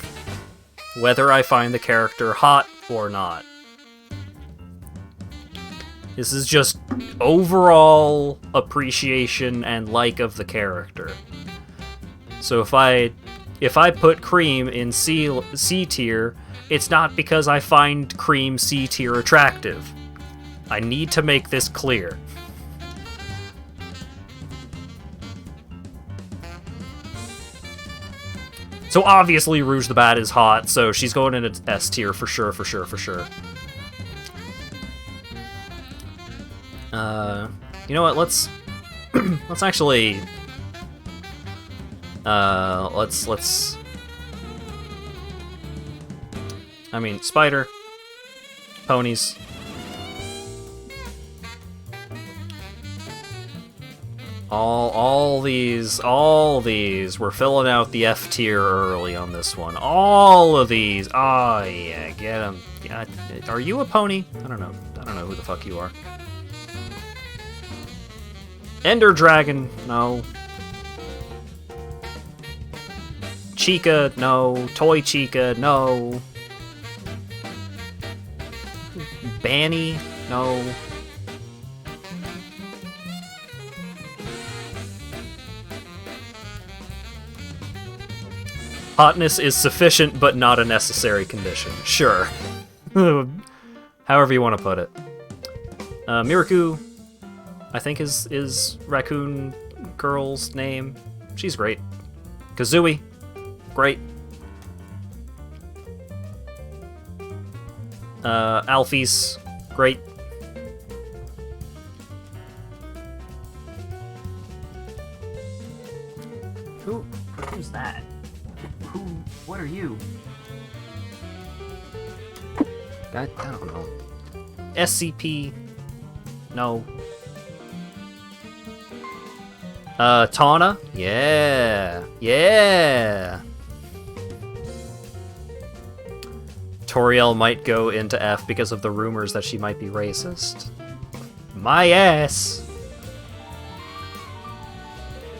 whether I find the character hot or not. This is just overall appreciation and like of the character. So if I put Cream in C tier, it's not because I find Cream C tier attractive. I need to make this clear. So obviously Rouge the Bat is hot, so she's going into S tier for sure, for sure, for sure. You know what? Let's actually let's. I mean, spider, ponies. All these, we're filling out the F tier early on this one. All of these. Oh yeah, get them. Yeah, are you a pony? I don't know who the fuck you are. Ender Dragon, no. Chica, no. Toy Chica, no. Banny, no. Hotness is sufficient, but not a necessary condition. Sure. However you want to put it. Miraku, I think is Raccoon Girl's name. She's great. Kazooie, great. Alphys, great. Who's that? What are you? I don't know. SCP, no. Tawna? Yeah. Yeah. Toriel might go into F because of the rumors that she might be racist. My ass!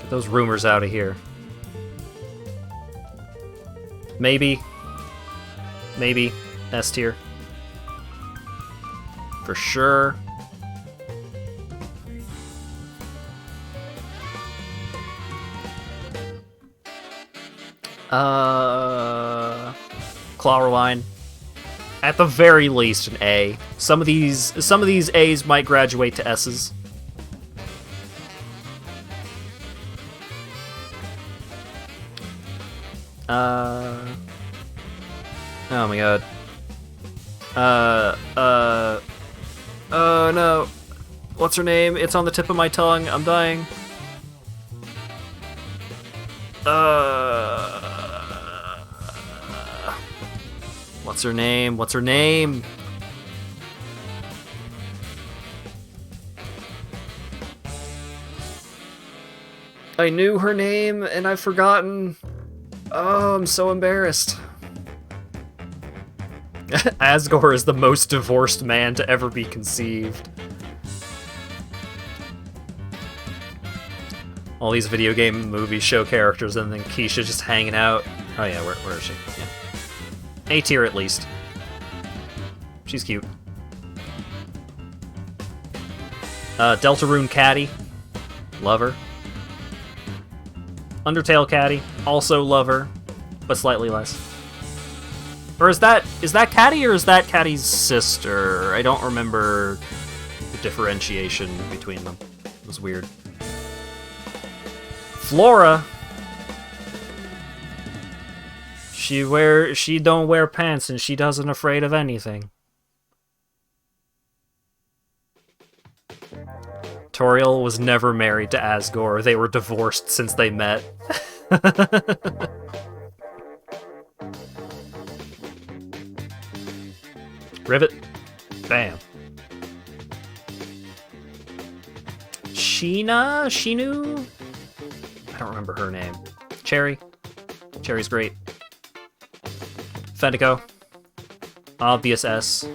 Get those rumors out of here. Maybe. Maybe. S tier. For sure. Clawline. At the very least, an A. Some of these A's might graduate to S's. Oh my god. Oh no. What's her name? It's on the tip of my tongue. I'm dying. What's her name? What's her name? I knew her name and I've forgotten. Oh, I'm so embarrassed. Asgore is the most divorced man to ever be conceived. All these video game movies show characters and then Keisha just hanging out. Oh yeah, where is she? Yeah. A tier at least. She's cute. Deltarune Caddy. Love her. Undertale Caddy. Also love her, but slightly less. Or is that Caddy or is that Caddy's sister? I don't remember the differentiation between them. It was weird. Flora. She don't wear pants and she doesn't afraid of anything. Toriel was never married to Asgore. They were divorced since they met. Rivet. Bam. Shinu? I don't remember her name. Cherry. Cherry's great. Fendico. Obvious S.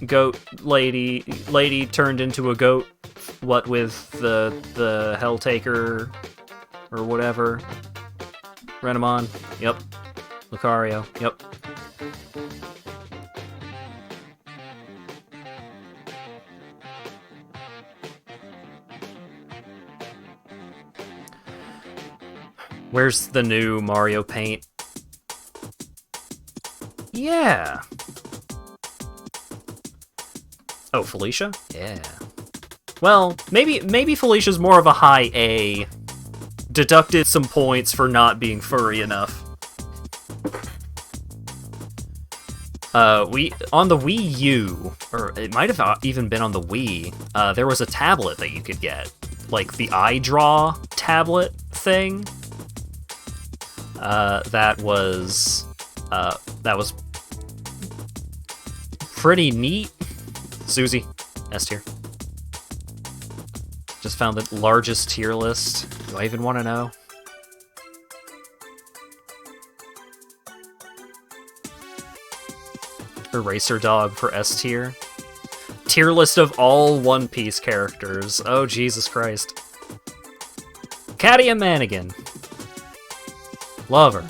Goat lady. Lady turned into a goat. What with the Helltaker or whatever. Renamon. Yep. Lucario. Yep. Where's the new Mario paint? Yeah. Oh, Felicia? Yeah. Well, maybe Felicia's more of a high A. Deducted some points for not being furry enough. On the Wii U, or it might have even been on the Wii, there was a tablet that you could get. Like the iDraw tablet thing. That was pretty neat. Susie, S tier. Just found the largest tier list. Do I even want to know? Eraser Dog for S tier. Tier list of all One Piece characters. Oh, Jesus Christ. Caddy and Manigan. Love her.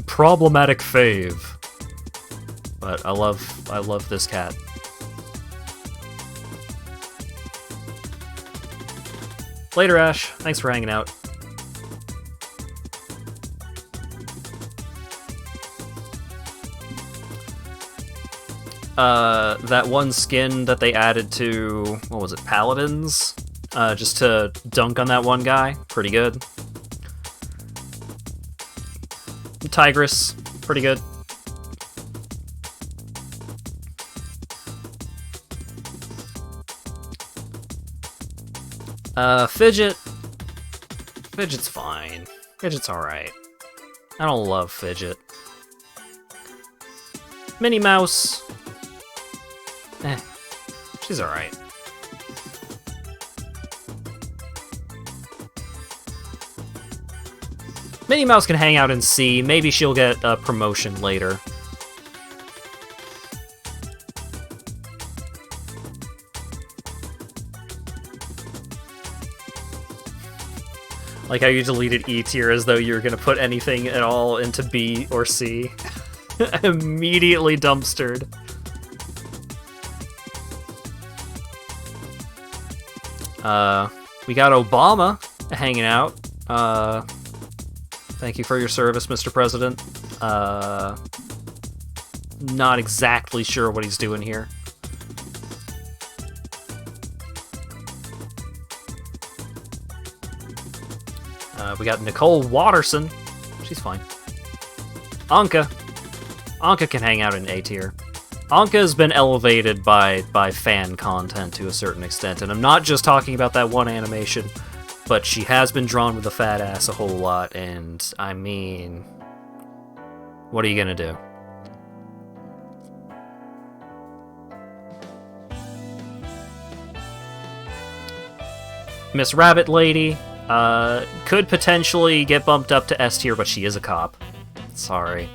Problematic fave. But I love this cat. Later, Ash. Thanks for hanging out. That one skin that they added to, what was it, Paladins? Just to dunk on that one guy. Pretty good. Tigress. Pretty good. Fidget. Fidget's fine. Fidget's alright. I don't love Fidget. Minnie Mouse. She's alright. Minnie Mouse can hang out in C. Maybe she'll get a promotion later. Like how you deleted E tier as though you were gonna put anything at all into B or C. Immediately dumpstered. We got Obama hanging out. Thank you for your service, Mr. President. Not exactly sure what he's doing here. We got Nicole Watterson. She's fine. Anka. Anka can hang out in A tier. Anka's been elevated by fan content to a certain extent, and I'm not just talking about that one animation, but she has been drawn with a fat ass a whole lot, and I mean, what are you gonna do? Miss Rabbit Lady could potentially get bumped up to S tier, but she is a cop. Sorry.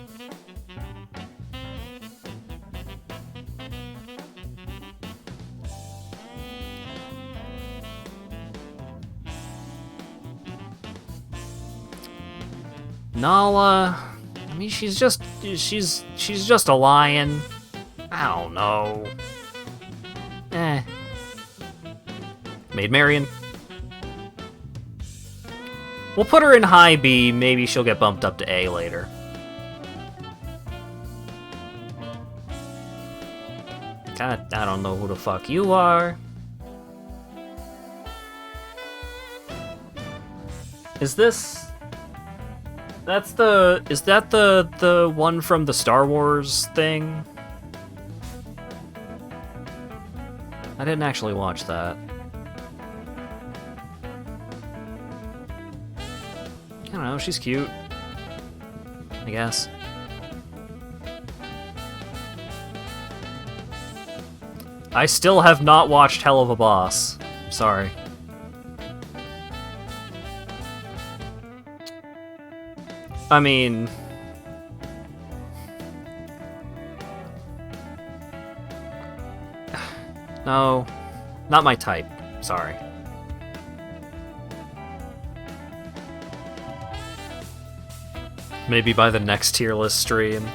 Nala, I mean, she's just a lion. I don't know. Maid Marian. We'll put her in high B, maybe she'll get bumped up to A later. God, I don't know who the fuck you are. Is that the one from the Star Wars thing? I didn't actually watch that. I don't know, she's cute. I guess. I still have not watched Hell of a Boss. Sorry. I mean... No. Not my type. Sorry. Maybe by the next tier list stream.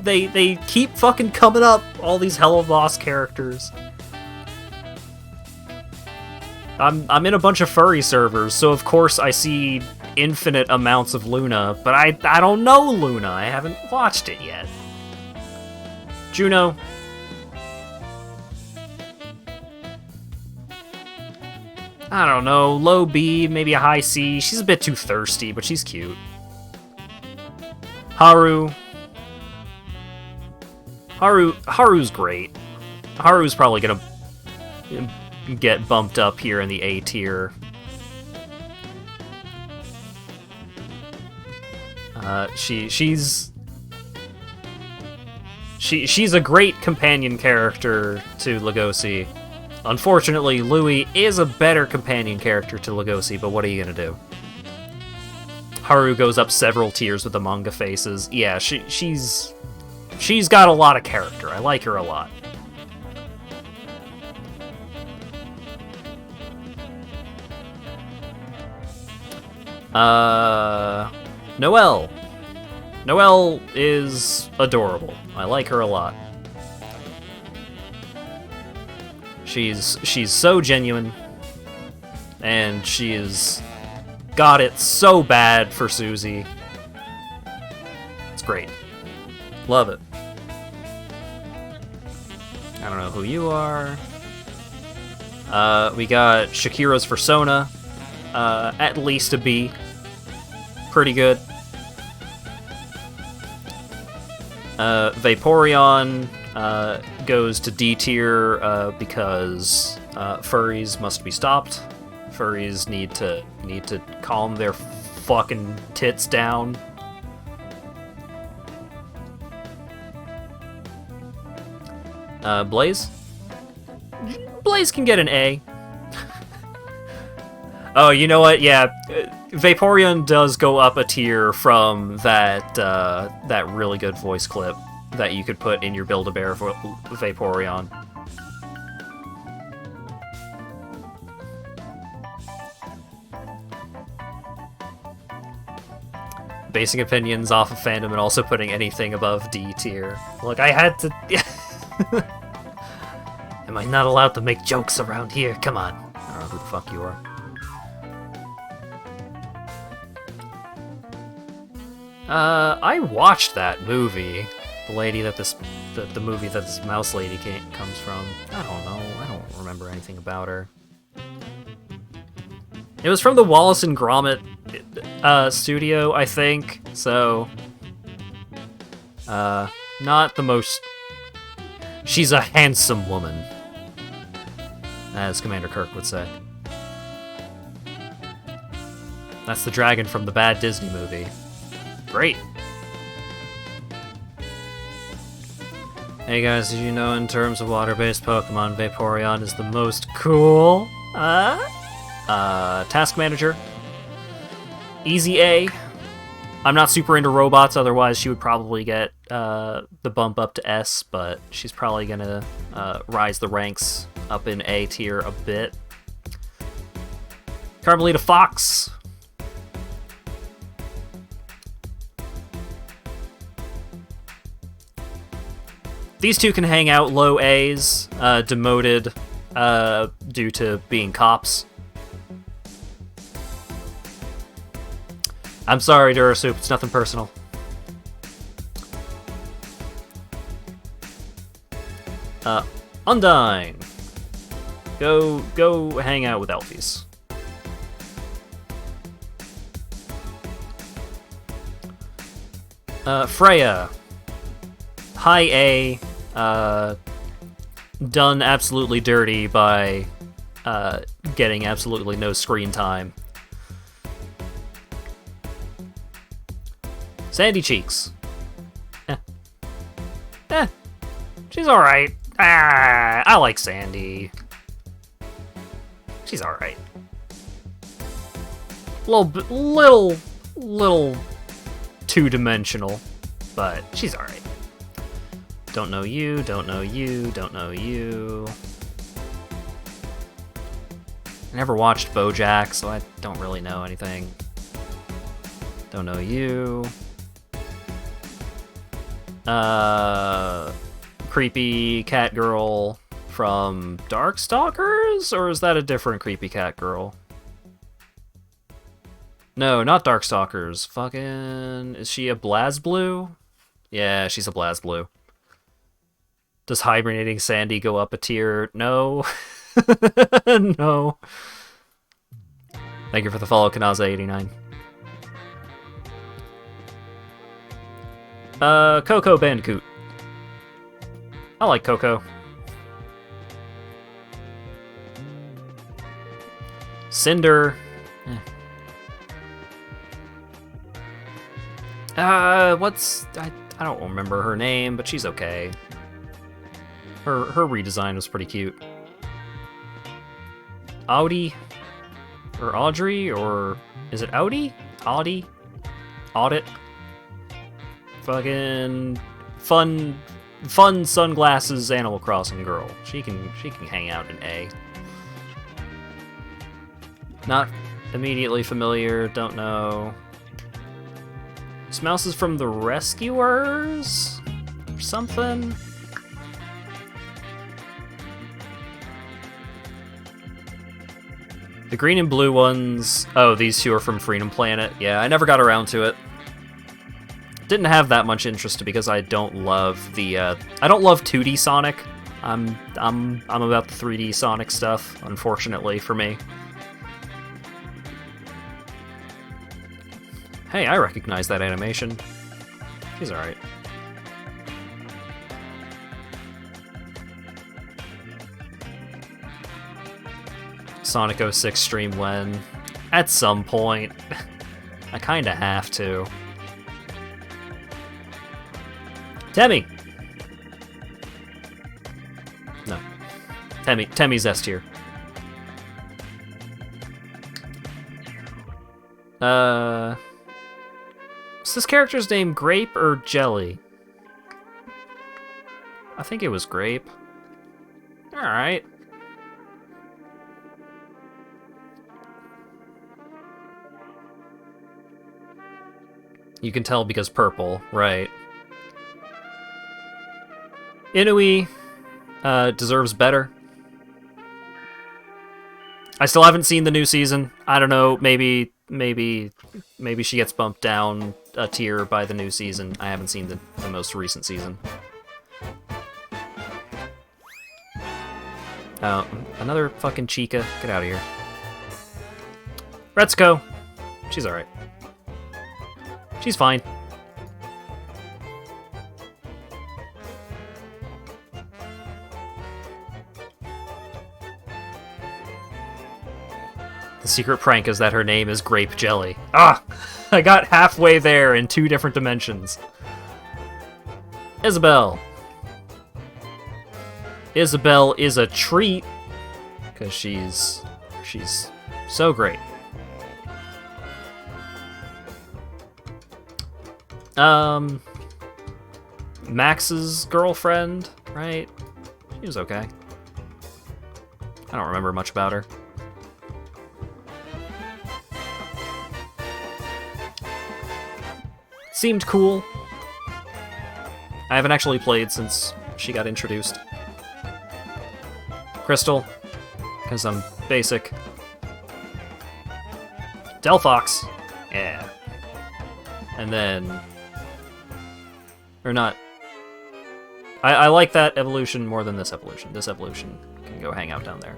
They keep fucking coming up, all these Hell of a Boss characters. I'm in a bunch of furry servers, so of course I see infinite amounts of Luna, but I don't know Luna. I haven't watched it yet. Juno. I don't know, low B, maybe a high C. She's a bit too thirsty, but she's cute. Haru's great. Haru's probably gonna get bumped up here in the A tier. She's a great companion character to Lugosi. Unfortunately, Louis is a better companion character to Lugosi, but what are you gonna do? Haru goes up several tiers with the manga faces. Yeah, she's got a lot of character. I like her a lot. Noelle. Noelle is adorable. I like her a lot. She's so genuine, and she's got it so bad for Suzy. It's great. Love it. I don't know who you are. We got Shakira's Persona. At least a B. Pretty good. Vaporeon goes to D tier because furries must be stopped. Furries need to calm their fucking tits down. Blaze? Blaze can get an A. Oh, you know what? Yeah, Vaporeon does go up a tier from that really good voice clip that you could put in your Build-A-Bear for Vaporeon. Basing opinions off of fandom and also putting anything above D tier. Look, I had to... Am I not allowed to make jokes around here? Come on. who the fuck you are. I watched that movie. The lady that the movie that this mouse lady comes from. I don't know. I don't remember anything about her. It was from the Wallace and Gromit studio, I think. So, not the most. She's a handsome woman, as Commander Kirk would say. That's the dragon from the bad Disney movie. Great. Hey guys, did you know in terms of water-based Pokemon, Vaporeon is the most cool? Task Manager. Easy A. I'm not super into robots, otherwise she would probably get the bump up to S, but she's probably gonna rise the ranks up in A tier a bit. Carmelita Fox. These two can hang out low A's, demoted due to being cops. I'm sorry, Durasup, it's nothing personal. Undyne. Go hang out with Elfies. Freya. High A, done absolutely dirty by getting absolutely no screen time. Sandy Cheeks. She's alright. I like Sandy. She's alright. Little two-dimensional, but she's alright. Don't know you, don't know you, don't know you. I never watched BoJack, so I don't really know anything. Don't know you. Creepy cat girl from Darkstalkers? Or is that a different creepy cat girl? No, not Darkstalkers. Fucking... Is she a BlazBlue? Yeah, she's a BlazBlue. Does hibernating Sandy go up a tier? No. No. Thank you for the follow, Kanaza89. Coco Bandicoot. I like Coco. Cinder. I don't remember her name, but she's okay. Her redesign was pretty cute. Audi? Or Audrey? Or is it Audi? Audi? Audit? Fucking fun sunglasses Animal Crossing girl. She can hang out in A. Not immediately familiar, don't know. This mouse is from the Rescuers? Or something? The green and blue ones... Oh, these two are from Freedom Planet. Yeah, I never got around to it. Didn't have that much interest because I don't love the... I don't love 2D Sonic. I'm about the 3D Sonic stuff, unfortunately, for me. Hey, I recognize that animation. She's alright. Sonic 06 stream when? At some point. I kinda have to. Temmie! No. Temmie's S tier. Is this character's name Grape or Jelly? I think it was Grape. Alright. You can tell because purple, right. Inui deserves better. I still haven't seen the new season. I don't know, maybe she gets bumped down a tier by the new season. I haven't seen the most recent season. Another fucking Chica. Get out of here. Retsuko. She's alright. She's fine. The secret prank is that her name is Grape Jelly. Ah! I got halfway there in 2 different dimensions. Isabelle. Isabelle is a treat, because she's so great. Max's girlfriend, right? She was okay. I don't remember much about her. Seemed cool. I haven't actually played since she got introduced. Crystal, because I'm basic. Delphox, yeah. And then... Or not. I like that evolution more than this evolution. This evolution can go hang out down there.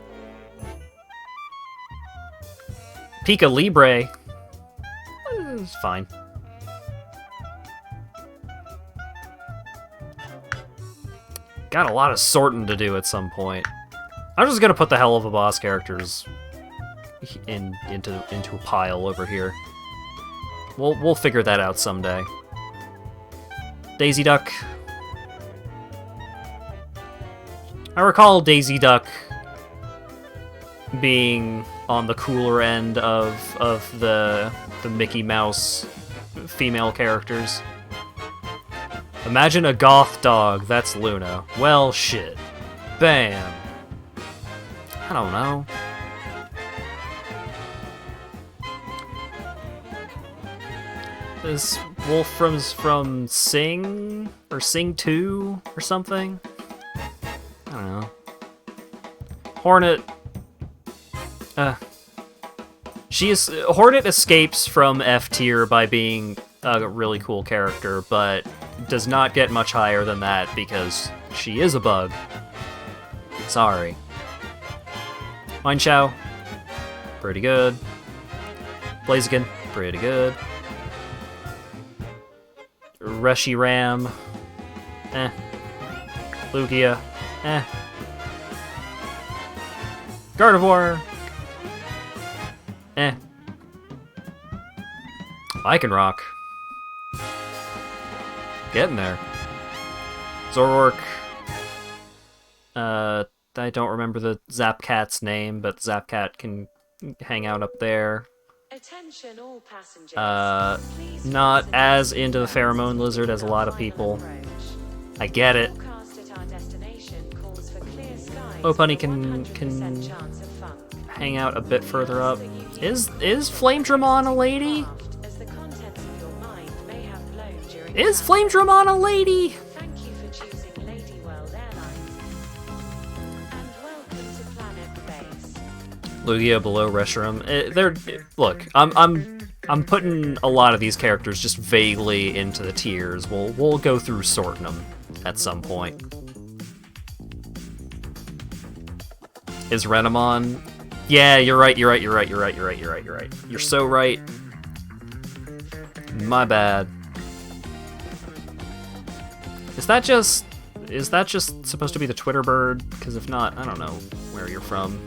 Pika Libre. It's fine. Got a lot of sorting to do at some point. I'm just gonna put the hell of a boss characters into a pile over here. We'll figure that out someday. Daisy Duck. I recall Daisy Duck being on the cooler end of the Mickey Mouse female characters. Imagine a goth dog, that's Luna. Well, shit. Bam. I don't know. Is Wolf from Sing? Or Sing 2? Or something? I don't know. Hornet... Hornet escapes from F tier by being a really cool character, but does not get much higher than that because she is a bug. Sorry. Mineshow, pretty good. Blaziken, pretty good. Reshiram, eh. Lugia, eh. Gardevoir, eh. Lycanroc, getting there. Zoroark, I don't remember the Zapcat's name, but Zapcat can hang out up there. Attention all passengers. Please Not as into the pheromone lizard as a lot of people. I get it. Lopunny can hang out a bit further up. Is Flamedramon a lady? Is Flamedramon a lady? Thank you for choosing Lady World Airlines. And welcome to Planet Base. Lugia below Reshiram. Look, I'm putting a lot of these characters just vaguely into the tiers. We'll go through sorting them at some point. Is Renamon? Yeah, you're right. You're so right. My bad. Is that just supposed to be the Twitter bird? Because if not, I don't know where you're from.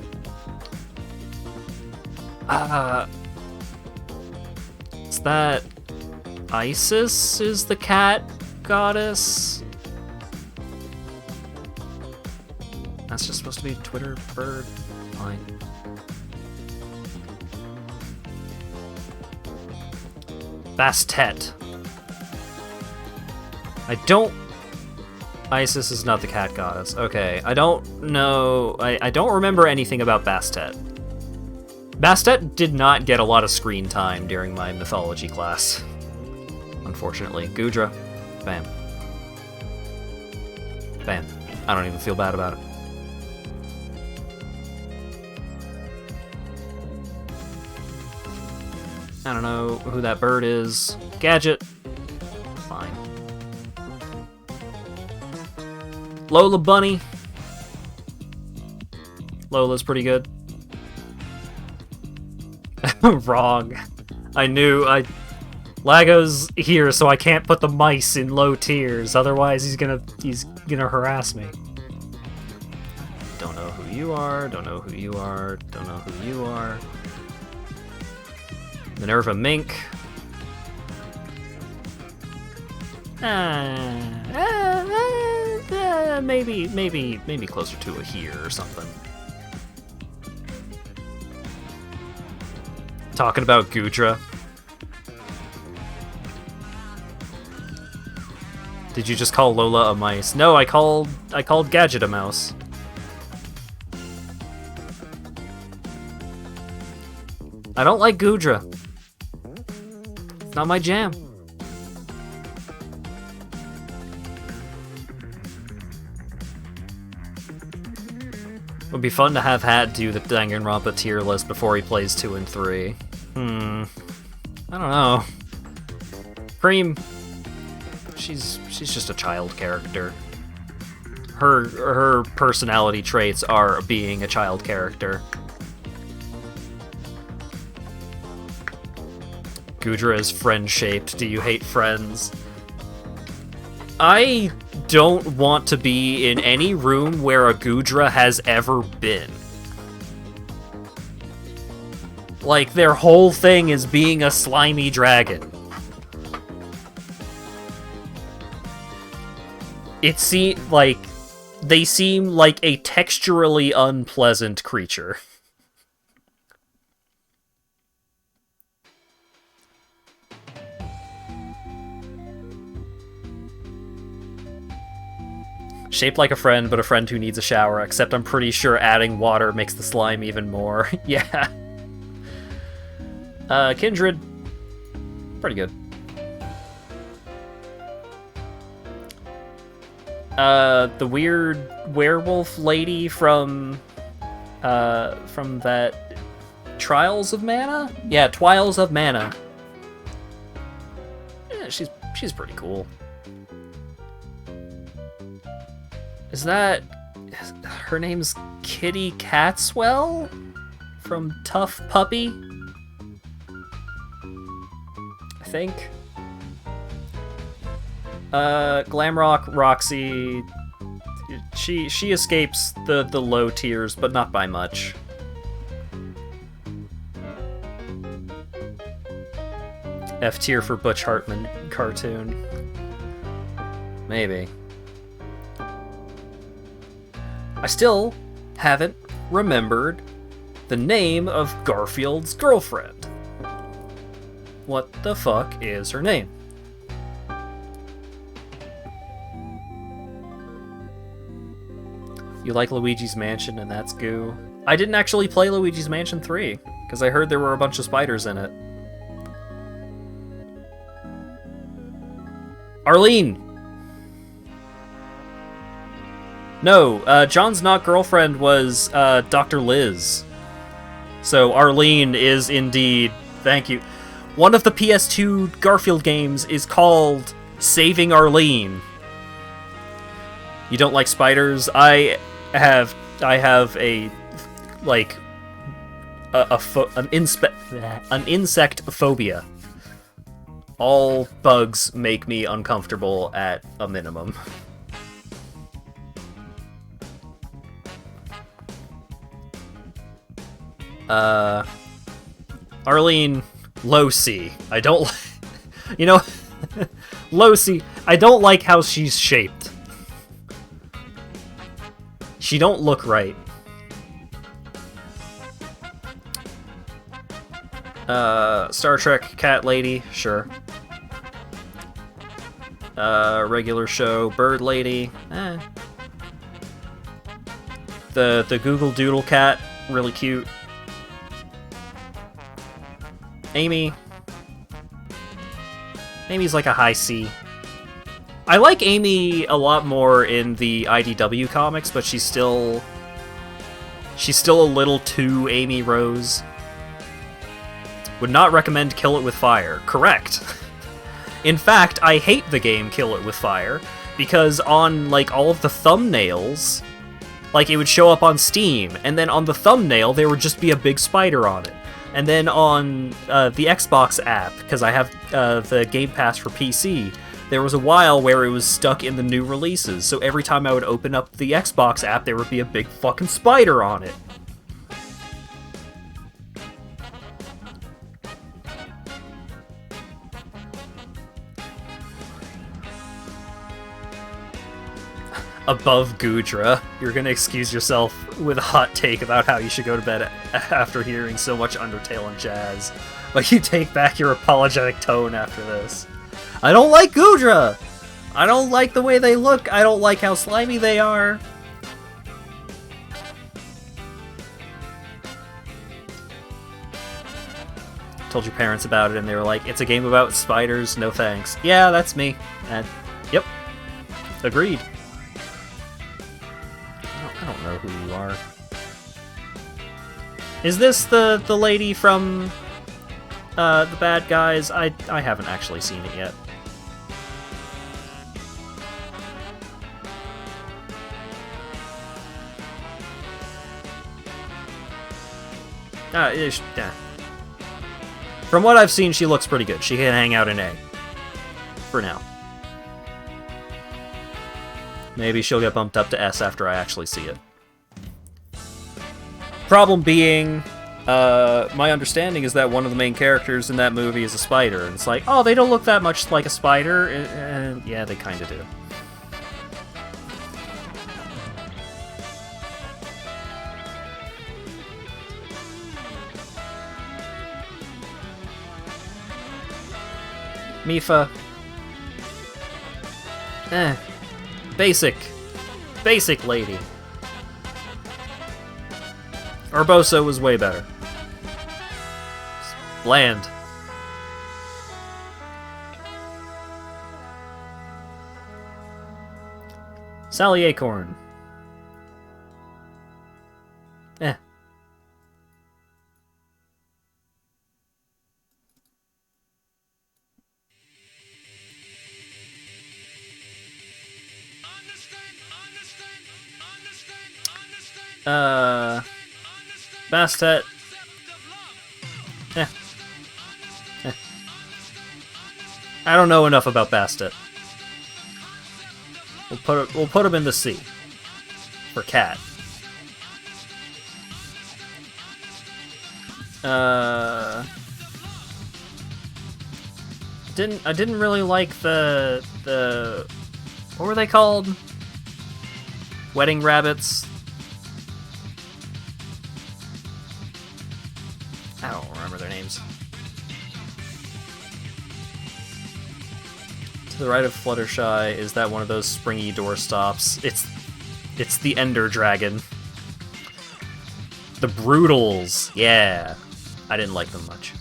Is that Isis is the cat goddess? That's just supposed to be a Twitter bird? Fine. Bastet. I don't... Isis is not the cat goddess. Okay, I don't know... I don't remember anything about Bastet. Bastet did not get a lot of screen time during my mythology class. Unfortunately. Gudra. Bam. Bam. I don't even feel bad about it. I don't know who that bird is. Gadget. Fine. Lola Bunny. Lola's pretty good. Wrong. I knew Lago's here, so I can't put the mice in low tiers. Otherwise, he's gonna harass me. Don't know who you are. Don't know who you are. Don't know who you are. Minerva Mink. Maybe closer to a here or something. Talking about Gudra. Did you just call Lola a mice? No, I called Gadget a mouse. I don't like Gudra. It's not my jam. It would be fun to have Hat do the Danganronpa tier list before he plays 2 and 3. I don't know. Cream. She's just a child character. Her personality traits are being a child character. Gudra is friend-shaped. Do you hate friends? I don't want to be in any room where a Gudra has ever been. Like, their whole thing is being a slimy dragon. They seem like a texturally unpleasant creature. Shaped like a friend, but a friend who needs a shower, except I'm pretty sure adding water makes the slime even more. Yeah. Kindred. Pretty good. The weird werewolf lady from that Trials of Mana? Yeah, Trials of Mana. Yeah, she's pretty cool. Is that... her name's Kitty Catswell? From Tough Puppy? I think. Glamrock Roxy... She escapes the low tiers, but not by much. F tier for Butch Hartman cartoon. Maybe. I still haven't remembered the name of Garfield's girlfriend. What the fuck is her name? You like Luigi's Mansion and that's goo. I didn't actually play Luigi's Mansion 3, because I heard there were a bunch of spiders in it. Arlene! No, John's not girlfriend was Dr. Liz. So Arlene is indeed, thank you. One of the PS2 Garfield games is called Saving Arlene. You don't like spiders? I have a like an insect phobia. All bugs make me uncomfortable at a minimum. Arlene, low C. I don't like... You know, low C. I don't like how she's shaped. She don't look right. Star Trek Cat Lady, sure. Regular show Bird Lady, eh. The Google Doodle Cat, really cute. Amy. Amy's like a high C. I like Amy a lot more in the IDW comics, but she's still a little too Amy Rose. Would not recommend Kill It With Fire. Correct. In fact, I hate the game Kill It With Fire, because on, like, all of the thumbnails, like, it would show up on Steam, and then on the thumbnail, there would just be a big spider on it. And then on the Xbox app, because I have the Game Pass for PC, there was a while where it was stuck in the new releases, so every time I would open up the Xbox app, there would be a big fucking spider on it. Above Gudra, you're gonna excuse yourself with a hot take about how you should go to bed after hearing so much Undertale and jazz, but you take back your apologetic tone after this. I don't like Gudra! I don't like the way they look, I don't like how slimy they are. Told your parents about it and they were like, it's a game about spiders, no thanks. Yeah, that's me. And, yep. Agreed. I don't know who you are. Is this the lady from the Bad Guys? I haven't actually seen it yet. Yeah. From what I've seen, she looks pretty good. She can hang out in A. For now. Maybe she'll get bumped up to S after I actually see it. Problem being, my understanding is that one of the main characters in that movie is a spider, and it's like, oh, they don't look that much like a spider, and yeah, they kinda do. Mifa. Basic lady. Urbosa was way better. It's bland. Sally Acorn. Bastet. I don't know enough about Bastet. We'll put him in the C. For cat. I didn't really like the what were they called? Wedding rabbits. I don't remember their names. To the right of Fluttershy, is that one of those springy doorstops? It's the Ender Dragon. The Brutals, yeah. I didn't like them much.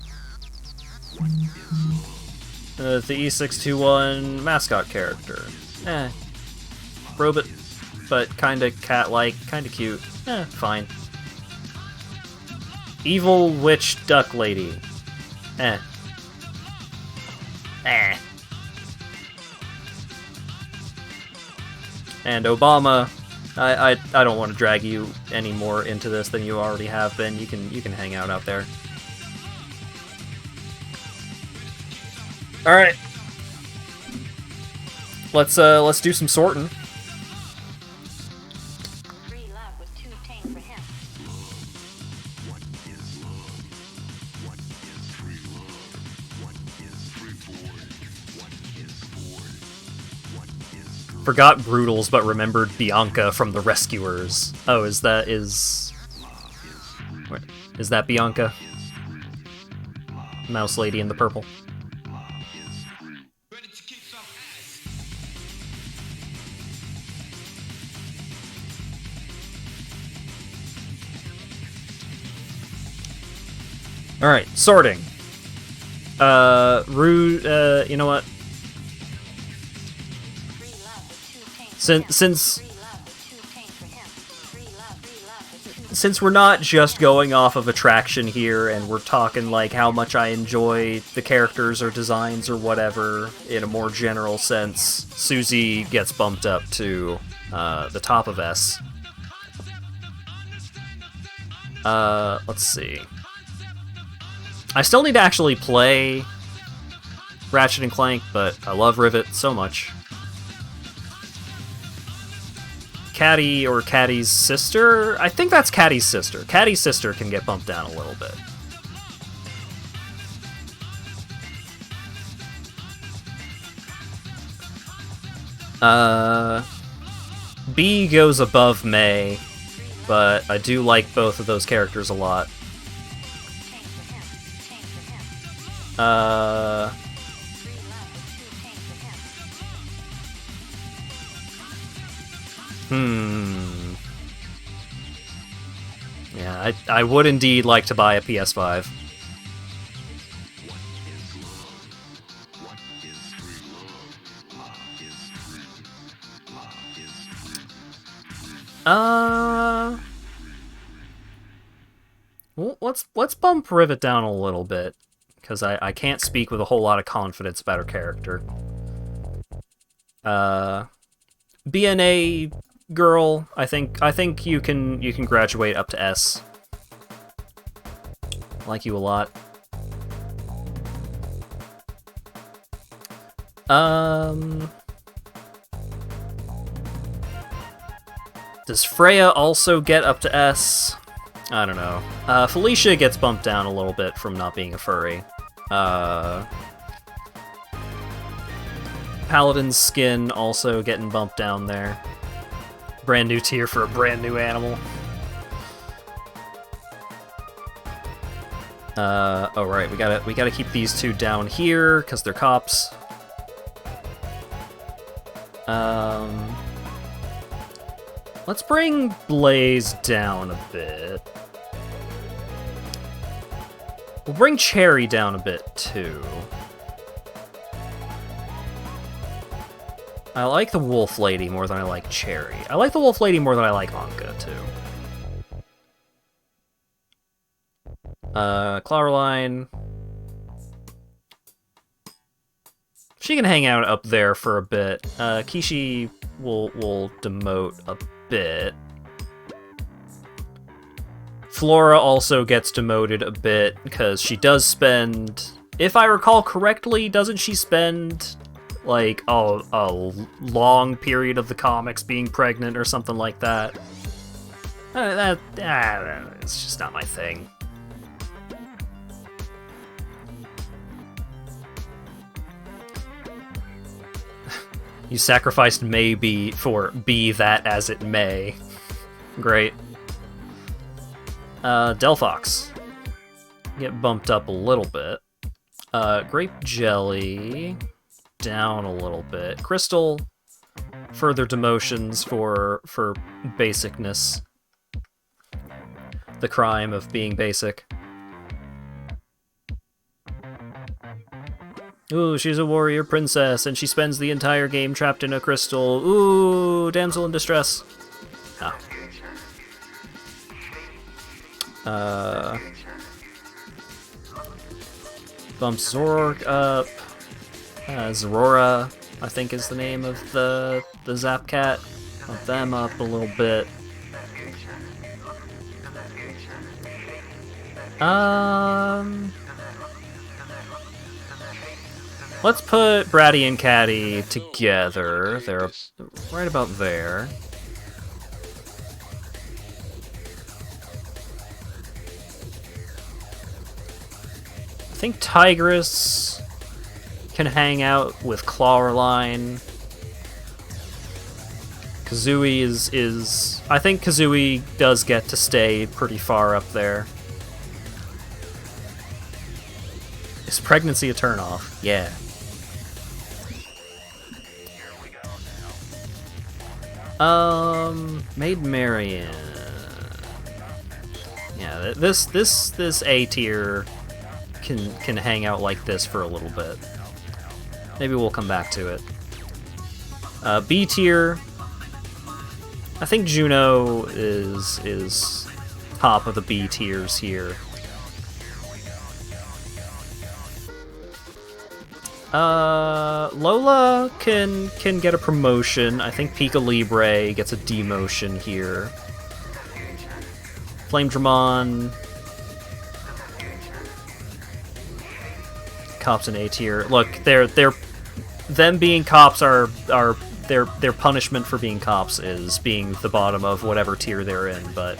The E621 mascot character. Robot, but kinda cat-like, kinda cute. Fine. Evil Witch Duck Lady. And Obama, I don't want to drag you any more into this than you already have been. You can hang out there. All right. Let's do some sorting. Forgot Brutals, but remembered Bianca from The Rescuers. Oh, is that Bianca? Mouse lady in the purple. Alright, sorting. You know what? Since since we're not just going off of attraction here, and we're talking like how much I enjoy the characters or designs or whatever in a more general sense, Susie gets bumped up to the top of S. Let's see. I still need to actually play Ratchet and Clank, but I love Rivet so much. Caddy or Caddy's sister? I think that's Caddy's sister. Caddy's sister can get bumped down a little bit. B goes above May, but I do like both of those characters a lot. Yeah, I would indeed like to buy a PS5. Well, let's bump Rivet down a little bit, because I can't speak with a whole lot of confidence about her character. BNA girl, I think you can graduate up to S. Like you a lot. Does Freya also get up to S? I don't know. Felicia gets bumped down a little bit from not being a furry. Paladin's skin also getting bumped down there. Brand new tier for a brand new animal. Oh right, we gotta keep these two down here because they're cops. Let's bring Blaze down a bit. We'll bring Cherry down a bit too. I like the Wolf Lady more than I like Cherry. I like the Wolf Lady more than I like Anka, too. Clawline. She can hang out up there for a bit. Kishi will demote a bit. Flora also gets demoted a bit, because she does spend... If I recall correctly, doesn't she spend... like a long period of the comics being pregnant or something like that? It's just not my thing. You sacrificed maybe for be that as it may. Great. Delphox. Get bumped up a little bit. Grape Jelly... down a little bit. Crystal, further demotions for basicness. The crime of being basic. Ooh, she's a warrior princess, and she spends the entire game trapped in a crystal. Ooh, damsel in distress. Ah. Bump Zork up. Zorora, I think is the name of the Zap Cat. Bump them up a little bit. Let's put Bratty and Catty together. They're right about there. I think Tigress can hang out with Clawline. Kazooie is... I think Kazooie does get to stay pretty far up there. Is pregnancy a turnoff? Yeah. Maid Marian. Yeah, this A tier can hang out like this for a little bit. Maybe we'll come back to it. B tier. I think Juno is top of the B tiers here. Lola can get a promotion. I think Pika Libre gets a demotion here. Flame Dramon, cops in A tier. Look, them being cops are their punishment for being cops is being the bottom of whatever tier they're in. But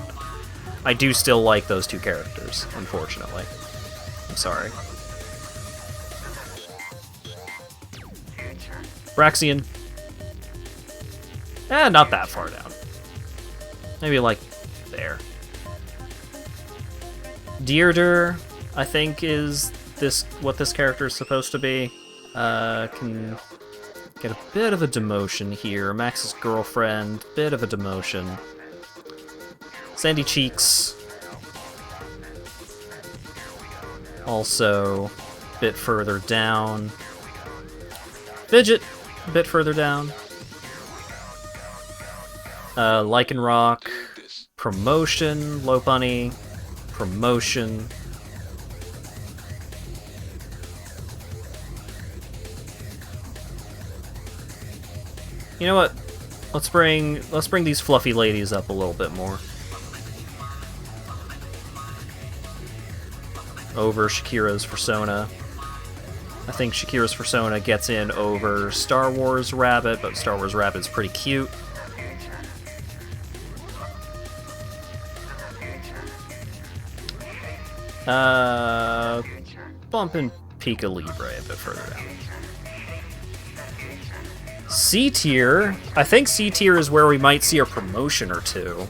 I do still like those two characters, unfortunately. I'm sorry. Braxian. Not that far down. Maybe like there. Dearder, I think, is what this character is supposed to be. Can get a bit of a demotion here. Max's girlfriend, bit of a demotion. Sandy Cheeks. Also, a bit further down. Fidget, a bit further down. Lycanroc, promotion. Low Bunny, promotion. You know what? Let's bring these fluffy ladies up a little bit more. Over Shakira's Persona. I think Shakira's Persona gets in over Star Wars Rabbit, but Star Wars Rabbit's pretty cute. Bumping Pika Libre a bit further down. C tier. I think C tier is where we might see a promotion or two.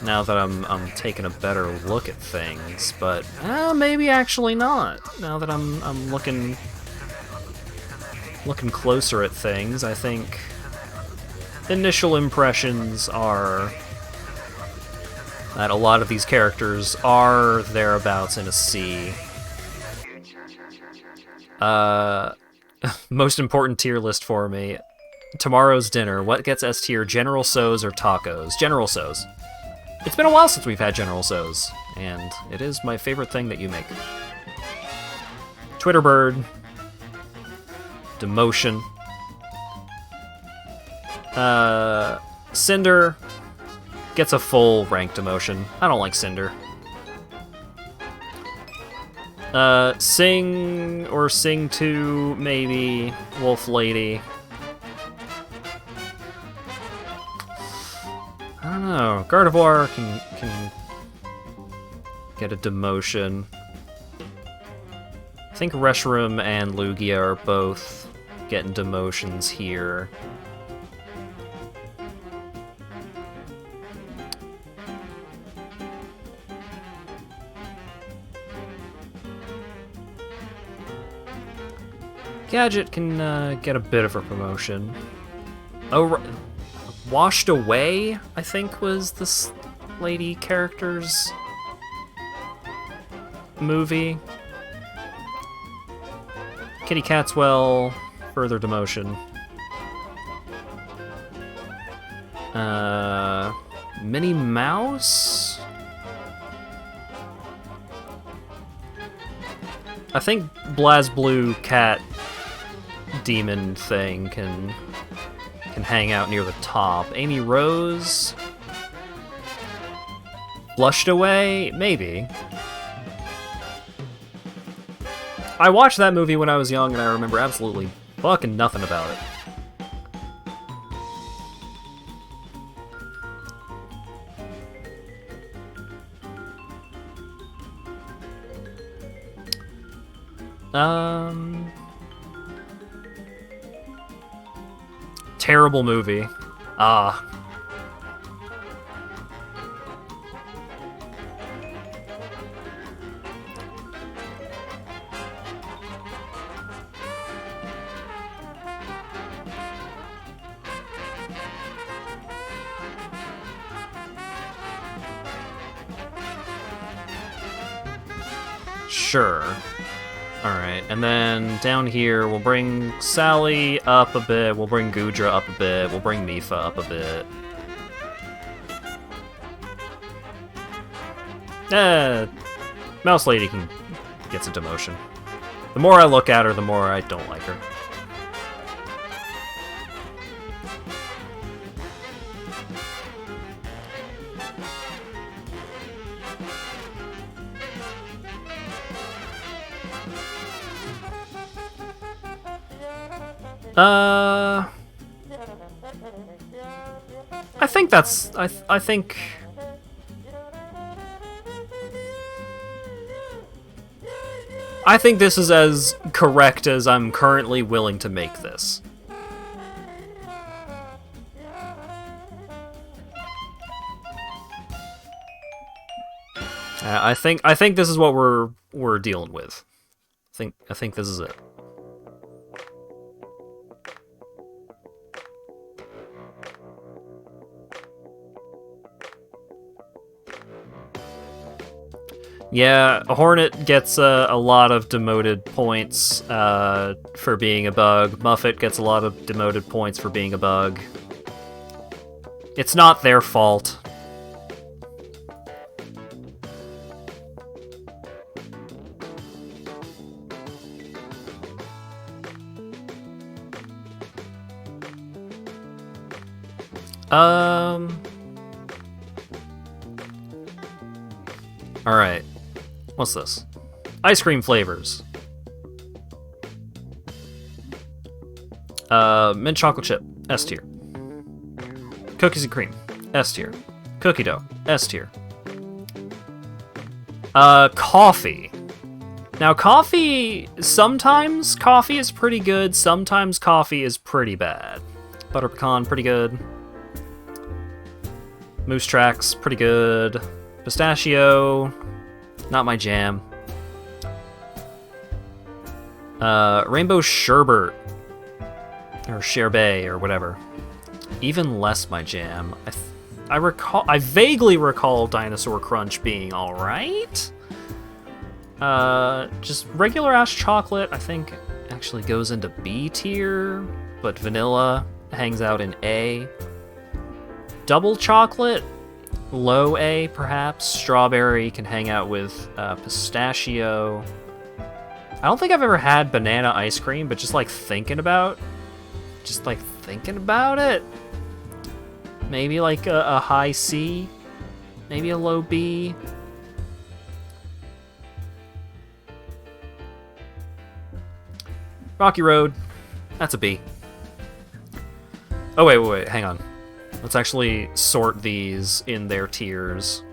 Now that I'm taking a better look at things, but maybe actually not. Now that I'm looking closer at things, I think initial impressions are that a lot of these characters are thereabouts in a C. Most important tier list for me. Tomorrow's dinner. What gets S tier? General So's or tacos? General So's. It's been a while since we've had General So's, and it is my favorite thing that you make. Twitterbird. Demotion. Cinder gets a full rank demotion. I don't like Cinder. Sing or Sing 2, maybe. Wolf Lady. I don't know. Gardevoir can get a demotion. I think Reshiram and Lugia are both getting demotions here. Gadget can get a bit of a promotion. Oh, Washed Away, I think, was this lady character's movie. Kitty Catswell, further demotion. Minnie Mouse? I think BlazBlue Cat Demon thing can hang out near the top. Amy Rose? Blushed Away? Maybe. I watched that movie when I was young, and I remember absolutely fucking nothing about it. Terrible movie. Sure. Alright, and then down here, we'll bring Sally up a bit, we'll bring Gudra up a bit, we'll bring Mifa up a bit. Mouse Lady gets a demotion. The more I look at her, the more I don't like her. I think that's... I think... I think this is as correct as I'm currently willing to make this. I think this is what we're dealing with. I think this is it. Yeah, Hornet gets a lot of demoted points for being a bug. Muffet gets a lot of demoted points for being a bug. It's not their fault. Alright. What's this? Ice cream flavors. Mint chocolate chip, S tier. Cookies and cream, S tier. Cookie dough, S tier. Coffee. Now coffee, sometimes coffee is pretty good, sometimes coffee is pretty bad. Butter pecan, pretty good. Moose tracks, pretty good. Pistachio, not my jam. Rainbow sherbet, or sherbet, or whatever. Even less my jam. I vaguely recall Dinosaur Crunch being all right. Just regular ass chocolate, I think, actually goes into B tier, but vanilla hangs out in A. Double chocolate, low A, perhaps. Strawberry can hang out with pistachio. I don't think I've ever had banana ice cream, but just thinking about it. Maybe like a high C, maybe a low B. Rocky Road, that's a B. Oh wait, hang on. Let's actually sort these in their tiers.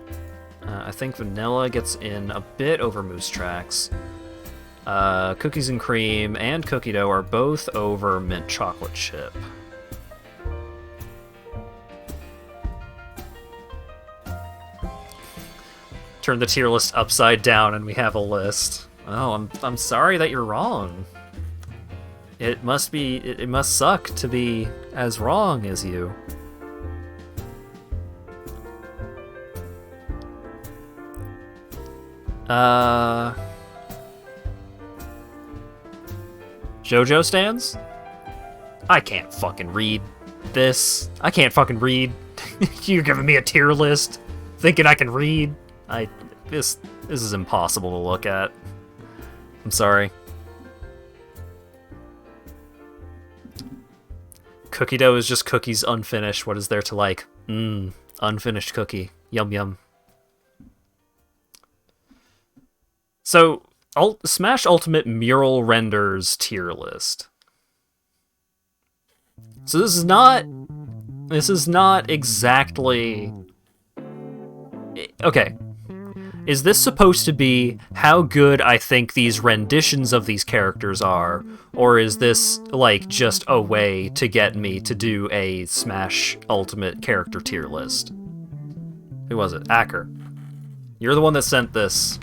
I think vanilla gets in a bit over Moose Tracks. Cookies and cream and cookie dough are both over mint chocolate chip. Turn the tier list upside down and we have a list. Oh, I'm sorry that you're wrong. It must suck to be as wrong as you. JoJo stands? I can't fucking read this. I can't fucking read. You're giving me a tier list, thinking I can read. This is impossible to look at. I'm sorry. Cookie dough is just cookies unfinished. What is there to like? Unfinished cookie. Yum yum. So, Smash Ultimate Mural Renders tier list. So this is not exactly... Okay. Is this supposed to be how good I think these renditions of these characters are? Or is this, just a way to get me to do a Smash Ultimate character tier list? Who was it? Acker. You're the one that sent this.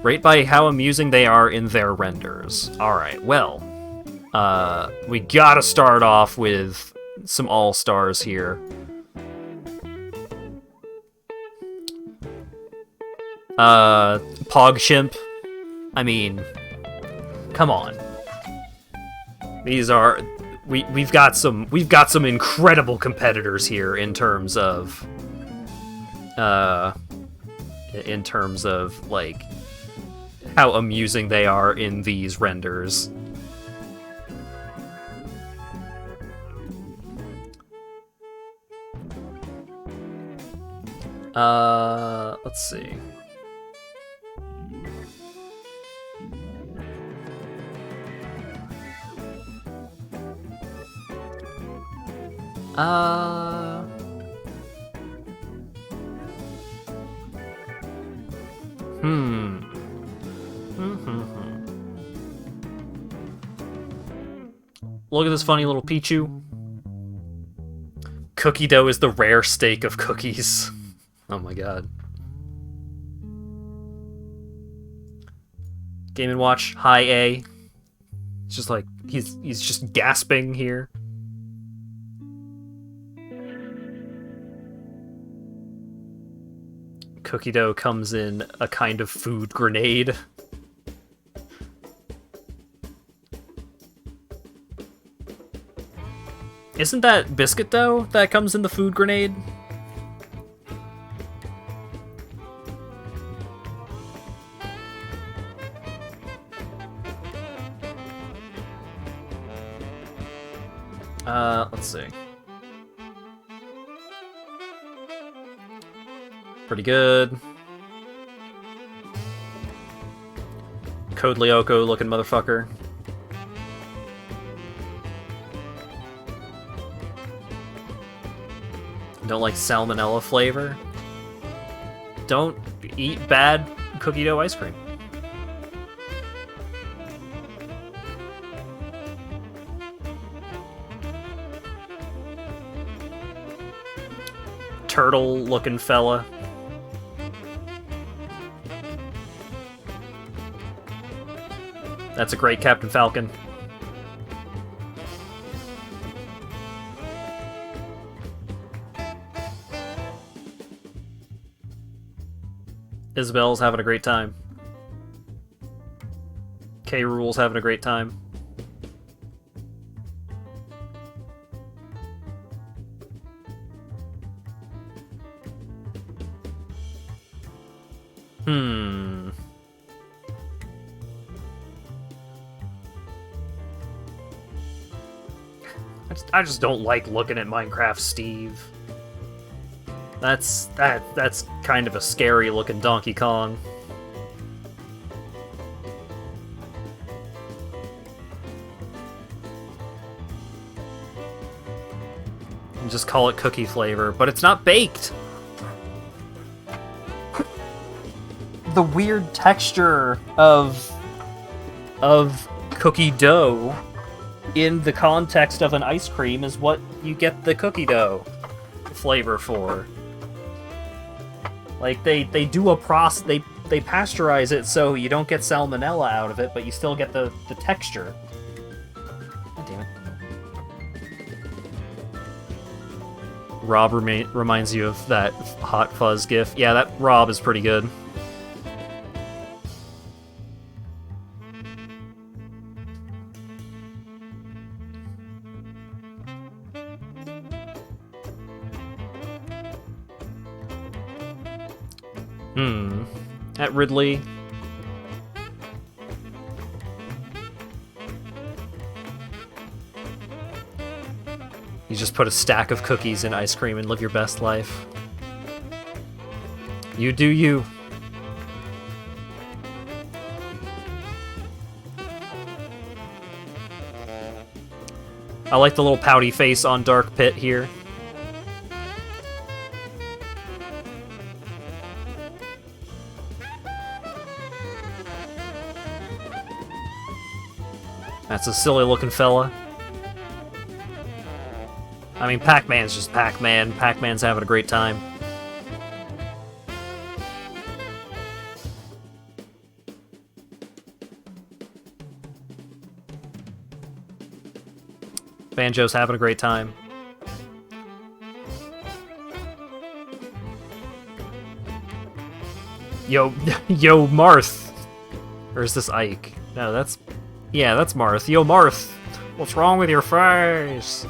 Rate by how amusing they are in their renders. Alright, well. We gotta start off with some all-stars here. PogChimp. I mean, come on. we've got some incredible competitors here in terms of like how amusing they are in these renders. Let's see. Look at this funny little Pichu. Cookie dough is the rare steak of cookies. Oh my god. Game & Watch, high A. It's just like, he's just gasping here. Cookie dough comes in a kind of food grenade. Isn't that biscuit dough that comes in the food grenade? Let's see. Pretty good. Code Lyoko looking motherfucker. Don't like salmonella flavor? Don't eat bad cookie dough ice cream. Turtle looking fella. That's a great Captain Falcon. Isabel's having a great time. K. Rool's having a great time. I just don't like looking at Minecraft Steve. That's kind of a scary looking Donkey Kong. And just call it cookie flavor, but it's not baked. The weird texture of cookie dough in the context of an ice cream is what you get the cookie dough flavor for. Like, they do a they pasteurize it so you don't get salmonella out of it, but you still get the texture. God damn it. Rob reminds you of that Hot Fuzz gif. Yeah, that Rob is pretty good. At Ridley. You just put a stack of cookies in ice cream and live your best life. You do you. I like the little pouty face on Dark Pit here. That's a silly looking fella. I mean, Pac-Man's just Pac-Man. Pac-Man's having a great time. Banjo's having a great time. Yo, Marth. Or is this Ike? No, that's... Yeah, that's Marth. Yo, Marth. What's wrong with your face?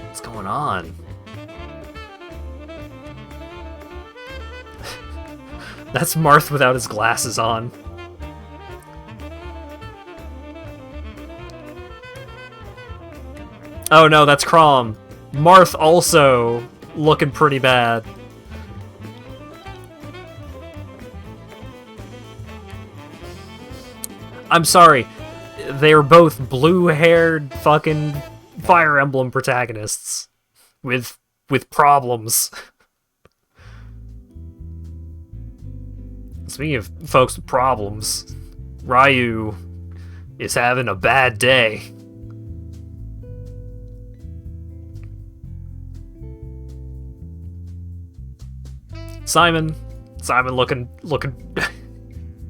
What's going on? That's Marth without his glasses on. Oh no, that's Crom. Marth also looking pretty bad. I'm sorry. They're both blue-haired fucking Fire Emblem protagonists with problems. Speaking of folks with problems, Ryu is having a bad day. Simon looking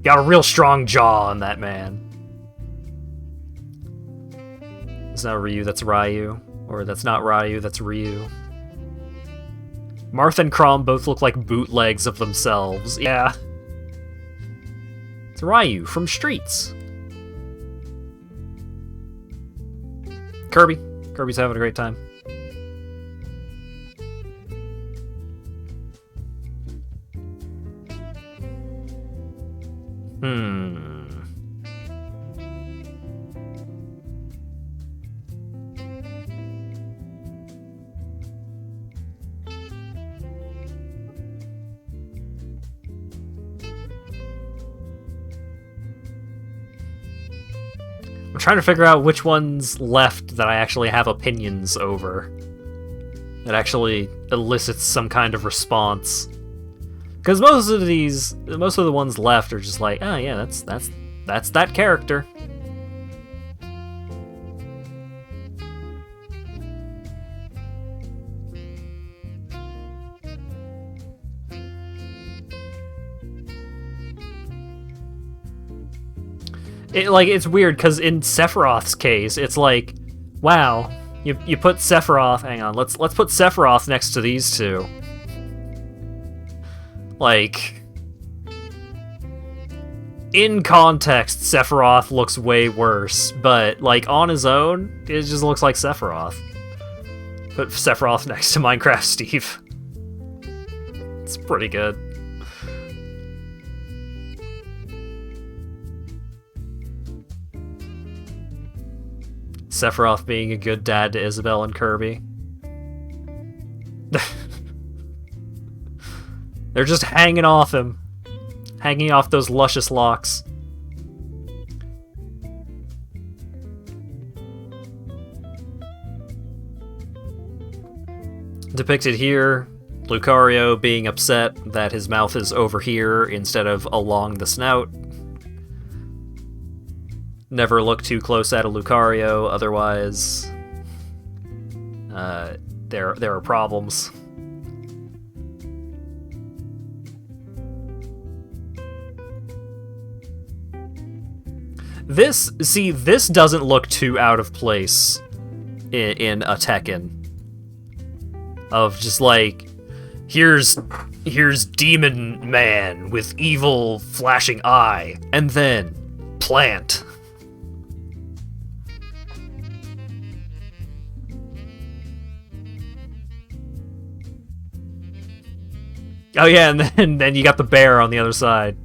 got a real strong jaw on that man. It's not Ryu, that's Ryu. Or that's not Ryu, that's Ryu. Marth and Crom both look like bootlegs of themselves. Yeah. It's Ryu from Streets. Kirby's having a great time. I'm trying to figure out which ones left that I actually have opinions over. That actually elicits some kind of response. Because most of the ones left are just like, oh yeah, that's that character. It's weird because in Sephiroth's case, it's like, wow, you put Sephiroth. Hang on, let's put Sephiroth next to these two. Like, in context, Sephiroth looks way worse, but like on his own, it just looks like Sephiroth. Put Sephiroth next to Minecraft Steve. It's pretty good. Sephiroth being a good dad to Isabelle and Kirby. They're just hanging off him. Hanging off those luscious locks. Depicted here, Lucario being upset that his mouth is over here instead of along the snout. Never look too close at a Lucario, otherwise there are problems. This doesn't look too out of place in a Tekken. Of just like, here's Demon Man with evil flashing eye, and then plant. Oh yeah, and then you got the bear on the other side.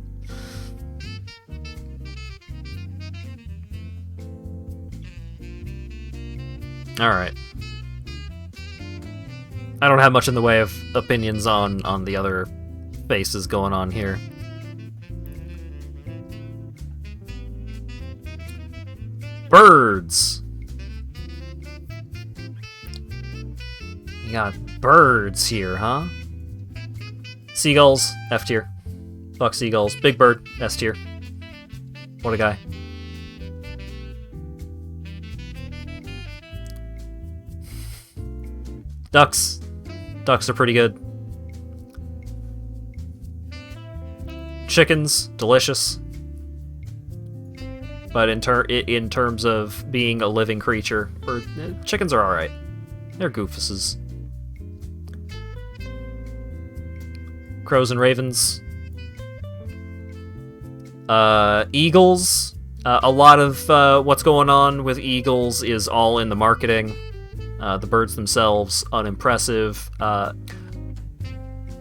Alright. I don't have much in the way of opinions on the other faces going on here. Birds! You got birds here, huh? Seagulls, F tier. Fuck seagulls. Big bird, S tier. What a guy. Ducks. Ducks are pretty good. Chickens, delicious. But in terms of being a living creature, chickens are alright. They're goofuses. Crows and ravens. Eagles. A lot of what's going on with eagles is all in the marketing. The birds themselves, unimpressive.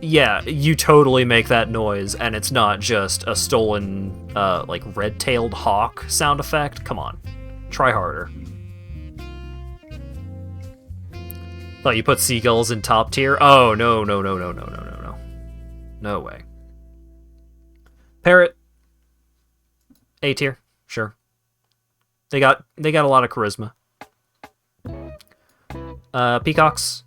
Yeah, you totally make that noise, and it's not just a stolen, like, red-tailed hawk sound effect. Come on. Try harder. Thought you put seagulls in top tier? Oh, no. No way. Parrot. A tier, sure. They got a lot of charisma. Peacocks.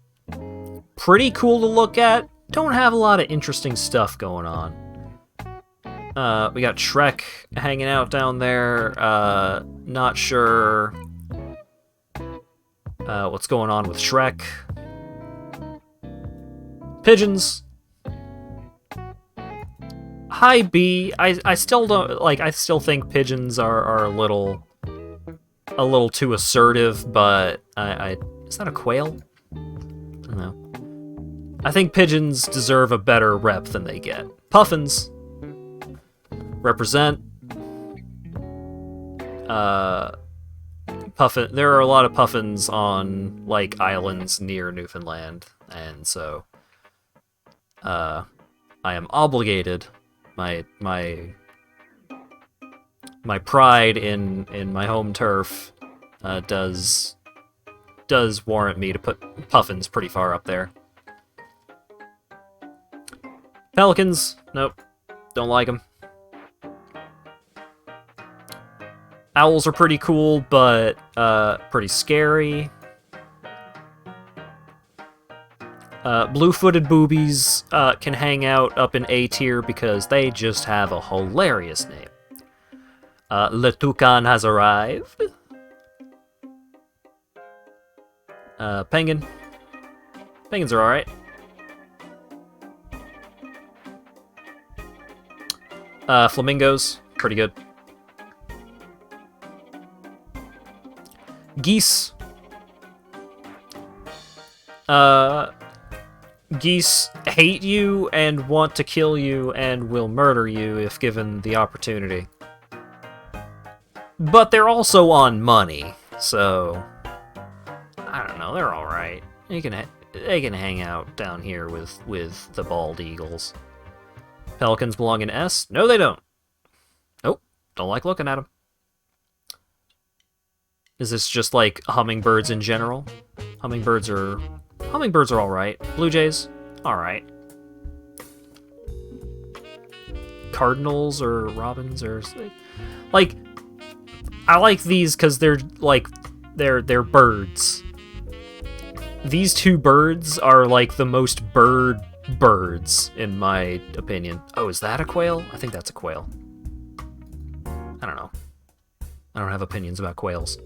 Pretty cool to look at. Don't have a lot of interesting stuff going on. We got Shrek hanging out down there. Not sure what's going on with Shrek. Pigeons. High B. I still don't like. I still think pigeons are a little too assertive, but is that a quail? I don't know. I think pigeons deserve a better rep than they get. Puffins represent. Puffin. There are a lot of puffins on like islands near Newfoundland, and so I am obligated. My pride in my home turf does warrant me to put puffins pretty far up there. Pelicans, nope, don't like them. Owls are pretty cool, but pretty scary. Blue-footed boobies can hang out up in A tier because they just have a hilarious name. Le Toucan has arrived. Penguin. Penguins are alright. Flamingos, pretty good. Geese. Geese hate you and want to kill you and will murder you if given the opportunity. But they're also on money, so I don't know. They're all right. They can hang out down here with the bald eagles. Pelicans belong in S? No, they don't. Nope. Don't like looking at them. Is this just like hummingbirds in general? Hummingbirds are all right. Blue jays, all right. Cardinals or robins or like I like these because they're like they're birds. These two birds are like the most birds in my opinion. Oh, is that a quail? I think that's a quail. I don't know. I don't have opinions about quails.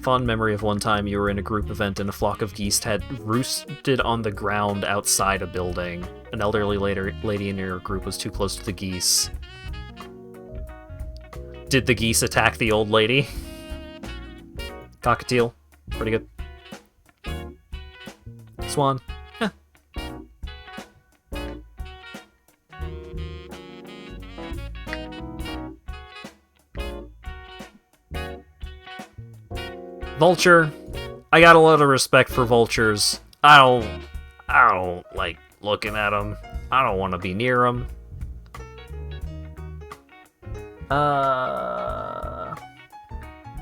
Fond memory of one time you were in a group event and a flock of geese had roosted on the ground outside a building. An elderly lady in your group was too close to the geese. Did the geese attack the old lady? Cockatiel, pretty good. Swan, yeah. Vulture. I got a lot of respect for vultures. I don't like looking at them. I don't want to be near them.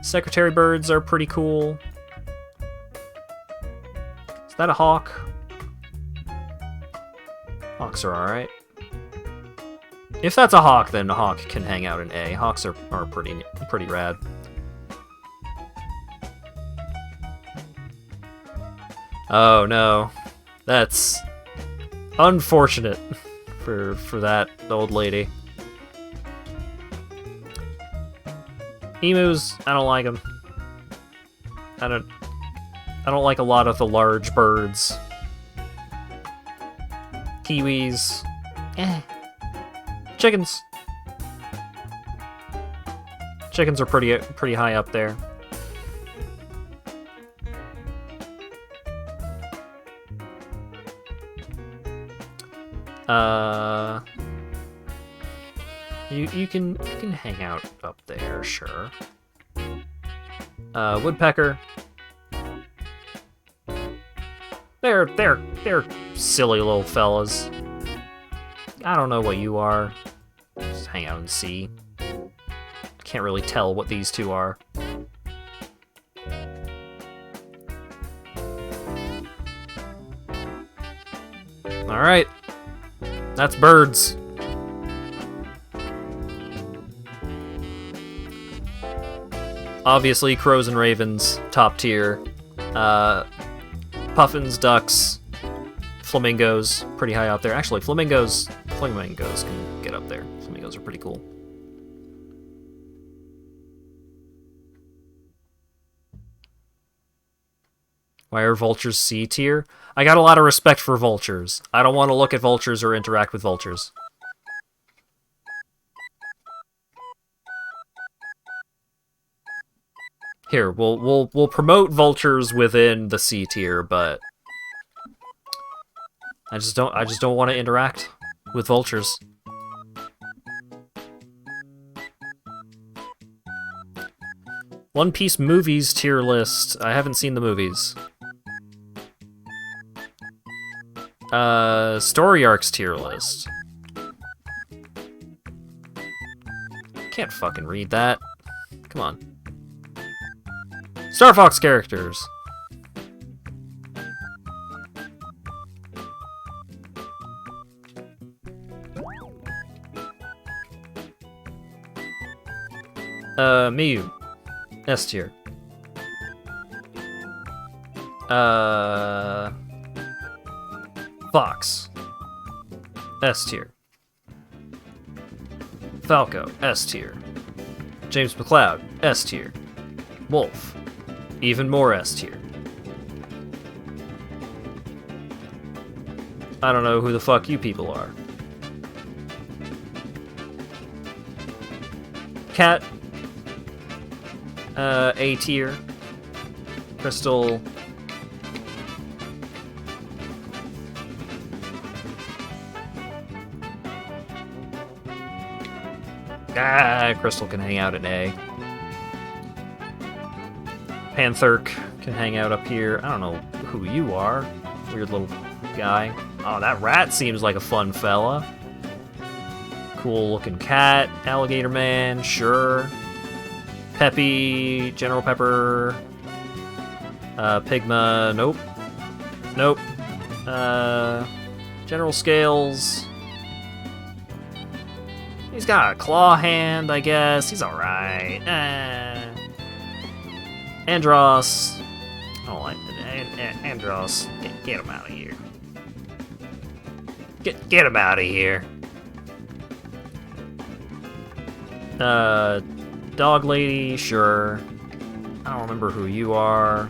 Secretary birds are pretty cool. Is that a hawk? Hawks are alright. If that's a hawk, then a hawk can hang out in A. Hawks are pretty rad. Oh no, that's unfortunate for that old lady. Emus, I don't like them. I don't like a lot of the large birds. Kiwis, Chickens. Chickens are pretty high up there. You can hang out up there, sure. Woodpecker. They're silly little fellas. I don't know what you are. Just hang out and see. Can't really tell what these two are. Alright. That's birds. Obviously, crows and ravens, top tier. Puffins, ducks, flamingos, pretty high up there. Actually, flamingos can get up there. Flamingos are pretty cool. Why are vultures C tier? I got a lot of respect for vultures. I don't want to look at vultures or interact with vultures. Here, we'll promote vultures within the C tier, but I just don't want to interact with vultures. One Piece movies tier list. I haven't seen the movies. Story arcs tier list. Can't fucking read that. Come on. Star Fox characters. Miyu. S tier. Fox. S tier. Falco. S tier. James McCloud. S tier. Wolf. Even more S tier. I don't know who the fuck you people are. Cat. A tier. Crystal. Crystal can hang out at A. Pantherk can hang out up here. I don't know who you are. Weird little guy. Oh, that rat seems like a fun fella. Cool looking cat. Alligator man, sure. Peppy, General Pepper. Pigma, nope. Nope. General Scales. He's got a claw hand, I guess. He's alright. Andros. I don't like Andros. Get him out of here. Get him out of here. Dog lady, sure. I don't remember who you are.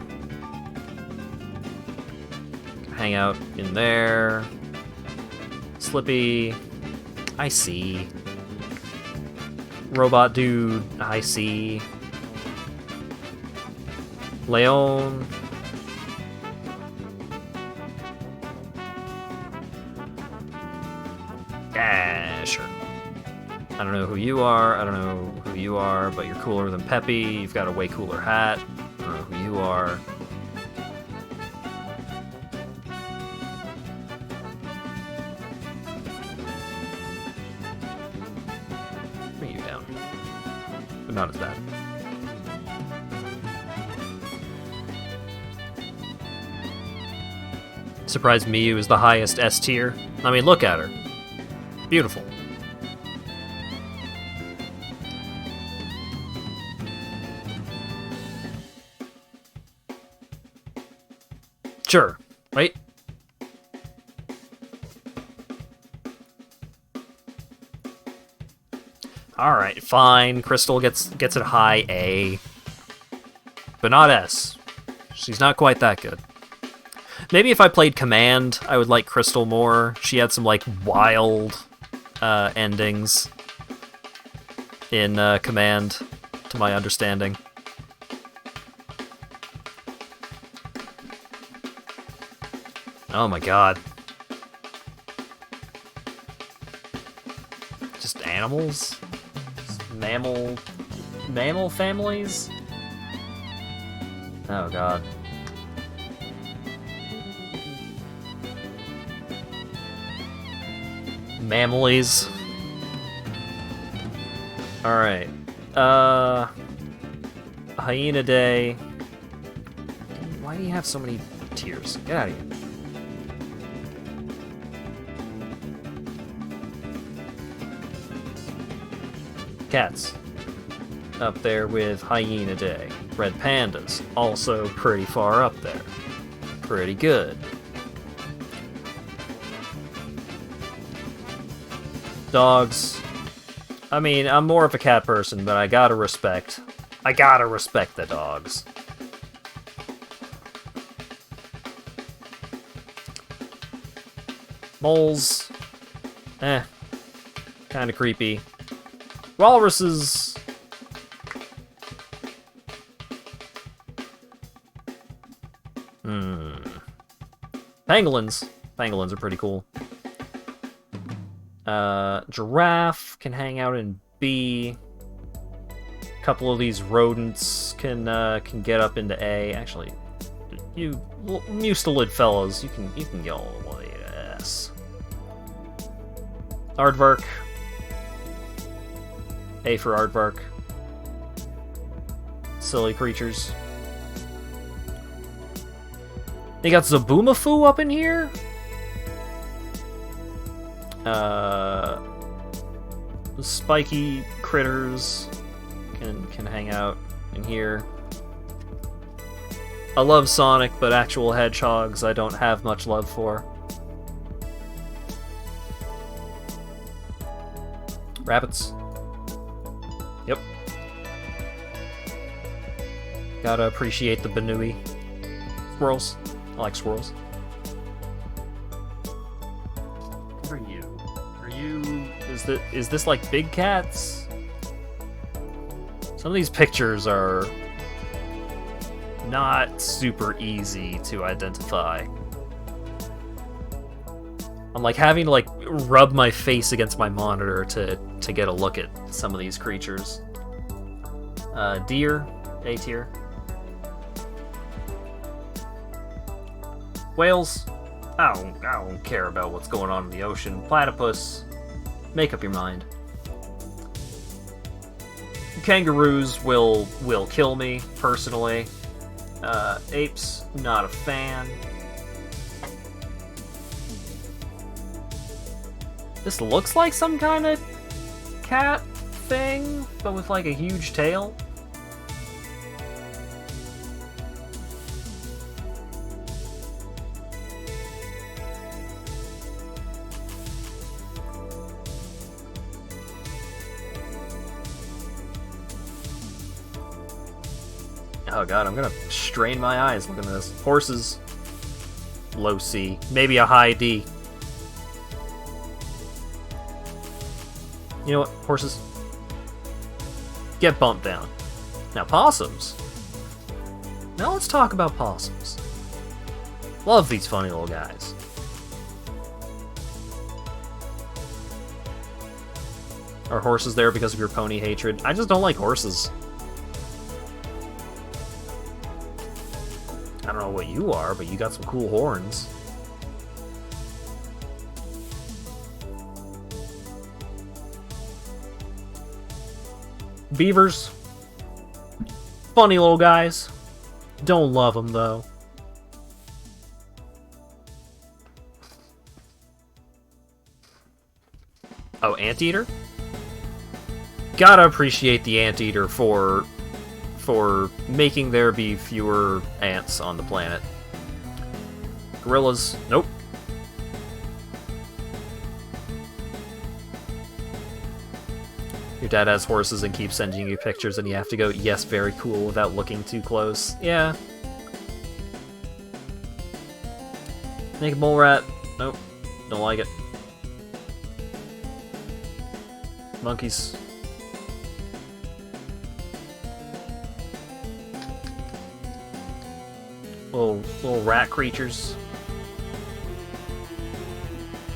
Hang out in there. Slippy. I see. Robot dude. I see. Leon. Yeah, sure. I don't know who you are. I don't know who you are, but you're cooler than Peppy. You've got a way cooler hat. I don't know who you are. Bring you down. But not as bad. Surprised Miyu is the highest S tier. I mean, look at her. Beautiful. Sure, right? Alright, fine. Crystal gets it high A. But not S. She's not quite that good. Maybe if I played Command, I would like Crystal more. She had some, like, wild endings in Command, to my understanding. Oh my god. animals? Mammal families? Oh god. Mammalies. Alright. Hyena Day. Why do you have so many tiers? Get out of here. Cats. Up there with Hyena Day. Red Pandas. Also pretty far up there. Pretty good. Dogs. I mean, I'm more of a cat person, but I gotta respect the dogs. Moles. Kinda creepy. Walruses. Pangolins. Pangolins are pretty cool. Giraffe can hang out in B. A couple of these rodents can get up into A. Actually, you mustelid fellows, you can get all the way to S. Aardvark. A for Aardvark. Silly creatures. They got Zaboomafoo up in here? Spiky critters can hang out in here. I love Sonic, but actual hedgehogs I don't have much love for. Rabbits. Yep. Gotta appreciate the Banui. Squirrels. I like squirrels. What are you? Are you... Is this like big cats? Some of these pictures are not super easy to identify. I'm like having to like rub my face against my monitor to get a look at some of these creatures. Deer, A tier. Whales, I don't care about what's going on in the ocean. Platypus, make up your mind. Kangaroos will kill me, personally. Apes, not a fan. This looks like some kind of cat thing, but with like a huge tail. Oh god, I'm gonna strain my eyes looking at this. Horses, low C, maybe a high D. You know what, horses? Get bumped down. Now possums. Now let's talk about possums. Love these funny little guys. Are horses there because of your pony hatred? I just don't like horses. I don't know what you are, but you got some cool horns. Beavers. Funny little guys. Don't love them, though. Oh, anteater? Gotta appreciate the anteater for making there be fewer ants on the planet. Gorillas, nope. Your dad has horses and keeps sending you pictures and you have to go, yes, very cool, without looking too close. Yeah. Naked mole rat, nope, don't like it. Monkeys. Little rat creatures.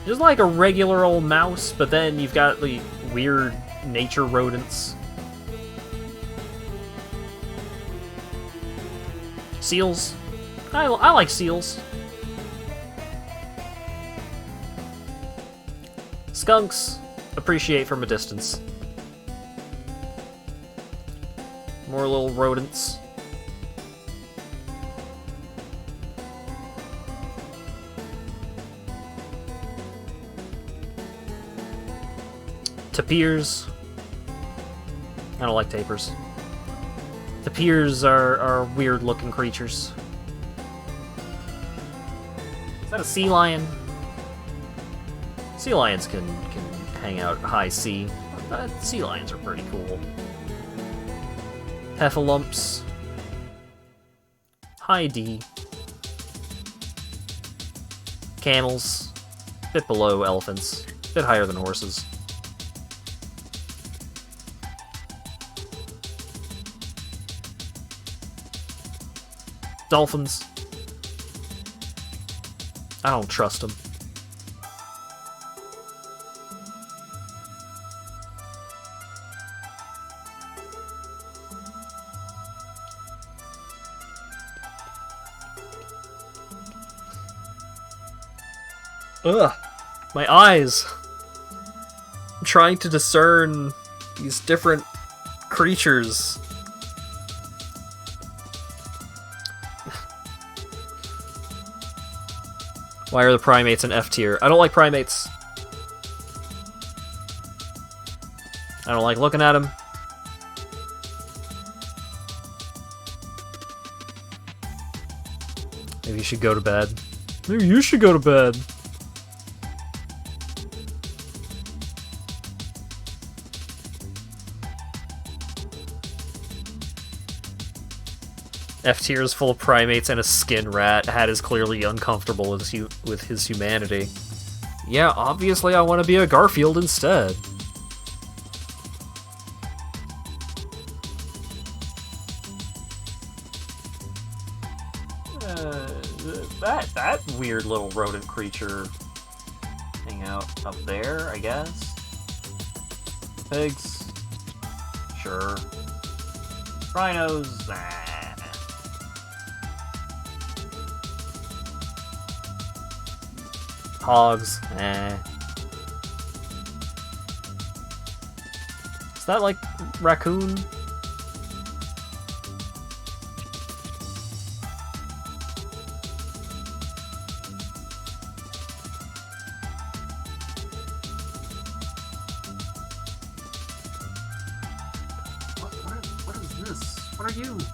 Just like a regular old mouse, but then you've got the weird nature rodents. Seals. I like seals. Skunks. Appreciate from a distance. More little rodents. Tapirs. I don't like tapirs. Tapirs are weird looking creatures. Is that a sea lion? Sea lions can hang out high sea. Sea lions are pretty cool. Heffalumps. High D. Camels. Bit below elephants. Bit higher than horses. Dolphins. I don't trust them. Ugh, my eyes. I'm trying to discern these different creatures. Why are the primates in F tier? I don't like primates. I don't like looking at them. Maybe you should go to bed. Maybe you should go to bed. F tier is full of primates and a skin rat. Hat is clearly uncomfortable with his humanity. Yeah, obviously I want to be a Garfield instead. That weird little rodent creature hang out up there, I guess. Pigs. Sure. Rhinos. Nah. Hogs, eh. Is that like raccoon? What is this? What are you? Is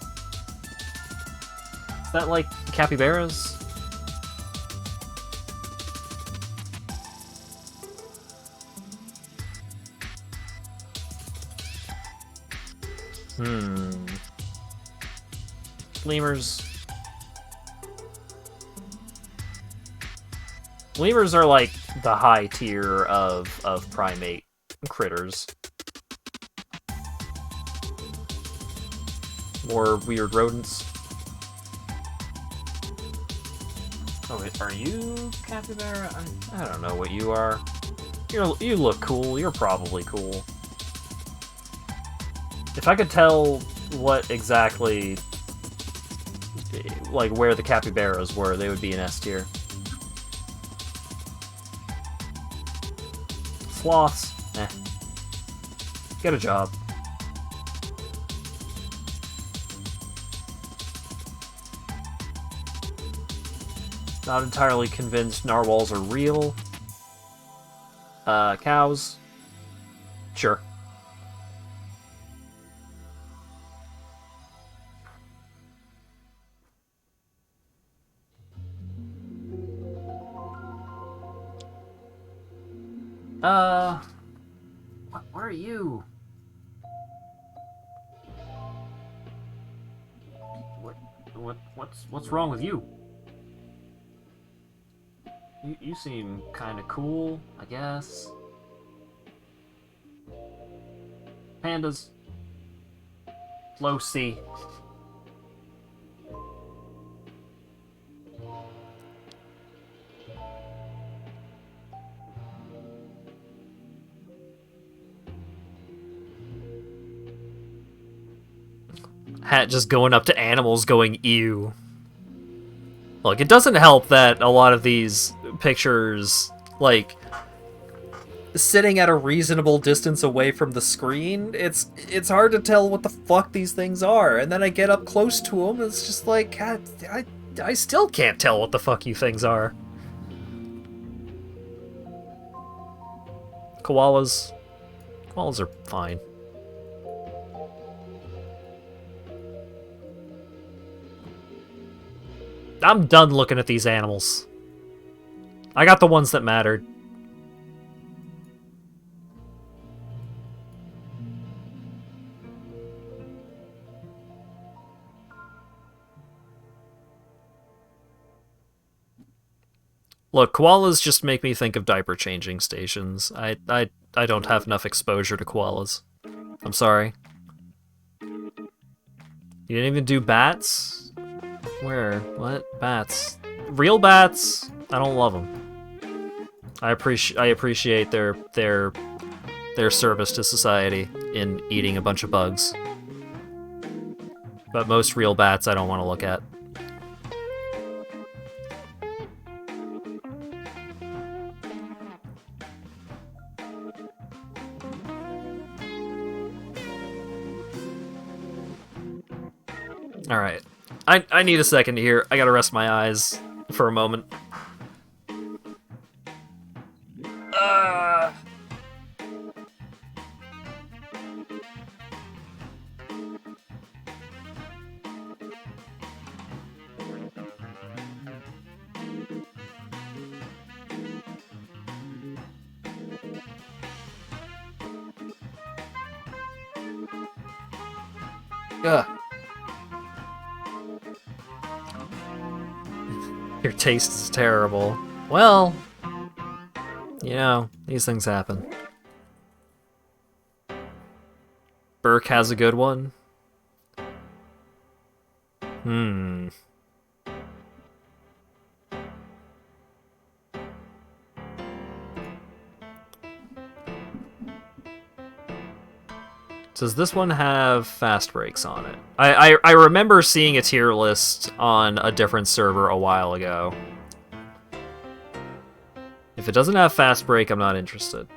that like capybaras? Lemurs. Lemurs are like the high tier of primate critters. More weird rodents. Oh, wait, are you capybara? I don't know what you are. You look cool. You're probably cool. If I could tell what exactly, like, where the capybaras were, they would be in S tier. Sloths, eh. Get a job. Not entirely convinced narwhals are real. Cows. Sure. What are you? What's wrong with you? You seem kind of cool, I guess. Pandas. Low C. Hat just going up to animals going, ew. Look, it doesn't help that a lot of these pictures, like, sitting at a reasonable distance away from the screen, it's hard to tell what the fuck these things are. And then I get up close to them, it's just like, God, I still can't tell what the fuck you things are. Koalas are fine. I'm done looking at these animals. I got the ones that mattered. Look, koalas just make me think of diaper changing stations. I don't have enough exposure to koalas. I'm sorry. You didn't even do bats? Where? What? Bats? Real bats? I don't love them. I appreciate their service to society in eating a bunch of bugs. But most real bats I don't want to look at. Alright. I need a second here. I gotta rest my eyes for a moment. Ugh. Your taste is terrible. Well, you know, these things happen. Burke has a good one. Does this one have fast breaks on it? I remember seeing a tier list on a different server a while ago. If it doesn't have fast break, I'm not interested.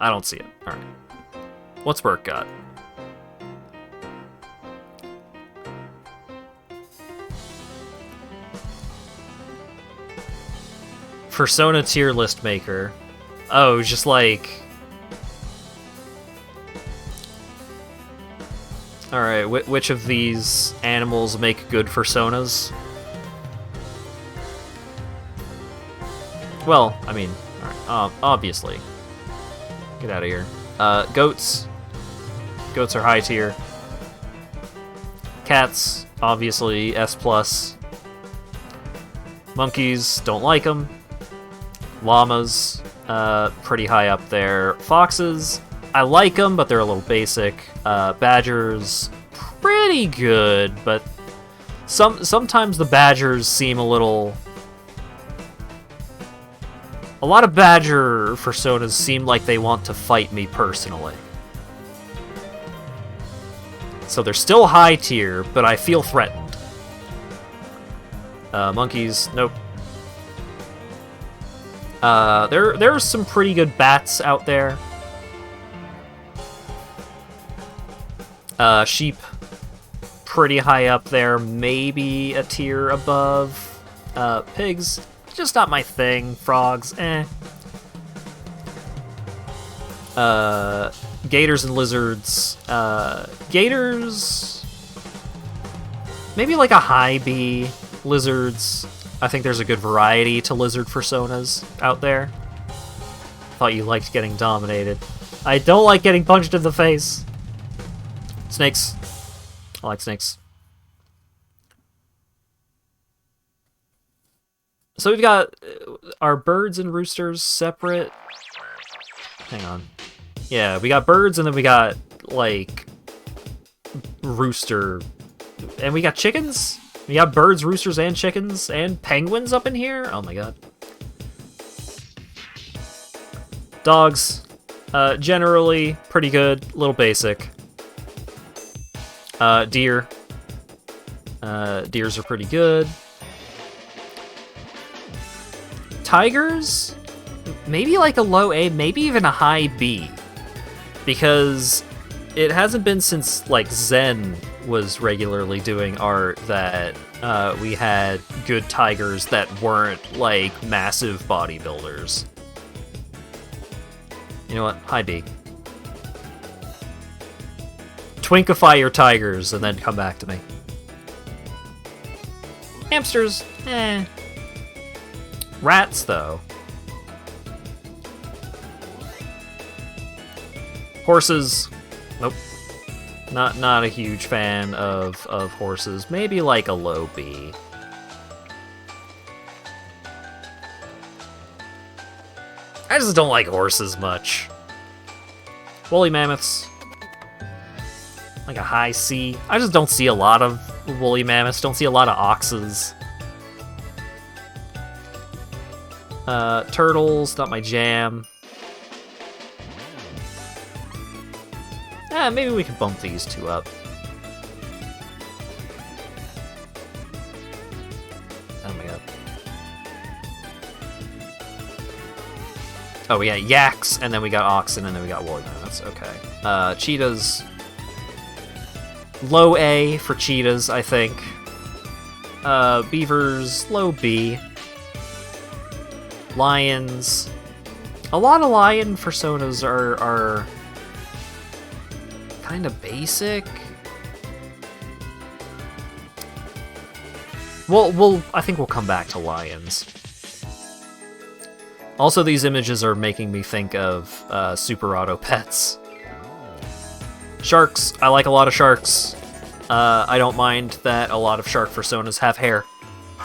I don't see it. Alright. What's Burke got? Persona tier list maker. Oh, just like... Alright, which of these animals make good personas? Well, I mean, alright, obviously. Get out of here. Goats. Goats are high tier. Cats, obviously, S+. Monkeys, don't like them. Llamas, pretty high up there. Foxes, I like them, but they're a little basic. Badgers, pretty good, but sometimes the badgers seem a little... A lot of badger personas seem like they want to fight me personally. So they're still high tier, but I feel threatened. Monkeys, nope. There's some pretty good bats out there. Sheep, pretty high up there, maybe a tier above. Pigs, just not my thing. Frogs, eh. Gators and lizards. Gators, maybe like a high B. Lizards, I think there's a good variety to lizard personas out there. Thought you liked getting dominated. I don't like getting punched in the face. Snakes. I like snakes. So we've got our birds and roosters separate. Hang on. Yeah, we got birds and then we got, like, rooster. And we got chickens? We got birds, roosters, and chickens, and penguins up in here? Oh my god. Dogs. Generally, pretty good. A little basic. Deer. Deers are pretty good. Tigers? Maybe like a low A, maybe even a high B. Because it hasn't been since, like, Zen was regularly doing art that we had good tigers that weren't, like, massive bodybuilders. You know what? High B. Twinkify your tigers and then come back to me. Hamsters, eh. Rats, though. Horses, nope. Not a huge fan of horses. Maybe like a low B. I just don't like horses much. Woolly mammoths, like a high C. I just don't see a lot of woolly mammoths. Don't see a lot of oxes. Turtles, not my jam. Maybe we could bump these two up. Oh my god. Oh, we got yaks, and then we got oxen, and then we got woolly mammoths. Okay. Cheetahs. Low A for cheetahs, I think. Beavers, low B. Lions. A lot of lion personas are kind of basic. I think we'll come back to lions. Also, these images are making me think of Super Auto Pets. Sharks. I like a lot of sharks. I don't mind that a lot of shark personas have hair.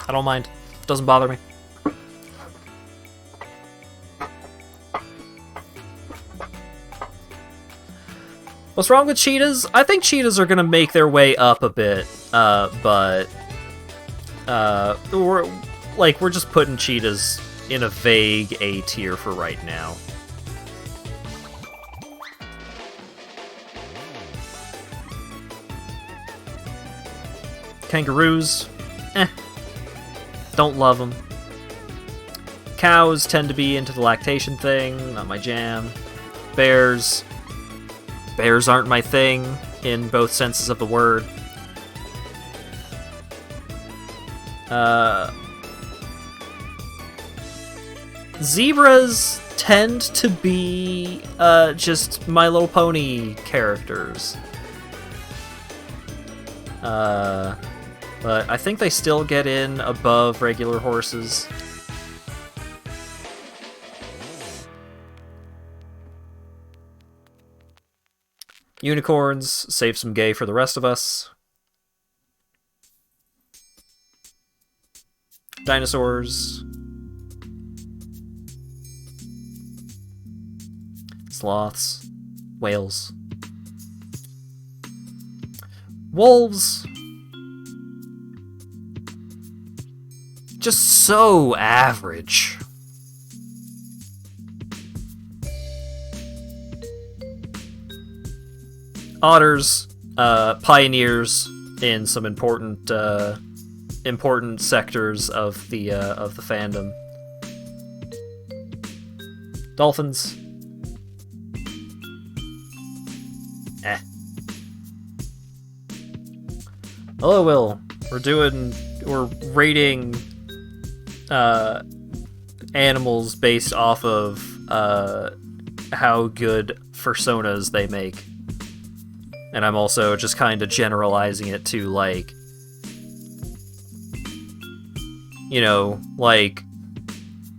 I don't mind. Doesn't bother me. What's wrong with cheetahs? I think cheetahs are gonna make their way up a bit, but we're just putting cheetahs in a vague A tier for right now. Kangaroos, don't love them. Cows tend to be into the lactation thing, not my jam. Bears. Bears aren't my thing, in both senses of the word. Zebras tend to be just My Little Pony characters. But I think they still get in above regular horses. Unicorns, save some gay for the rest of us. Dinosaurs. Sloths. Whales. Wolves. Just so average. Otters, pioneers in some important sectors of the fandom. Dolphins. Hello, Will. We're rating animals based off of how good personas they make. And I'm also just kind of generalizing it to, like, you know, like,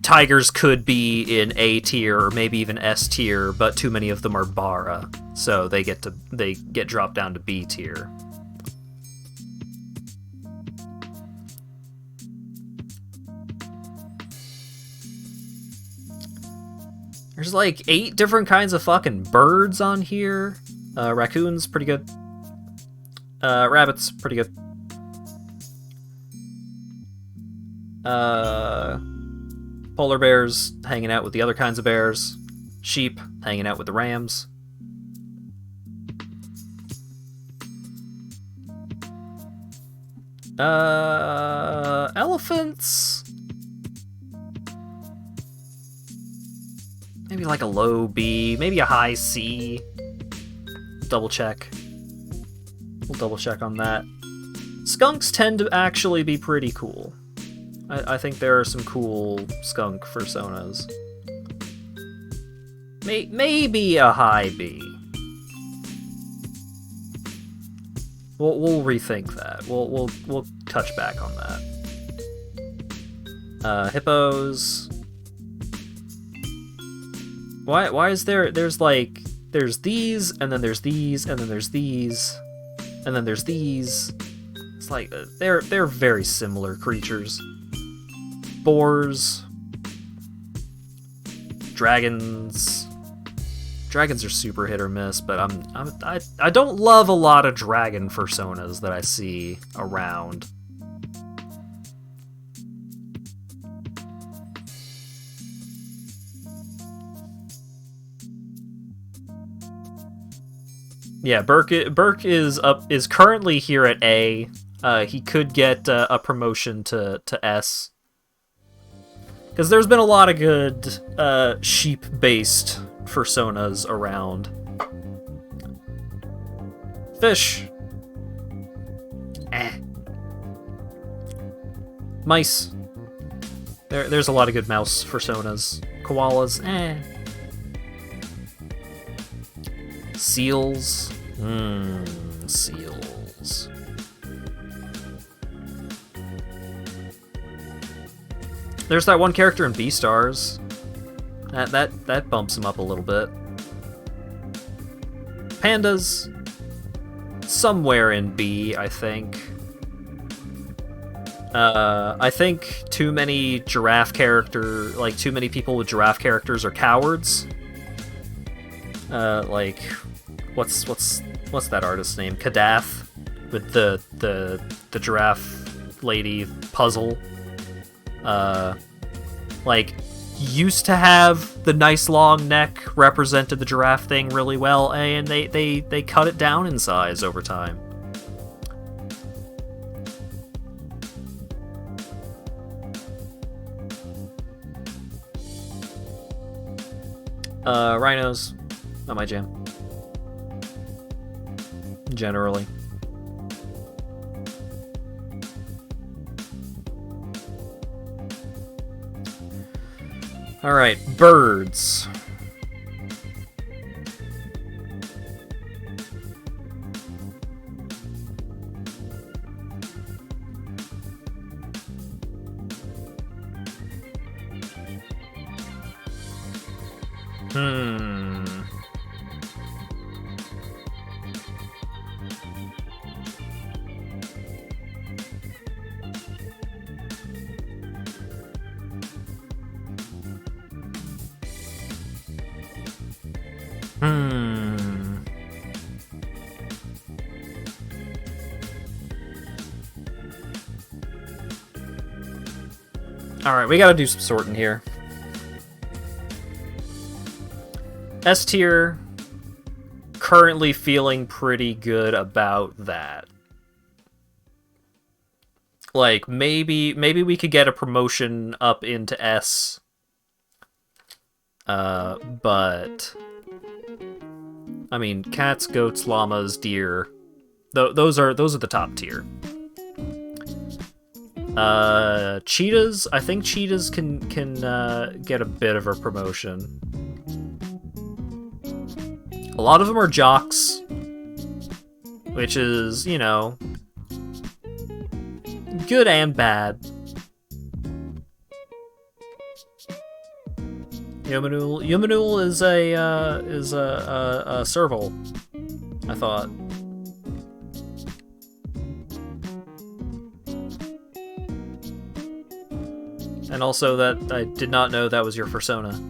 tigers could be in A tier or maybe even S tier, but too many of them are Bara, so they get dropped down to B tier. There's like 8 different kinds of fucking birds on here. Raccoons, pretty good. Rabbits, pretty good. Polar bears, hanging out with the other kinds of bears. Sheep, hanging out with the rams. Elephants? Maybe like a low B, maybe a high C. Double check. We'll double check on that. Skunks tend to actually be pretty cool. I think there are some cool skunk personas. Maybe a high B. We'll rethink that. We'll touch back on that. Hippos. Why is there's these, and then there's these, and then there's these, and then there's these. It's like they're very similar creatures. Boars. Dragons. Dragons are super hit or miss, but I don't love a lot of dragon personas that I see around. Yeah, Burke is currently here at A. He could get a promotion to S. Because there's been a lot of good sheep-based personas around. Fish. Mice. There's a lot of good mouse personas. Koalas. Seals. Seals. There's that one character in Beastars. That bumps him up a little bit. Pandas. Somewhere in B, I think. I think too many people with giraffe characters are cowards. Like, what's that artist's name? Kadath, with the giraffe lady puzzle. Like, used to have the nice long neck represented the giraffe thing really well, and they cut it down in size over time. Rhinos, not my jam. Generally. Alright, birds. Alright, we gotta do some sorting here. S tier, currently feeling pretty good about that. Like, maybe we could get a promotion up into S. But I mean, cats, goats, llamas, deer. Those are the top tier. Cheetahs. I think cheetahs can get a bit of a promotion. A lot of them are jocks, which is, you know, good and bad. Yumanul is a serval, I thought. And also that I did not know that was your persona.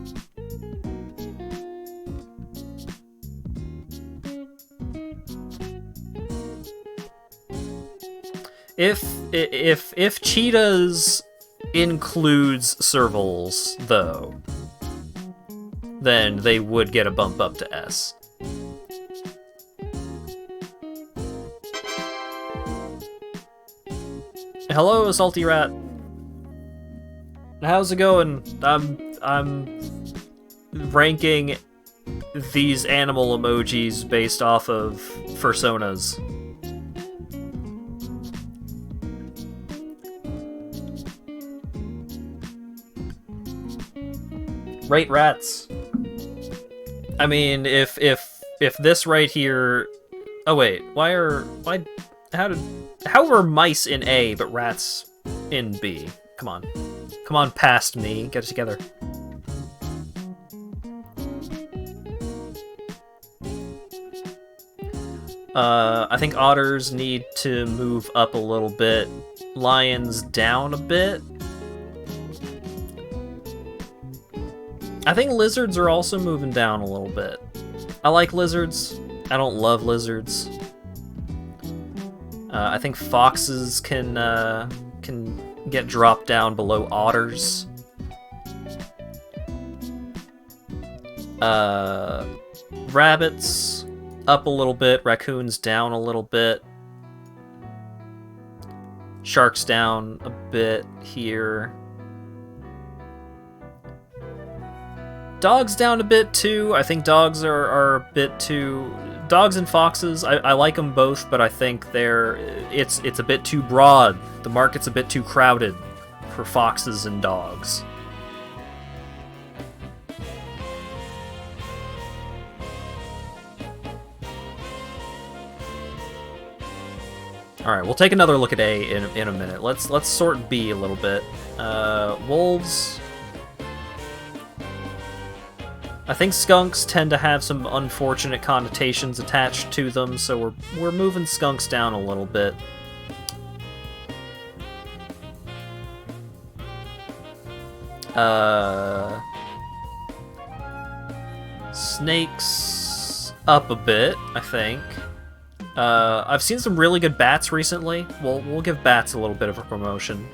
If cheetahs includes servals, though, then they would get a bump up to S. hello, Salty Rat. How's it going? I'm ranking these animal emojis based off of personas. Rate rats. I mean, if this right here. Oh wait, how are mice in A but rats in B? Come on, past me. Get it together. I think otters need to move up a little bit. Lions down a bit. I think lizards are also moving down a little bit. I like lizards. I don't love lizards. I think foxes can get dropped down below otters. Rabbits up a little bit. Raccoons down a little bit. Sharks down a bit here. Dogs down a bit too. I think dogs are a bit too... Dogs and foxes, I like them both, but I think it's a bit too broad. The market's a bit too crowded for foxes and dogs. Alright, we'll take another look at A in a minute. Let's sort B a little bit. Wolves... I think skunks tend to have some unfortunate connotations attached to them, so we're moving skunks down a little bit. Snakes up a bit, I think. I've seen some really good bats recently. We'll give bats a little bit of a promotion.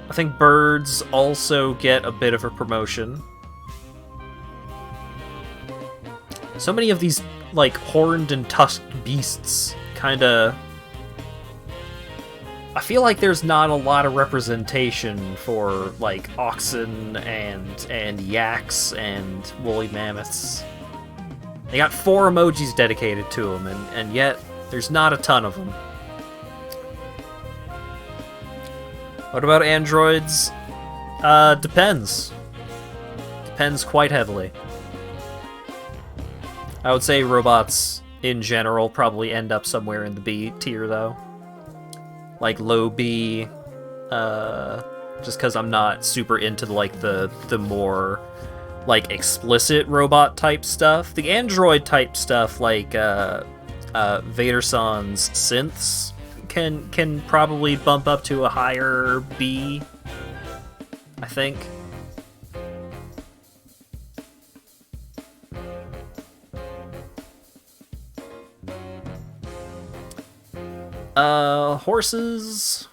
I think birds also get a bit of a promotion. So many of these, like, horned and tusked beasts kinda... I feel like there's not a lot of representation for, like, oxen and yaks and woolly mammoths. They got 4 emojis dedicated to them, and yet there's not a ton of them. What about androids? Depends. Depends quite heavily. I would say robots, in general, probably end up somewhere in the B tier, though. Like, low B, just because I'm not super into, like, the more, like, explicit robot-type stuff. The android-type stuff, like, Vader-san's synths, can probably bump up to a higher B, I think. Horses...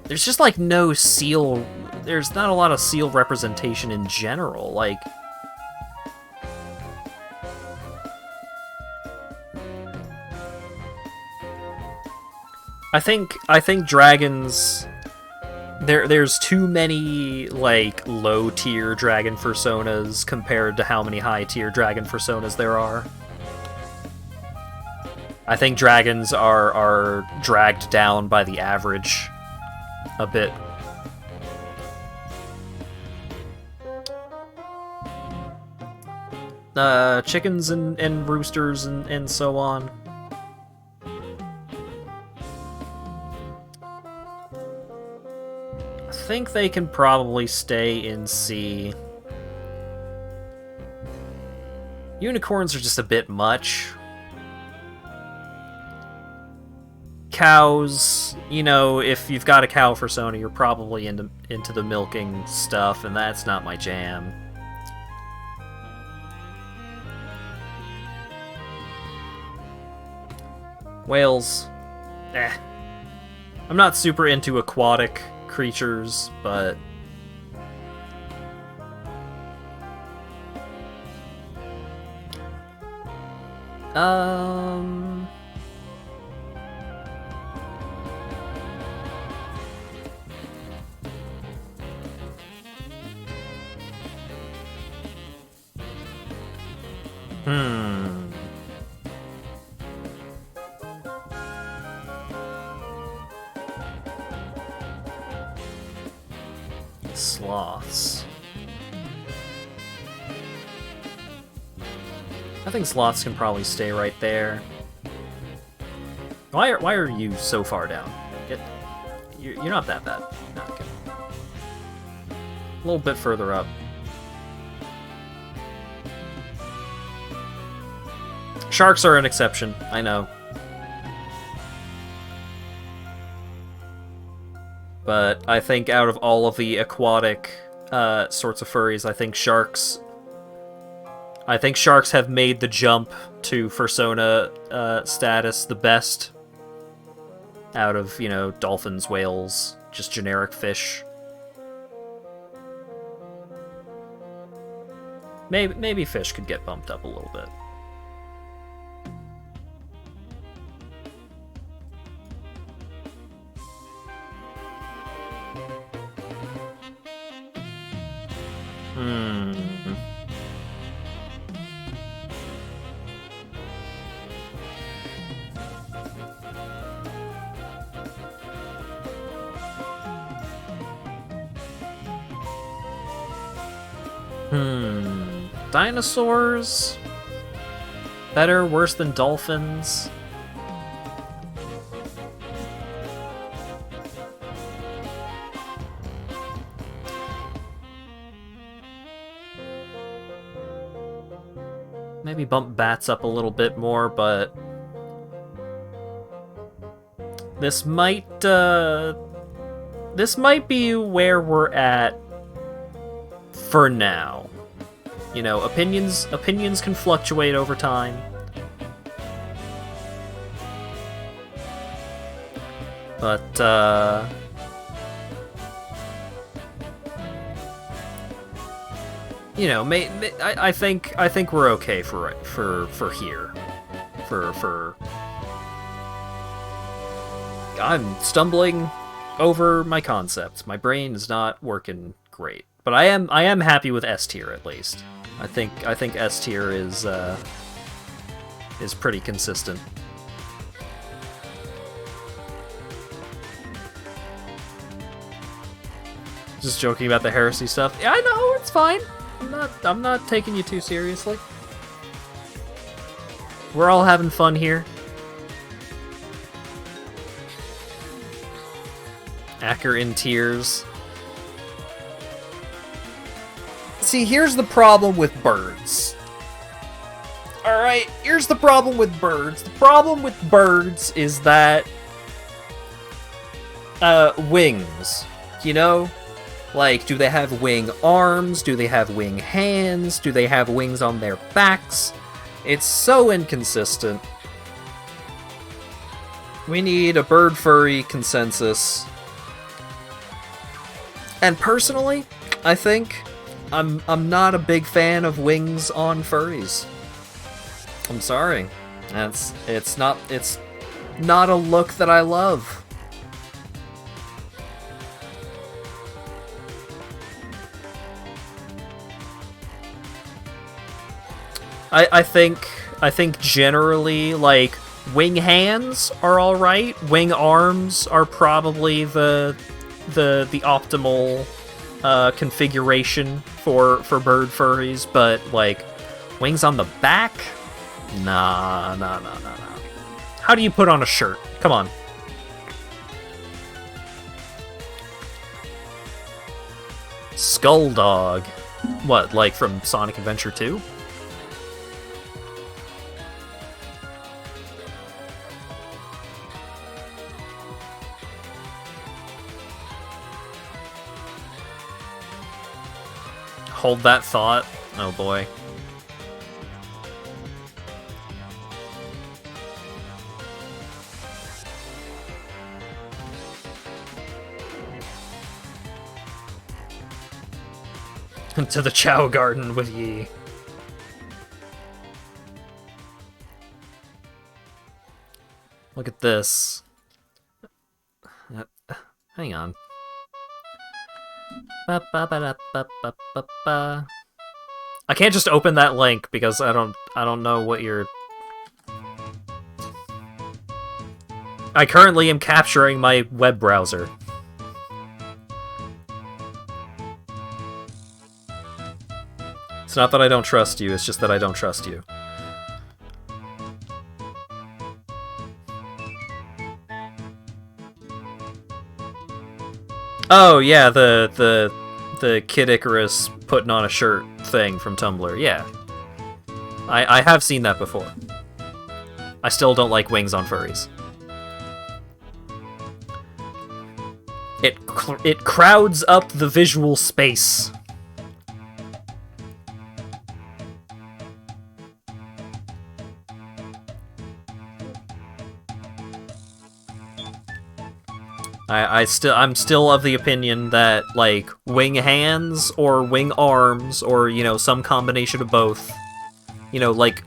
There's just, like, no seal... There's not a lot of seal representation in general, like... I think dragons... There's too many, like, low-tier dragon personas compared to how many high-tier dragon personas there are. I think dragons are dragged down by the average a bit. Chickens and roosters and so on. I think they can probably stay in C. Unicorns are just a bit much. Cows, you know, if you've got a cow persona, you're probably into the milking stuff, and that's not my jam. Whales, I'm not super into aquatic creatures, but... Um... Hmm. Sloths. I think sloths can probably stay right there. Why are you so far down? You're not that bad. No, okay. A little bit further up. Sharks are an exception, I know. But I think out of all of the aquatic sorts of furries, I think sharks have made the jump to fursona status the best out of, you know, dolphins, whales, just generic fish. Maybe fish could get bumped up a little bit. Dinosaurs? Better, worse than dolphins? Maybe bump bats up a little bit more, but this might be where we're at for now. You know, opinions can fluctuate over time. But you know, I think we're okay for here. For I'm stumbling over my concepts. My brain is not working great, but I am happy with S tier at least. I think S tier is pretty consistent. Just joking about the heresy stuff. Yeah, I know, it's fine. I'm not taking you too seriously. We're all having fun here. Acker in tears. See, here's the problem with birds. Alright, here's the problem with birds. The problem with birds is that wings, you know? Like, do they have wing arms? Do they have wing hands? Do they have wings on their backs? It's so inconsistent. We need a bird furry consensus. And personally, I think I'm not a big fan of wings on furries. I'm sorry. It's not a look that I love. I think generally, like, wing hands are alright. Wing arms are probably the optimal configuration for bird furries, but like wings on the back? Nah. How do you put on a shirt? Come on. Skull Dog. What, like from Sonic Adventure 2? Hold that thought. Oh boy. To the Chow Garden with ye. Look at this. Hang on. Ba-ba-ba-da-ba-ba-ba-ba. I can't just open that link because I don't know what you're... I currently am capturing my web browser. It's not that I don't trust you, it's just that I don't trust you. Oh yeah, the Kid Icarus putting on a shirt thing from Tumblr. Yeah, I have seen that before. I still don't like wings on furries. It crowds up the visual space. I'm still of the opinion that, like, wing hands or wing arms or, you know, some combination of both, you know, like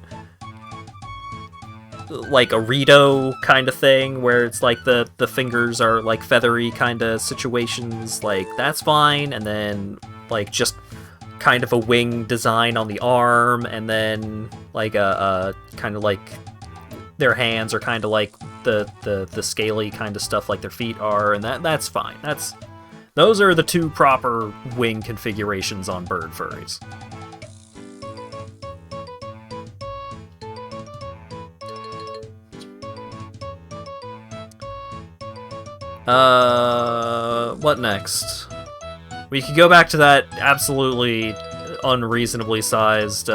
a Rito kind of thing where it's like the fingers are like feathery kind of situations, like that's fine, and then like just kind of a wing design on the arm, and then like a kind of like their hands are kind of like the scaly kind of stuff like their feet are, and that's fine. Those are the two proper wing configurations on bird furries. What next? We could go back to that absolutely unreasonably sized,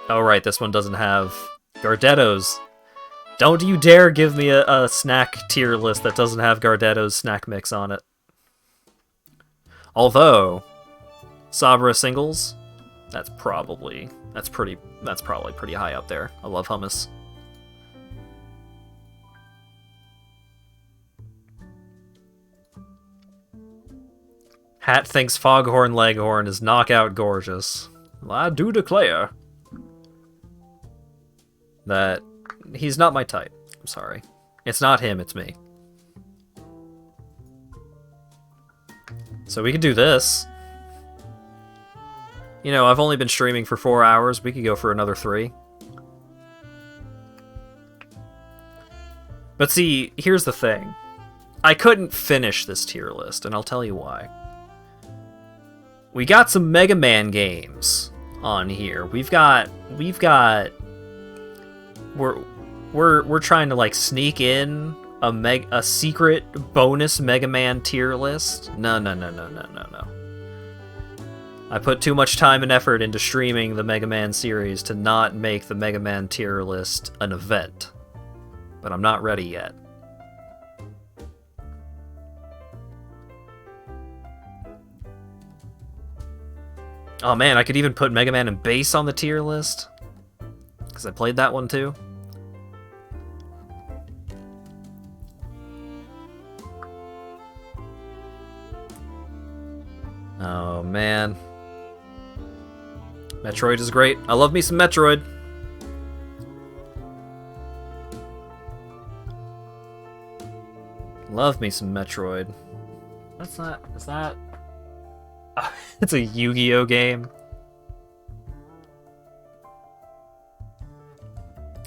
Oh right, this one doesn't have Gardetto's. Don't you dare give me a snack tier list that doesn't have Gardetto's snack mix on it. Although, Sabra singles, that's probably pretty high up there. I love hummus. Hat thinks Foghorn Leghorn is knockout gorgeous. Well, I do declare that he's not my type. I'm sorry. It's not him, it's me. So we could do this. You know, I've only been streaming for 4 hours. We could go for another 3. But see, here's the thing. I couldn't finish this tier list, and I'll tell you why. We got some Mega Man games on here. We're trying to like sneak in a secret bonus Mega Man tier list. No. I put too much time and effort into streaming the Mega Man series to not make the Mega Man tier list an event. But I'm not ready yet. Oh man, I could even put Mega Man and Bass on the tier list. Because I played that one too. Oh man. Metroid is great. I love me some Metroid. Love me some Metroid. Is that? It's a Yu-Gi-Oh game.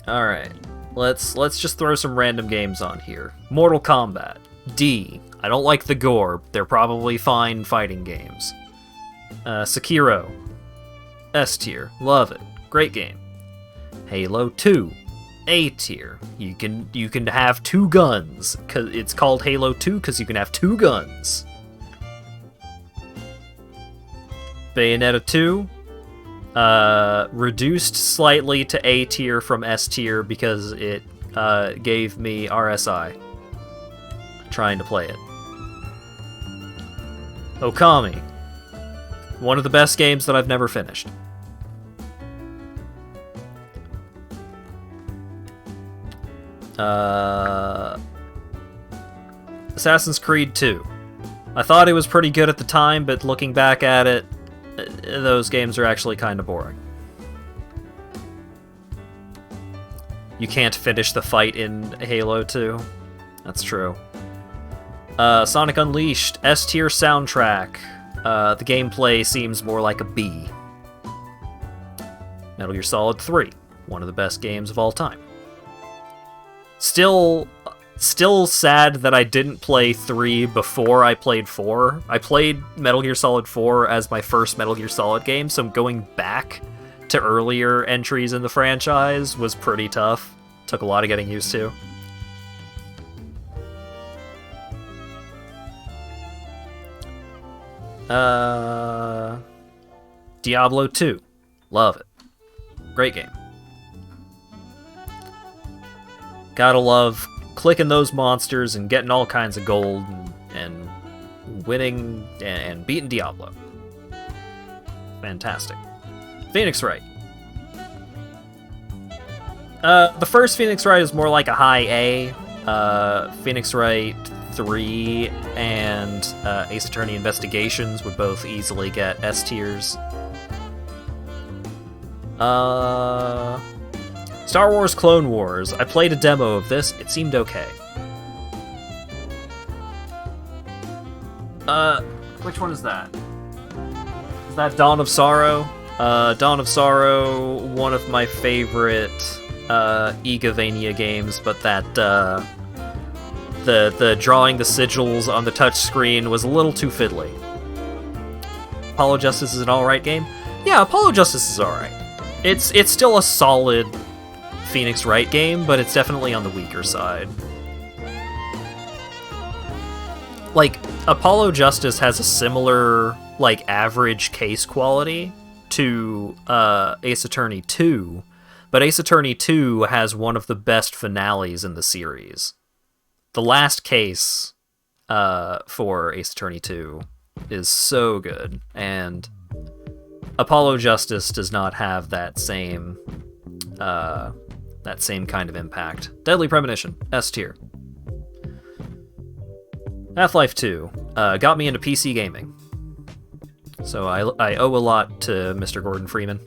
Alright. Let's just throw some random games on here. Mortal Kombat. D. I don't like the gore. They're probably fine fighting games. Sekiro. S tier. Love it. Great game. Halo 2. A tier. You can have 2 guns. It's called Halo 2 because you can have 2 guns. Bayonetta 2. Reduced slightly to A tier from S tier because it gave me RSI trying to play it. Okami. One of the best games that I've never finished. Assassin's Creed 2. I thought it was pretty good at the time, but looking back at it, those games are actually kind of boring. You can't finish the fight in Halo 2. That's true. Sonic Unleashed, S tier soundtrack. The gameplay seems more like a B. Metal Gear Solid 3, one of the best games of all time. Still sad that I didn't play 3 before I played 4. I played Metal Gear Solid 4 as my first Metal Gear Solid game, so going back to earlier entries in the franchise was pretty tough. Took a lot of getting used to. Diablo 2. Love it. Great game. Gotta love clicking those monsters and getting all kinds of gold and winning and beating Diablo. Fantastic. Phoenix Wright. The first Phoenix Wright is more like a high A. Phoenix Wright 3 and Ace Attorney Investigations would both easily get S tiers. Star Wars Clone Wars. I played a demo of this. It seemed okay. Which one is that? Is that Dawn of Sorrow? Dawn of Sorrow, one of my favorite Igavania games, but that the drawing the sigils on the touchscreen was a little too fiddly. Apollo Justice is an alright game? Yeah, Apollo Justice is alright. It's still a solid Phoenix Wright game, but it's definitely on the weaker side. Like, Apollo Justice has a similar, like, average case quality to Ace Attorney 2, but Ace Attorney 2 has one of the best finales in the series. The last case for Ace Attorney 2 is so good, and Apollo Justice does not have that same kind of impact. Deadly Premonition, S tier. Half-Life 2 got me into PC gaming, so I owe a lot to Mr. Gordon Freeman.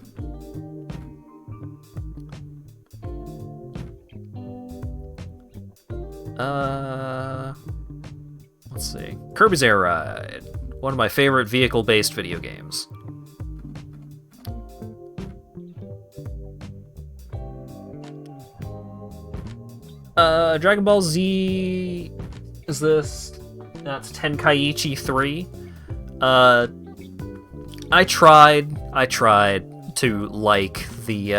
Let's see. Kirby's Air Ride, one of my favorite vehicle-based video games. Dragon Ball Z is this? That's Tenkaichi 3. I tried to like the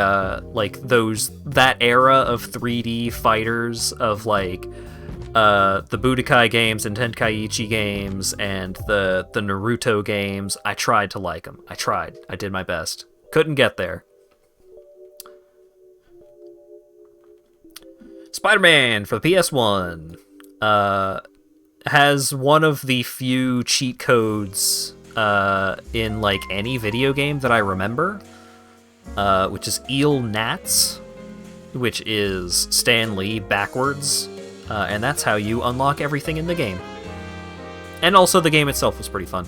that era of 3D fighters of like the Budokai games and Tenkaichi games and the Naruto games. I tried to like them. I did my best. Couldn't get there. Spider-Man for the PS1 has one of the few cheat codes in like any video game that I remember, which is Eel Nats, which is Stan Lee backwards, and that's how you unlock everything in the game. And also the game itself was pretty fun.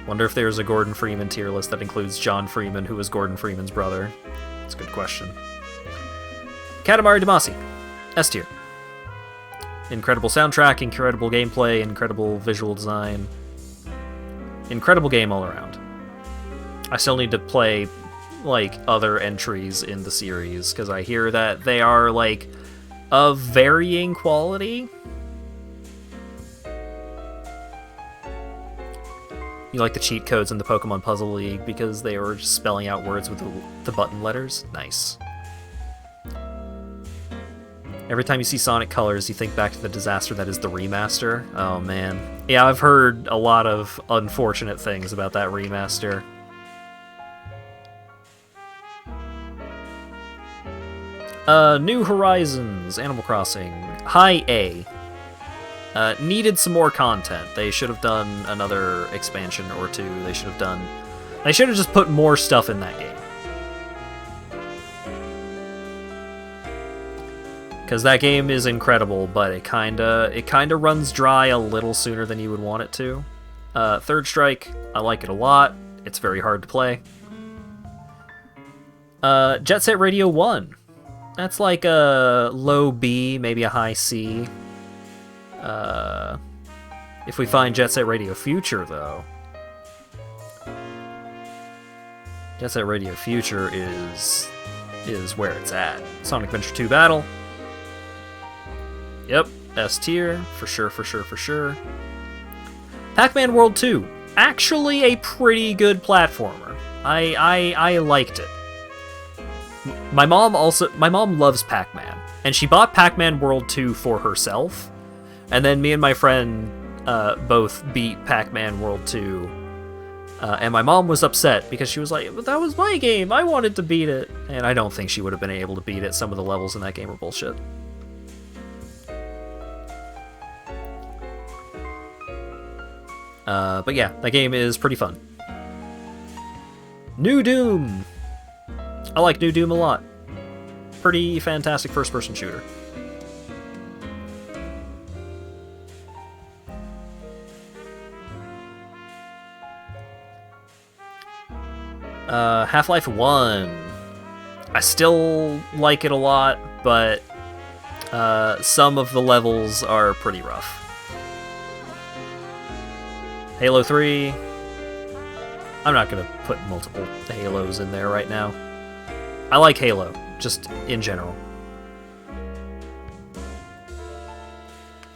Wonder if there's a Gordon Freeman tier list that includes John Freeman, who was Gordon Freeman's brother. That's a good question. Katamari Damacy, S tier. Incredible soundtrack, incredible gameplay, incredible visual design. Incredible game all around. I still need to play, like, other entries in the series, because I hear that they are, like, of varying quality. You like the cheat codes in the Pokemon Puzzle League because they were just spelling out words with the button letters? Nice. Every time you see Sonic Colors, you think back to the disaster that is the remaster. Oh, man. Yeah, I've heard a lot of unfortunate things about that remaster. New Horizons, Animal Crossing, high A. Needed some more content. They should have done another expansion or two. They should have just put more stuff in that game. Because that game is incredible, but it kinda runs dry a little sooner than you would want it to. Third Strike, I like it a lot. It's very hard to play. Jet Set Radio 1. That's like a low B, maybe a high C. If we find Jet Set Radio Future, though, Jet Set Radio Future is where it's at. Sonic Adventure 2 Battle. Yep, S tier, for sure, for sure, for sure. Pac-Man World 2, actually a pretty good platformer. I liked it. My mom loves Pac-Man, and she bought Pac-Man World 2 for herself, and then me and my friend both beat Pac-Man World 2, and my mom was upset because she was like, but that was my game, I wanted to beat it, and I don't think she would have been able to beat it. Some of the levels in that game are bullshit. But yeah, that game is pretty fun. New Doom! I like New Doom a lot. Pretty fantastic first-person shooter. Half-Life 1. I still like it a lot, but some of the levels are pretty rough. Halo 3. I'm not going to put multiple Halos in there right now. I like Halo, just in general.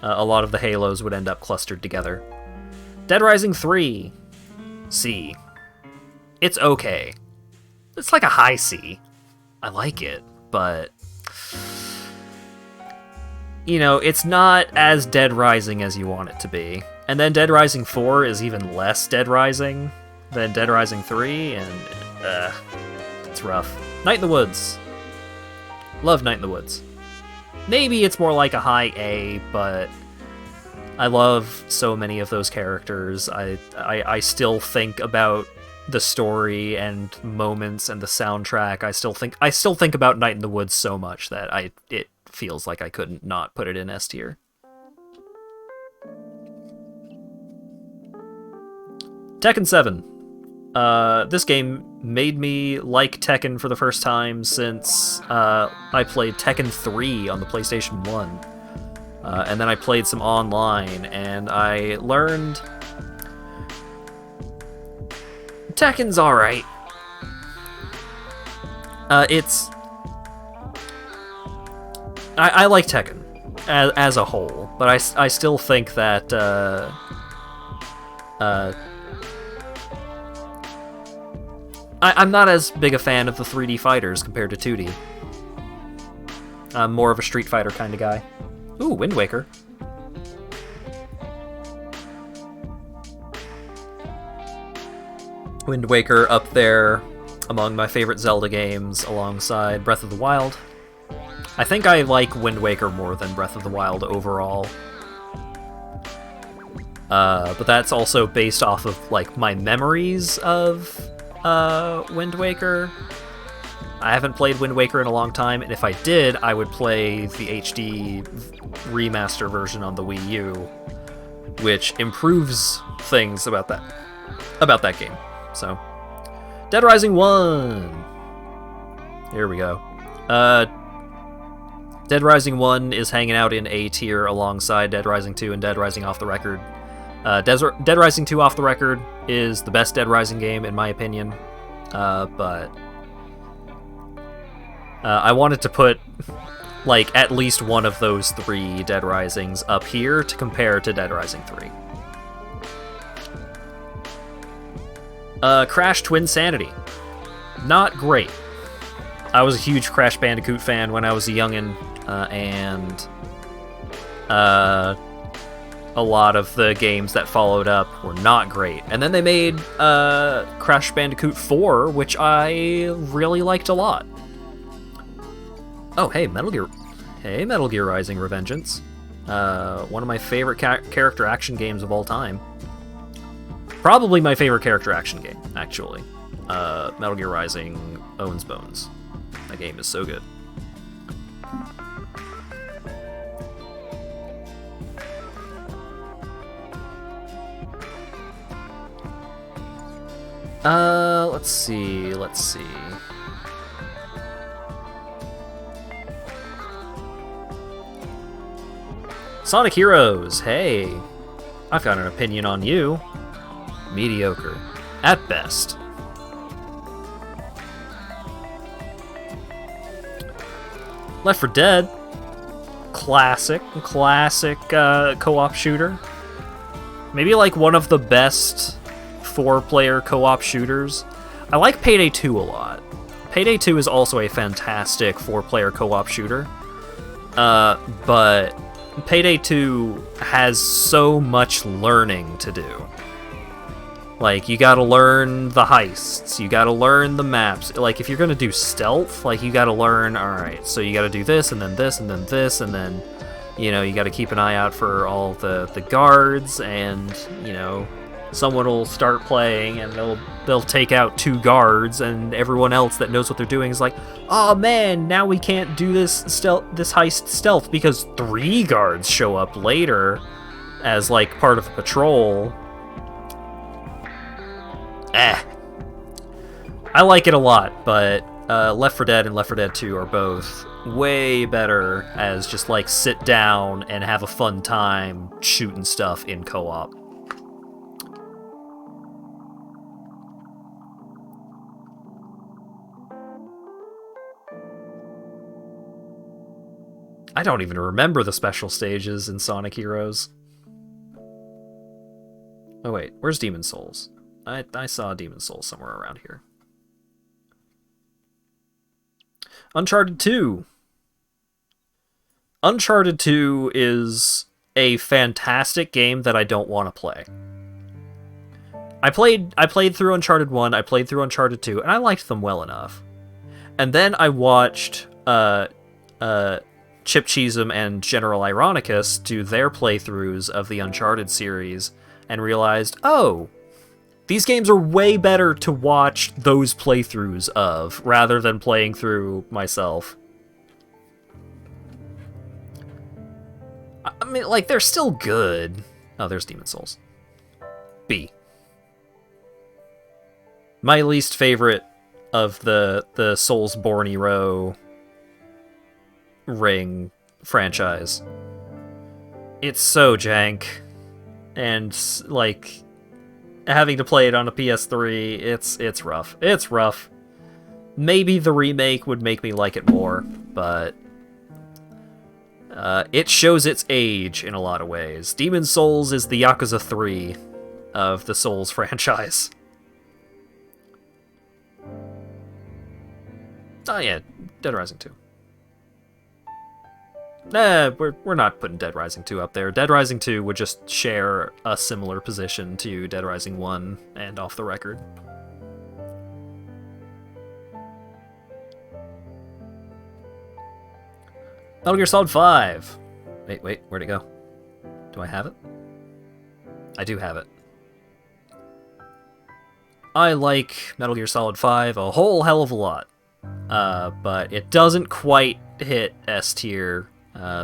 A lot of the Halos would end up clustered together. Dead Rising 3. C. It's okay. It's like a high C. I like it, but you know, it's not as Dead Rising as you want it to be. And then Dead Rising 4 is even less Dead Rising than Dead Rising 3, and it's rough. Night in the Woods. Love Night in the Woods. Maybe it's more like a high A, but I love so many of those characters. I still think about the story and moments and the soundtrack. I still think about Night in the Woods so much that it feels like I couldn't not put it in S tier. Tekken 7. This game made me like Tekken for the first time since I played Tekken 3 on the PlayStation 1. And then I played some online, and I learned Tekken's alright. I like Tekken as a whole, but I still think that I'm not as big a fan of the 3D fighters compared to 2D. I'm more of a Street Fighter kind of guy. Ooh, Wind Waker. Wind Waker up there among my favorite Zelda games alongside Breath of the Wild. I think I like Wind Waker more than Breath of the Wild overall. But that's also based off of like my memories of Wind Waker. I haven't played Wind Waker in a long time, and if I did, I would play the HD remaster version on the Wii U, which improves things about that game. So, Dead Rising 1. Here we go. Dead Rising 1 is hanging out in A tier alongside Dead Rising 2 and Dead Rising Off the Record. Dead Rising 2 Off the Record is the best Dead Rising game in my opinion, but I wanted to put like at least one of those 3 Dead Risings up here to compare to Dead Rising 3. Crash Twinsanity. Not great. I was a huge Crash Bandicoot fan when I was a youngin', and a lot of the games that followed up were not great. And then they made Crash Bandicoot 4, which I really liked a lot. Oh, hey, Metal Gear. Hey, Metal Gear Rising: Revengeance. One of my favorite character action games of all time. Probably my favorite character action game, actually. Metal Gear Rising owns bones. That game is so good. Let's see. Sonic Heroes, hey. I've got an opinion on you. Mediocre. At best. Left 4 Dead. Classic co-op shooter. Maybe like one of the best 4-player co-op shooters. I like Payday 2 a lot. Payday 2 is also a fantastic 4-player co-op shooter. But Payday 2 has so much learning to do. Like, you gotta learn the heists, you gotta learn the maps. Like, if you're gonna do stealth, like, you gotta learn, alright, so you gotta do this, and then this, and then this, and then, you know, you gotta keep an eye out for all the guards, and, you know, someone will start playing, and they'll take out 2 guards, and everyone else that knows what they're doing is like, oh man, now we can't do this heist stealth, because 3 guards show up later as, like, part of a patrol. I like it a lot, but Left 4 Dead and Left 4 Dead 2 are both way better as just like sit down and have a fun time shooting stuff in co-op. I don't even remember the special stages in Sonic Heroes. Oh wait, where's Demon Souls? I saw Demon Souls somewhere around here. Uncharted 2. Uncharted 2 is a fantastic game that I don't want to play. I played through Uncharted 1, I played through Uncharted 2, and I liked them well enough. And then I watched Chip Cheesem and General Ironicus do their playthroughs of the Uncharted series and realized, oh, these games are way better to watch those playthroughs of, rather than playing through myself. I mean, like, they're still good. Oh, there's Demon Souls. B. My least favorite of the Soulsborne row ring franchise. It's so jank. And, like, having to play it on a PS3, it's rough. It's rough. Maybe the remake would make me like it more, but it shows its age in a lot of ways. Demon Souls is the Yakuza 3 of the Souls franchise. Oh yeah, Dead Rising 2. Nah, we're not putting Dead Rising 2 up there. Dead Rising 2 would just share a similar position to Dead Rising 1 and Off the Record. Metal Gear Solid 5. Wait, where'd it go? Do I have it? I do have it. I like Metal Gear Solid 5 a whole hell of a lot. But it doesn't quite hit S tier.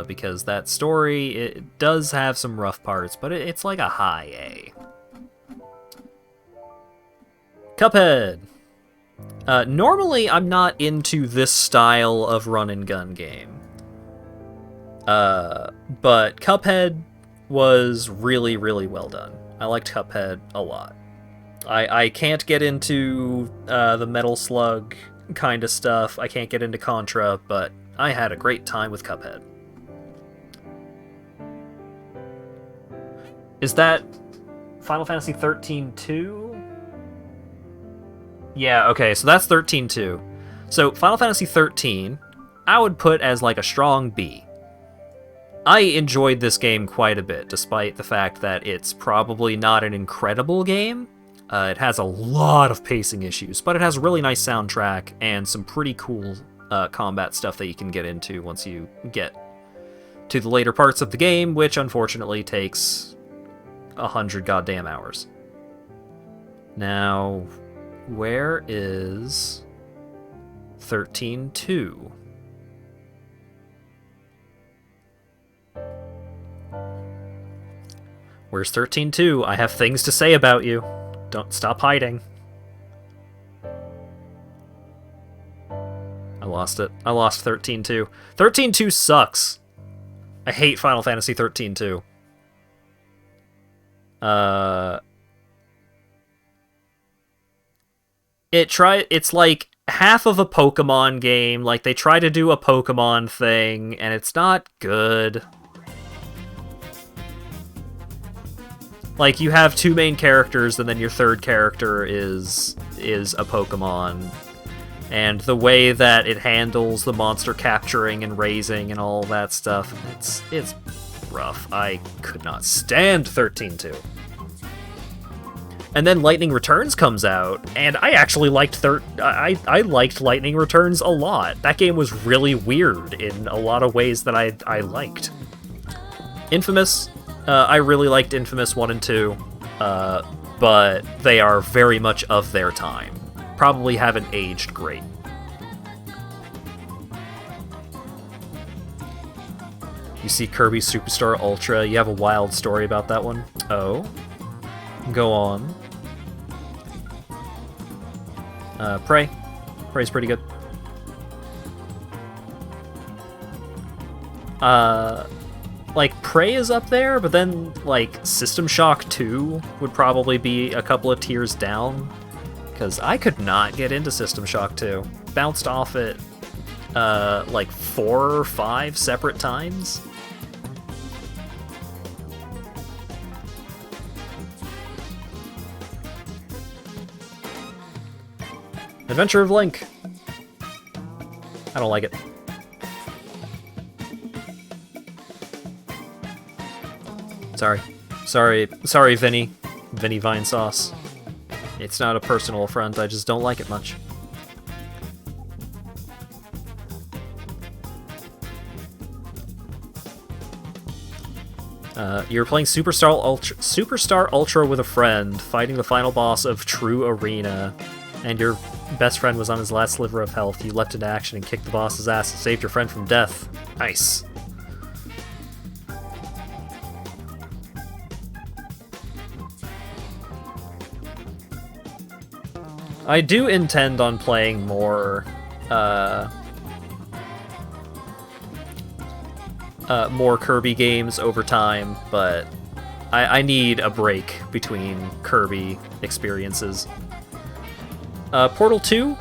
Because that story, it does have some rough parts, but it's like a high A. Cuphead! Normally, I'm not into this style of run-and-gun game. But Cuphead was really, really well done. I liked Cuphead a lot. I can't get into the Metal Slug kind of stuff. I can't get into Contra, but I had a great time with Cuphead. Is that Final Fantasy 13-2? Yeah, okay, so that's 13-2. So Final Fantasy 13, I would put as like a strong B. I enjoyed this game quite a bit, despite the fact that it's probably not an incredible game. It has a lot of pacing issues, but it has a really nice soundtrack and some pretty cool combat stuff that you can get into once you get to the later parts of the game, which unfortunately takes 100 goddamn hours. Now, where is 13-2? Where's 13-2? I have things to say about you. Don't stop hiding. lost it. I lost 13-2. 13-2 sucks. I hate Final Fantasy 13-2. It's like half of a Pokemon game. Like, they try to do a Pokemon thing, and it's not good. Like, you have two main characters, and then your third character is a Pokemon. And the way that it handles the monster capturing and raising and all that stuff, it's rough. I could not stand 13-2. And then Lightning Returns comes out, and I actually liked I liked Lightning Returns a lot. That game was really weird in a lot of ways that I liked. Infamous, I really liked Infamous 1 and 2, but they are very much of their time. Probably haven't aged great. You see Kirby Superstar Ultra, you have a wild story about that one? Oh? Go on. Prey. Prey's pretty good. Like, Prey is up there, but then, like, System Shock 2 would probably be a couple of tiers down. Because I could not get into System Shock 2. Bounced off it, like, 4 or 5 separate times. Adventure of Link. I don't like it. Sorry, Vinny. Vinny Vine Sauce. It's not a personal affront, I just don't like it much. You were playing Superstar Ultra with a friend, fighting the final boss of True Arena, and your best friend was on his last sliver of health. You leapt into action and kicked the boss's ass and saved your friend from death. Nice. I do intend on playing more Kirby games over time, but I need a break between Kirby experiences. Portal 2?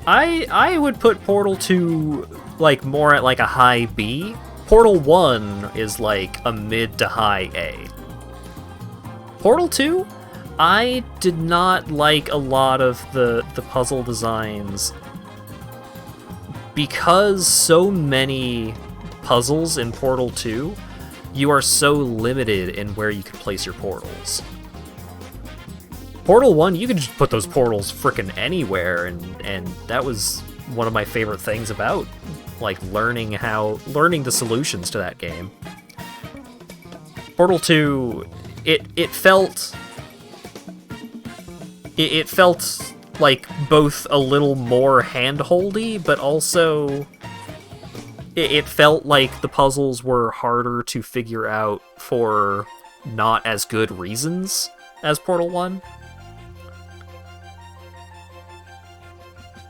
I would put Portal 2 like more at like a high B. Portal 1 is like a mid to high A. Portal 2? I did not like a lot of the puzzle designs because so many puzzles in Portal 2, you are so limited in where you can place your portals. Portal 1, you could just put those portals frickin' anywhere, and that was one of my favorite things about, like, learning the solutions to that game. Portal 2, it felt like both a little more hand-holdy, but also it felt like the puzzles were harder to figure out for not as good reasons as Portal 1.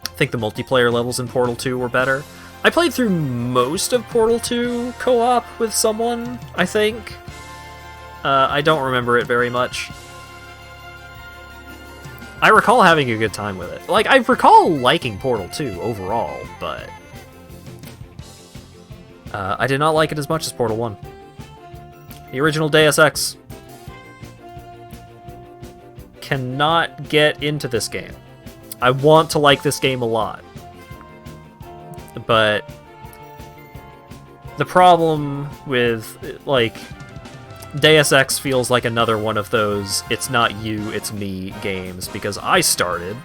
I think the multiplayer levels in Portal 2 were better. I played through most of Portal 2 co-op with someone, I think. I don't remember it very much. I recall having a good time with it. Like, I recall liking Portal 2 overall, but I did not like it as much as Portal 1. The original Deus Ex. Cannot get into this game. I want to like this game a lot. But the problem with, like, Deus Ex feels like another one of those it's not you, it's me games, because I started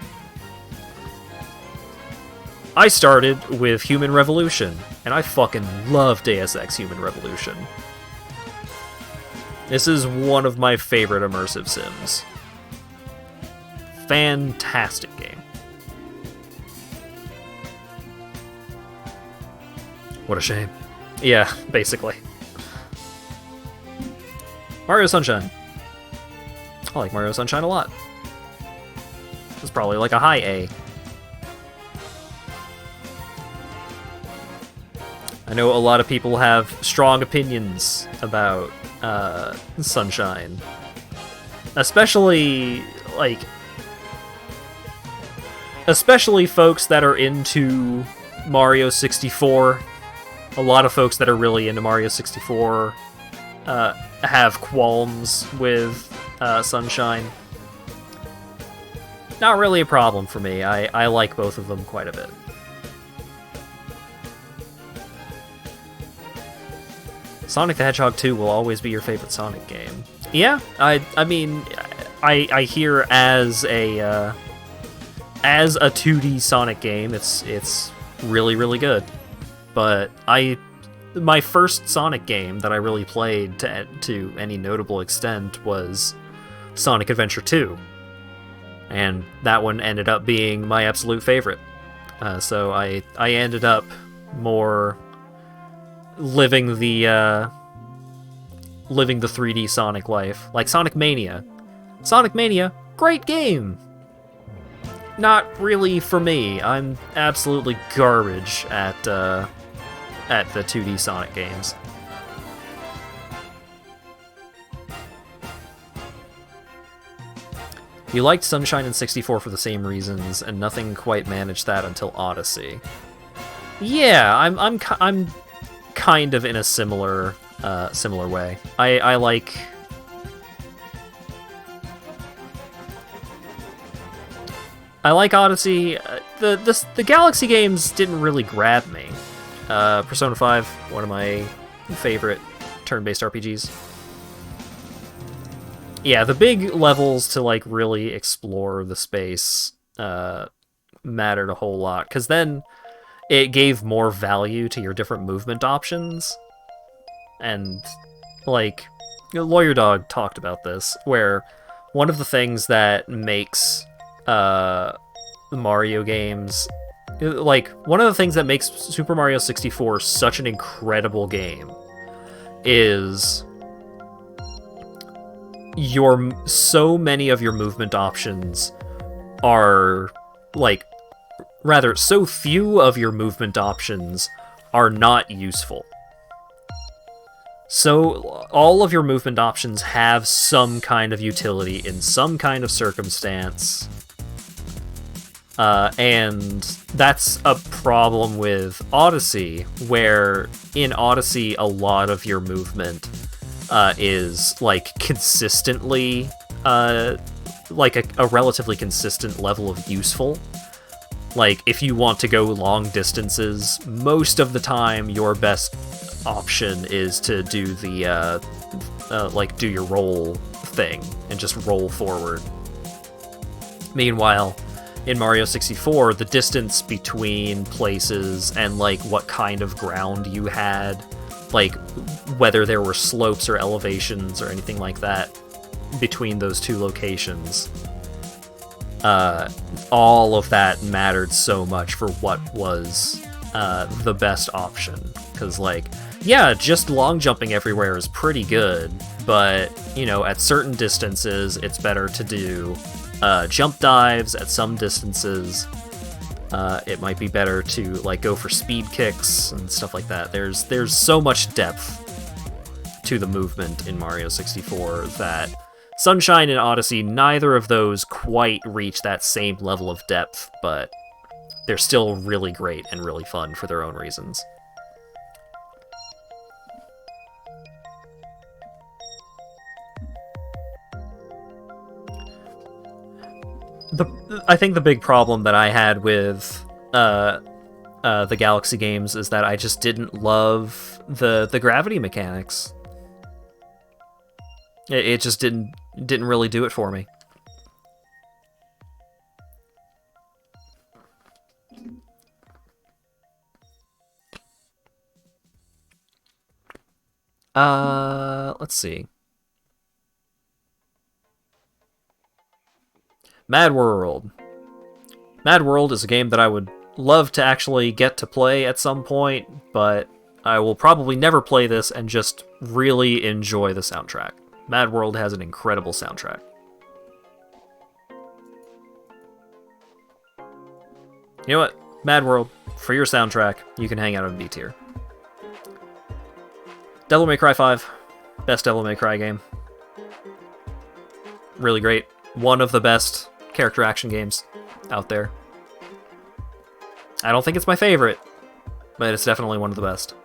with Human Revolution, and I fucking love Deus Ex Human Revolution. This is one of my favorite immersive sims. Fantastic game. What a shame. Yeah, basically. Mario Sunshine. I like Mario Sunshine a lot. It's probably like a high A. I know a lot of people have strong opinions about Sunshine. Especially, like... Especially folks that are into Mario 64. A lot of folks that are really into Mario 64 have qualms with Sunshine. Not really a problem for me. I like both of them quite a bit. Sonic the Hedgehog 2 will always be your favorite Sonic game. Yeah, I mean, I hear as a 2D Sonic game, it's really, really good. But my first Sonic game that I really played to any notable extent was Sonic Adventure 2. And that one ended up being my absolute favorite. So I ended up more living the 3D Sonic life, like Sonic Mania. Sonic Mania, great game. Not really for me. I'm absolutely garbage at the 2D Sonic games. You liked Sunshine in 64 for the same reasons, and nothing quite managed that until Odyssey. Yeah, I'm kind of in a similar way. I like Odyssey. The Galaxy games didn't really grab me. Persona 5, one of my favorite turn-based RPGs. Yeah, the big levels to like really explore the space mattered a whole lot, because then it gave more value to your different movement options. And like Lawyer Dog talked about this, where one of the things that makes the Mario games, like one of the things that makes Super Mario 64 such an incredible game is so many of your movement options are like, rather, so few of your movement options are not useful. So all of your movement options have some kind of utility in some kind of circumstance. And that's a problem with Odyssey, where in Odyssey a lot of your movement is like consistently like a relatively consistent level of useful. Like if you want to go long distances, most of the time your best option is to do the like do your roll thing and just roll forward. Meanwhile, in Mario 64, the distance between places and like what kind of ground you had, like whether there were slopes or elevations or anything like that between those two locations, all of that mattered so much for what was the best option. Because like, yeah, just long jumping everywhere is pretty good, but you know, at certain distances it's better to do jump dives. At some distances it might be better to like go for speed kicks and stuff like that. There's so much depth to the movement in Mario 64 that Sunshine and Odyssey, neither of those quite reach that same level of depth, but they're still really great and really fun for their own reasons. I think the big problem that I had with the Galaxy games is that I just didn't love the gravity mechanics. It just didn't really do it for me. Let's see. Mad World. Mad World is a game that I would love to actually get to play at some point, but I will probably never play this and just really enjoy the soundtrack. Mad World has an incredible soundtrack. You know what? Mad World, for your soundtrack, you can hang out on B tier. Devil May Cry 5. Best Devil May Cry game. Really great. One of the best character action games out there. I don't think it's my favorite, but it's definitely one of the best.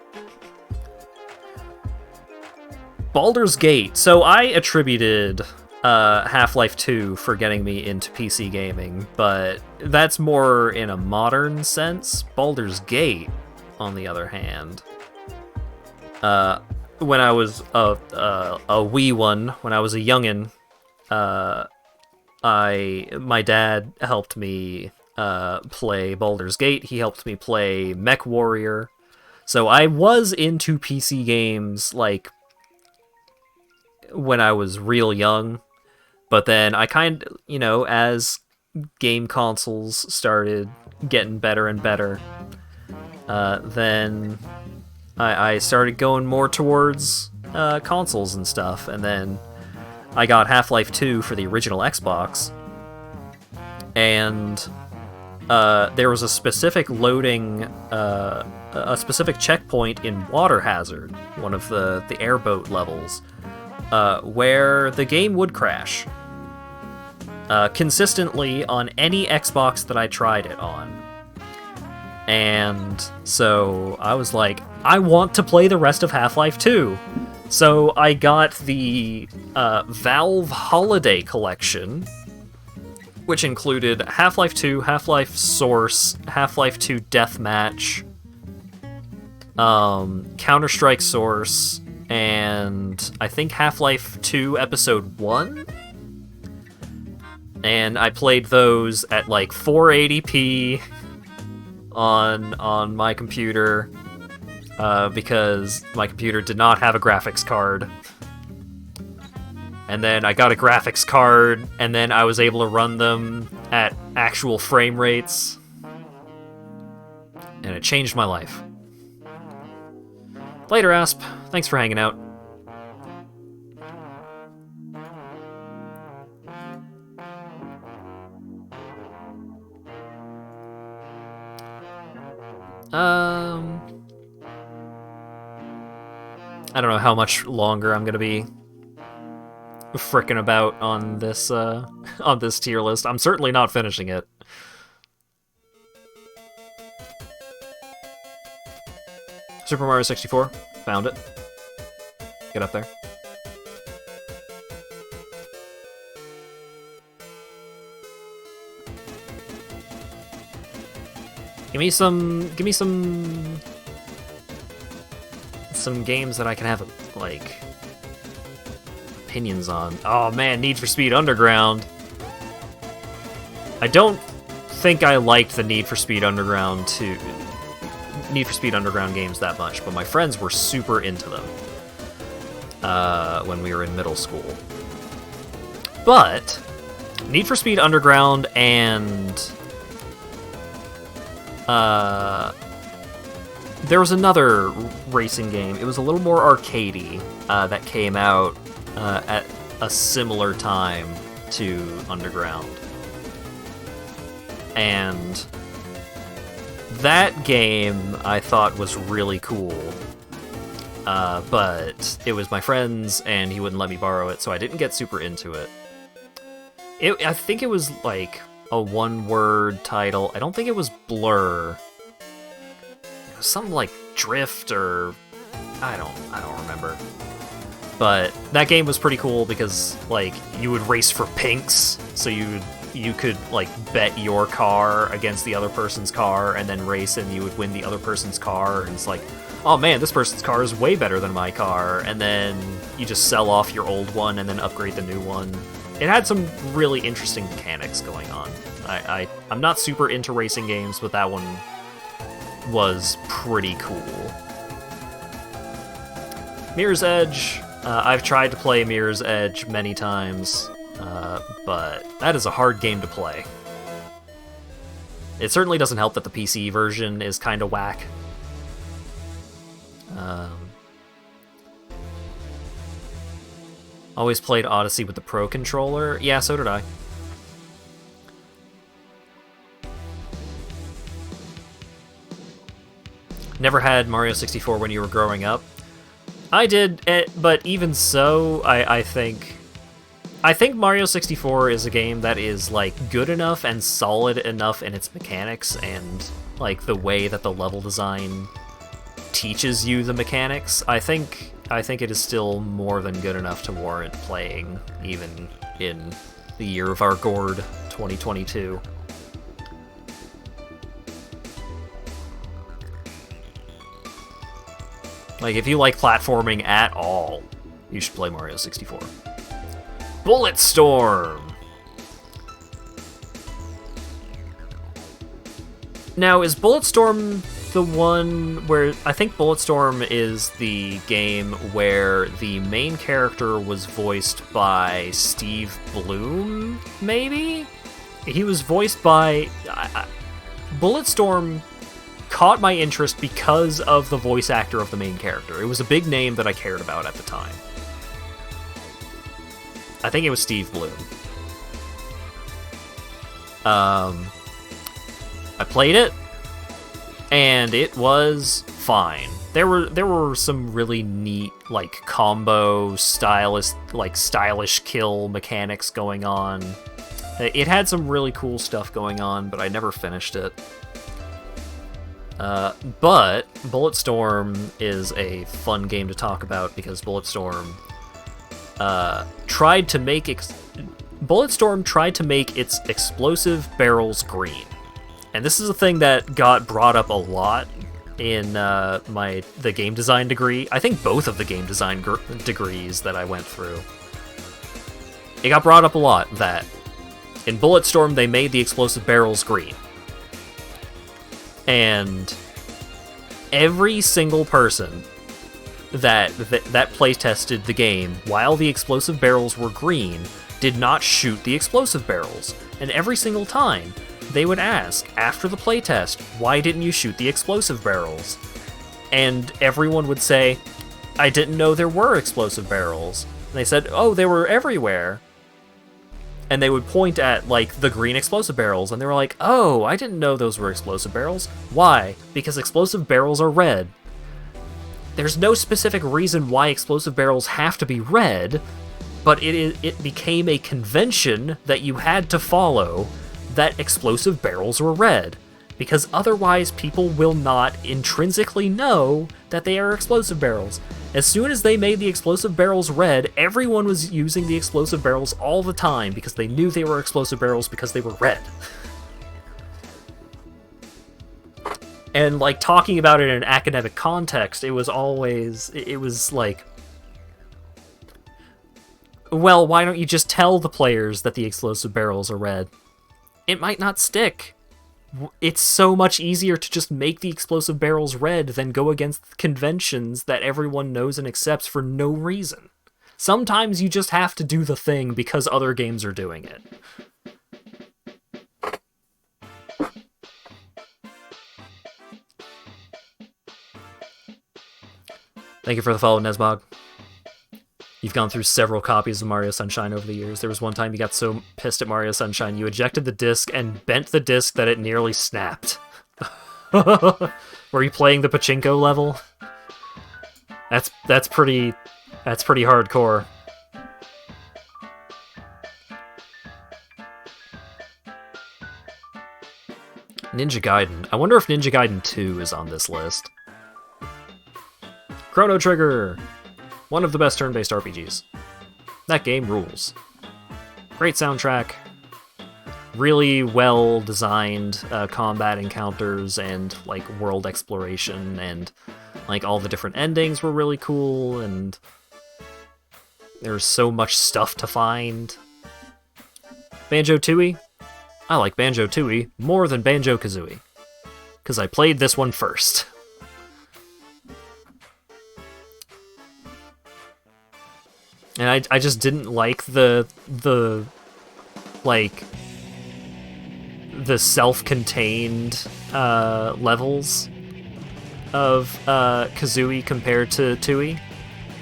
Baldur's Gate. So I attributed Half-Life 2 for getting me into PC gaming, but that's more in a modern sense. Baldur's Gate, on the other hand, when I was a wee one, when I was a youngin', my dad helped me play Baldur's Gate. He helped me play Mech Warrior. So I was into PC games, like, when I was real young. But then I as game consoles started getting better and better, then I started going more towards consoles and stuff. And then I got Half-Life 2 for the original Xbox. And there was a specific loading, a specific checkpoint in Water Hazard, one of the airboat levels, where the game would crash. Consistently on any Xbox that I tried it on. And so I was like, I want to play the rest of Half-Life 2. So I got the Valve Holiday Collection, which included Half-Life 2, Half-Life Source, Half-Life 2 Deathmatch, Counter-Strike Source, and I think Half-Life 2 Episode 1? And I played those at like 480p on my computer, because my computer did not have a graphics card. And then I got a graphics card, and then I was able to run them at actual frame rates. And it changed my life. Later, Asp. Thanks for hanging out. I don't know how much longer I'm gonna be frickin' about on this tier list. I'm certainly not finishing it. Super Mario 64, found it. Get up there. Give me some games that I can have, like, opinions on. Oh man, Need for Speed Underground. I don't think I liked the Need for Speed Underground games that much, but my friends were super into them when we were in middle school. But Need for Speed Underground and there was another racing game. It was a little more arcadey that came out at a similar time to Underground. And that game I thought was really cool. But it was my friend's and he wouldn't let me borrow it, so I didn't get super into it. I think it was like a one-word title. I don't think it was Blur. It was something like Drift or I don't remember. But that game was pretty cool because like you would race for pinks, so you could like bet your car against the other person's car and then race and you would win the other person's car, and it's like, oh man, this person's car is way better than my car, and then you just sell off your old one and then upgrade the new one. It had some really interesting mechanics going on. I'm not super into racing games, but that one was pretty cool. Mirror's Edge. I've tried to play Mirror's Edge many times, but that is a hard game to play. It certainly doesn't help that the PC version is kind of whack. Always played Odyssey with the Pro Controller. Yeah, so did I. Never had Mario 64 when you were growing up. I did, but even so, I think Mario 64 is a game that is like good enough and solid enough in its mechanics and like the way that the level design teaches you the mechanics. I think it is still more than good enough to warrant playing even in the year of our gourd, 2022. Like, if you like platforming at all, you should play Mario 64. Bulletstorm! Now, is Bulletstorm the one where... I think Bulletstorm is the game where the main character was voiced by Steve Bloom, maybe? He was voiced by... Bulletstorm caught my interest because of the voice actor of the main character. It was a big name that I cared about at the time. I think it was Steve Bloom. I played it, and it was fine. There were some really neat, like, combo stylish kill mechanics going on. It had some really cool stuff going on, but I never finished it. But Bulletstorm is a fun game to talk about because Bulletstorm tried to make its explosive barrels green. And this is a thing that got brought up a lot in the game design degree. I think both of the game design degrees that I went through. It got brought up a lot that in Bulletstorm they made the explosive barrels green. And every single person that playtested the game while the explosive barrels were green did not shoot the explosive barrels. And every single time, they would ask, after the playtest, why didn't you shoot the explosive barrels? And everyone would say, I didn't know there were explosive barrels. And they said, oh, they were everywhere. And they would point at, like, the green explosive barrels, and they were like, oh, I didn't know those were explosive barrels. Why? Because explosive barrels are red. There's no specific reason why explosive barrels have to be red, but it became a convention that you had to follow that explosive barrels were red, because otherwise people will not intrinsically know that they are explosive barrels. As soon as they made the explosive barrels red, everyone was using the explosive barrels all the time because they knew they were explosive barrels because they were red. And, like, talking about it in an academic context, it was like, well, why don't you just tell the players that the explosive barrels are red? It might not stick. It's so much easier to just make the explosive barrels red than go against conventions that everyone knows and accepts for no reason. Sometimes you just have to do the thing because other games are doing it. Thank you for the follow, Nesbog. You've gone through several copies of Mario Sunshine over the years. There was one time you got so pissed at Mario Sunshine, you ejected the disc and bent the disc that it nearly snapped. Were you playing the pachinko level? That's pretty hardcore. Ninja Gaiden. I wonder if Ninja Gaiden 2 is on this list. Chrono Trigger! One of the best turn-based RPGs. That game rules. Great soundtrack. Really well-designed combat encounters and, like, world exploration, and, like, all the different endings were really cool, and there's so much stuff to find. Banjo-Tooie? I like Banjo-Tooie more than Banjo-Kazooie, because I played this one first. And I just didn't like the self-contained levels of Kazooie compared to Tooie.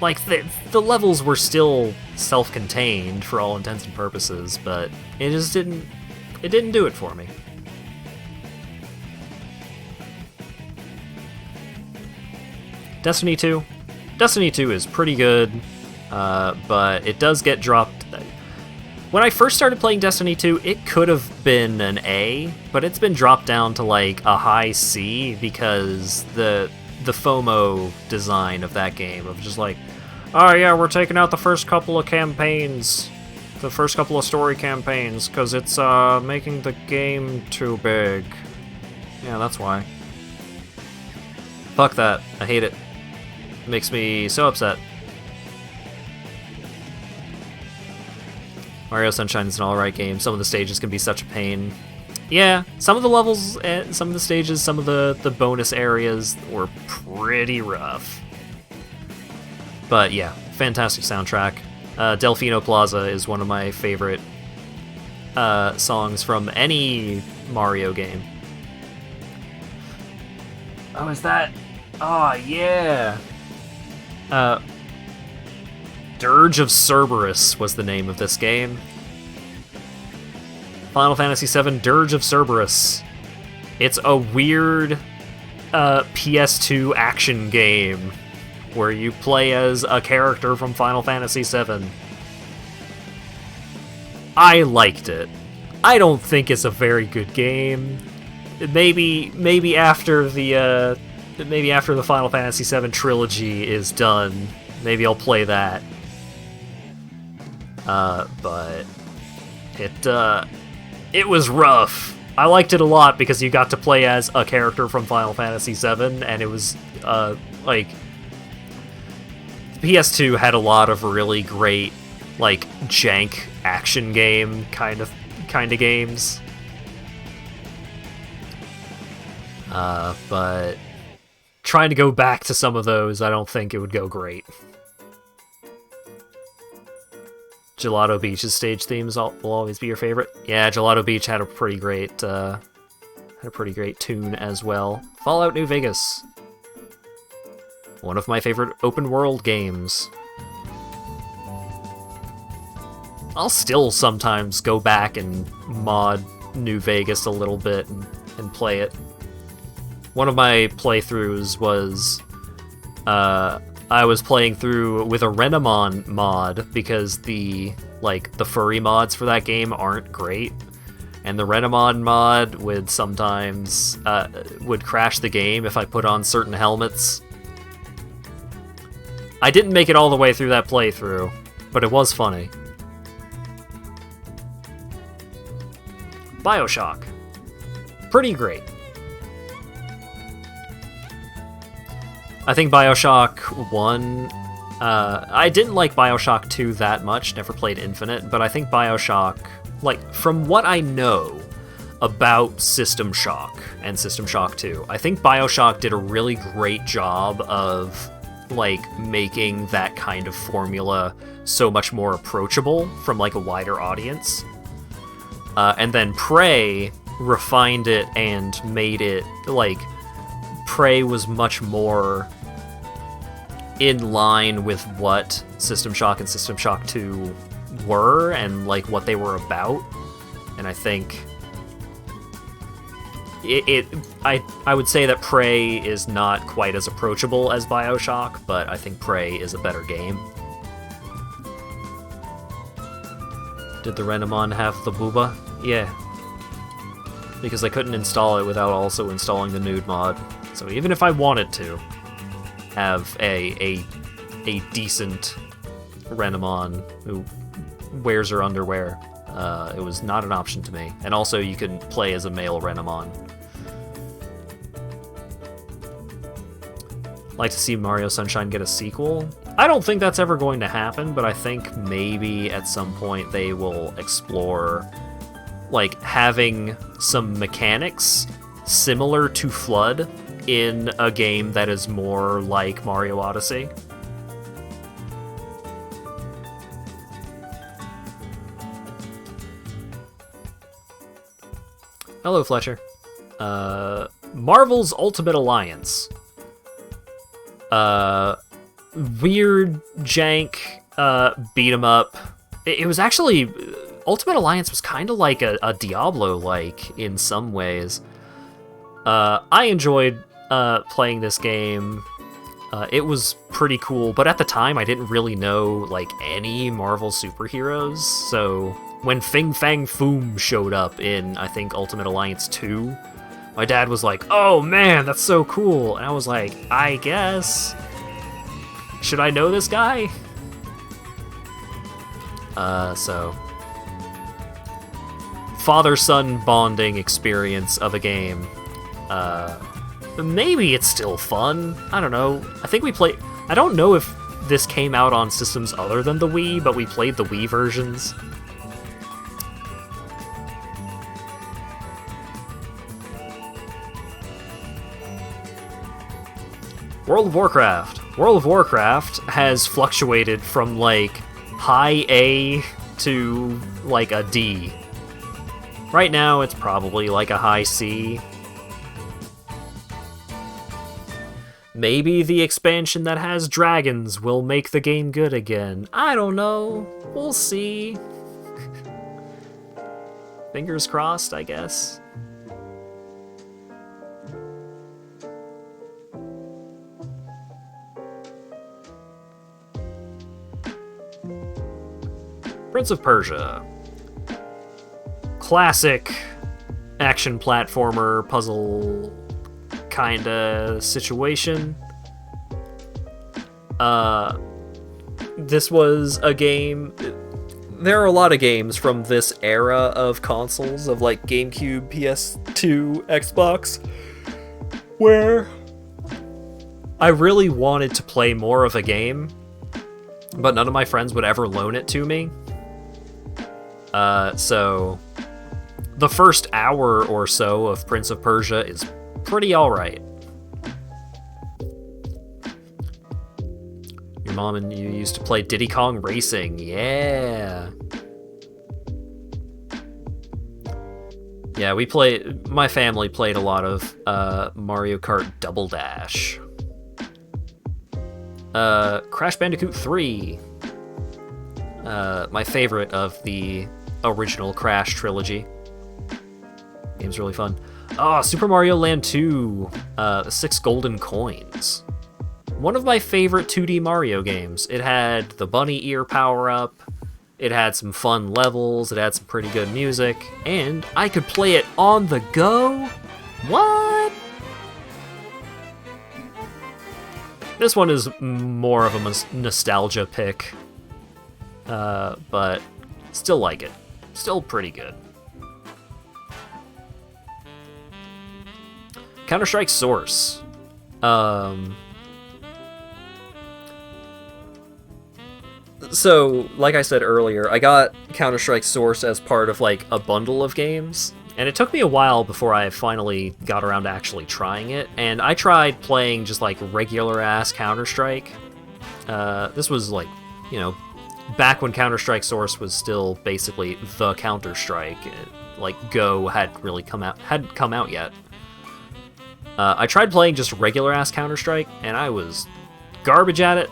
Like, the levels were still self-contained for all intents and purposes, but it just didn't do it for me. Destiny 2, Destiny 2 is pretty good, but it does get dropped. When I first started playing Destiny 2, it could have been an A, but it's been dropped down to like a high C because the FOMO design of that game of just like, oh yeah, we're taking out the first couple of campaigns, the first couple of story campaigns, because it's making the game too big. Yeah, that's why. Fuck that. I hate it. It makes me so upset. Mario Sunshine is an alright game. Some of the stages can be such a pain. Yeah, some of the levels, some of the stages, some of the bonus areas were pretty rough. But yeah, fantastic soundtrack. Delfino Plaza is one of my favorite songs from any Mario game. Oh, is that? Oh, yeah. Dirge of Cerberus was the name of this game. Final Fantasy VII Dirge of Cerberus. It's a weird PS2 action game where you play as a character from Final Fantasy VII. I liked it. I don't think it's a very good game. Maybe after the Final Fantasy VII trilogy is done, maybe I'll play that. But it was rough. I liked it a lot because you got to play as a character from Final Fantasy VII, and it was like PS2 had a lot of really great like jank action game kind of games. But trying to go back to some of those, I don't think it would go great. Gelato Beach's stage themes will always be your favorite. Yeah, Gelato Beach had a pretty great tune as well. Fallout New Vegas, one of my favorite open world games. I'll still sometimes go back and mod New Vegas a little bit and play it. One of my playthroughs was I was playing through with a Renamon mod because the furry mods for that game aren't great, and the Renamon mod would sometimes would crash the game if I put on certain helmets. I didn't make it all the way through that playthrough, but it was funny. BioShock. Pretty great. I think BioShock 1... I didn't like BioShock 2 that much, never played Infinite, but I think BioShock... Like, from what I know about System Shock and System Shock 2, I think BioShock did a really great job of, like, making that kind of formula so much more approachable from, like, a wider audience. And then Prey refined it and made it, like... Prey was much more in line with what System Shock and System Shock 2 were and like what they were about, and I think I would say that Prey is not quite as approachable as BioShock, but I think Prey is a better game. Did the Renamon have the booba? Yeah, because I couldn't install it without also installing the nude mod. So even if I wanted to have a decent Renamon who wears her underwear, it was not an option to me. And also you can play as a male Renamon. Like to see Mario Sunshine get a sequel? I don't think that's ever going to happen, but I think maybe at some point they will explore like having some mechanics similar to Flood in a game that is more like Mario Odyssey. Hello, Fletcher. Marvel's Ultimate Alliance. Weird, jank, beat 'em up. It was actually... Ultimate Alliance was kind of like a Diablo-like in some ways. I enjoyed playing this game. It was pretty cool, but at the time I didn't really know like any Marvel superheroes, so when Fing Fang Foom showed up in, I think, Ultimate Alliance 2, my dad was like, "Oh man, that's so cool," and I was like, "I guess. Should I know this guy?" So father-son bonding experience of a game. Maybe it's still fun. I don't know. I think we played... I don't know if this came out on systems other than the Wii, but we played the Wii versions. World of Warcraft. World of Warcraft has fluctuated from, like, high A to, like, a D. Right now, it's probably, like, a high C. Maybe the expansion that has dragons will make the game good again. I don't know. We'll see. Fingers crossed, I guess. Prince of Persia. Classic action platformer puzzle kinda situation. This was a game... There are a lot of games from this era of consoles, of like GameCube, PS2, Xbox, where I really wanted to play more of a game, but none of my friends would ever loan it to me. So the first hour or so of Prince of Persia is pretty alright. Your mom and you used to play Diddy Kong Racing, yeah. Yeah, my family played a lot of Mario Kart Double Dash. Crash Bandicoot 3. My favorite of the original Crash trilogy. Game's really fun. Oh, Super Mario Land 2, the 6 Golden Coins. One of my favorite 2D Mario games. It had the bunny ear power-up, it had some fun levels, it had some pretty good music, and I could play it on the go? What? This one is more of a nostalgia pick, but still like it. Still pretty good. Counter-Strike Source. So, like I said earlier, I got Counter-Strike Source as part of, like, a bundle of games, and it took me a while before I finally got around to actually trying it, and I tried playing just, like, regular-ass Counter-Strike. This was, like, you know, back when Counter-Strike Source was still basically the Counter-Strike. Like, Go hadn't come out yet. I tried playing just regular-ass Counter-Strike, and I was garbage at it.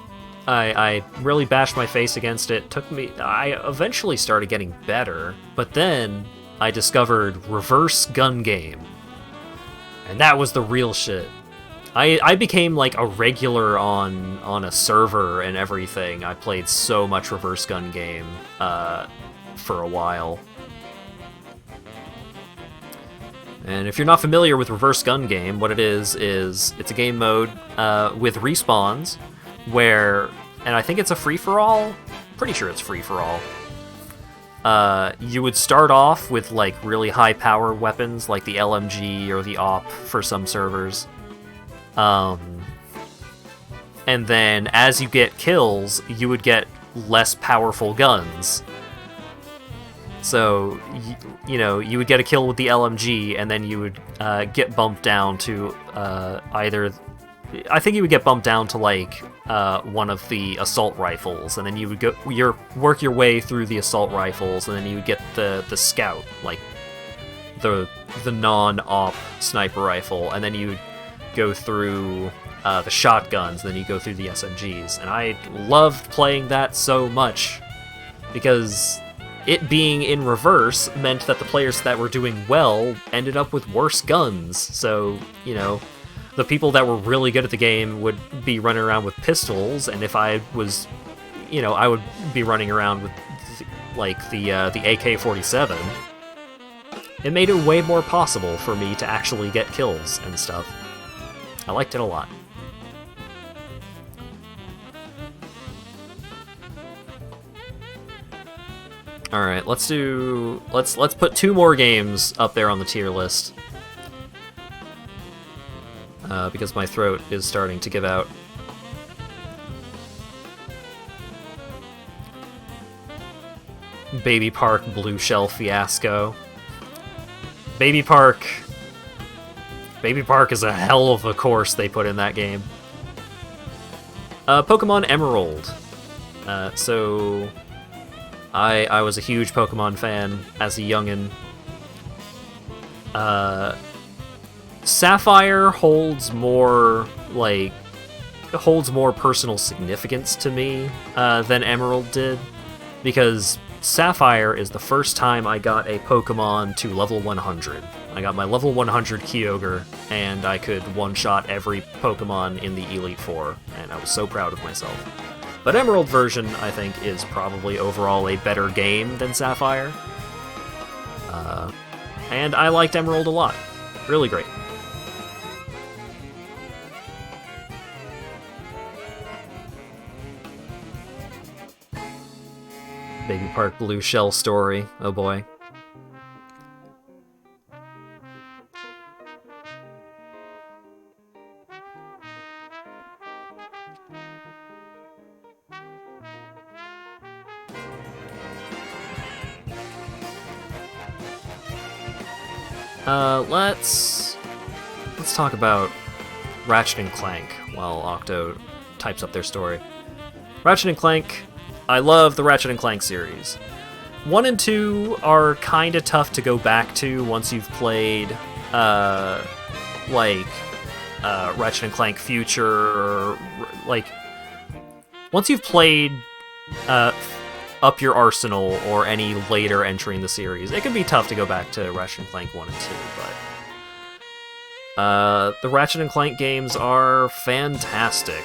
I really bashed my face against it. I eventually started getting better, but then I discovered reverse gun game. And that was the real shit. I became like a regular on a server and everything. I played so much reverse gun game for a while. And if you're not familiar with reverse gun game, what it is it's a game mode with respawns where, and I think it's a free-for-all? Pretty sure it's free-for-all. You would start off with like really high power weapons like the LMG or the AWP for some servers. And then as you get kills, you would get less powerful guns. So, you know, you would get a kill with the LMG, and then you would get bumped down to either... I think you would get bumped down to, like, one of the assault rifles, and then you would work your way through the assault rifles, and then you would get the scout, like, the non-op sniper rifle, and then you would go through the shotguns, and then you go through the SMGs. And I loved playing that so much, because... it being in reverse meant that the players that were doing well ended up with worse guns. So, you know, the people that were really good at the game would be running around with pistols, and if I was, you know, I would be running around with like the AK-47. It made it way more possible for me to actually get kills and stuff. I liked it a lot. All right, let's put 2 more games up there on the tier list. Because my throat is starting to give out. Baby Park Blue Shell Fiasco. Baby Park is a hell of a course they put in that game. Pokemon Emerald. So I was a huge Pokemon fan as a youngin'. Sapphire holds more personal significance to me than Emerald did, because Sapphire is the first time I got a Pokemon to level 100. I got my level 100 Kyogre, and I could one-shot every Pokemon in the Elite Four, and I was so proud of myself. But Emerald version, I think, is probably overall a better game than Sapphire. And I liked Emerald a lot. Really great. Baby Park Blue Shell story. Oh boy. Let's talk about Ratchet and Clank while Octo types up their story. Ratchet and Clank, I love the Ratchet and Clank series. 1 and 2 are kinda tough to go back to once you've played, Ratchet and Clank Future, or, once you've played, Up Your Arsenal or any later entry in the series, it can be tough to go back to Ratchet and Clank 1 and 2, but the Ratchet and Clank games are fantastic.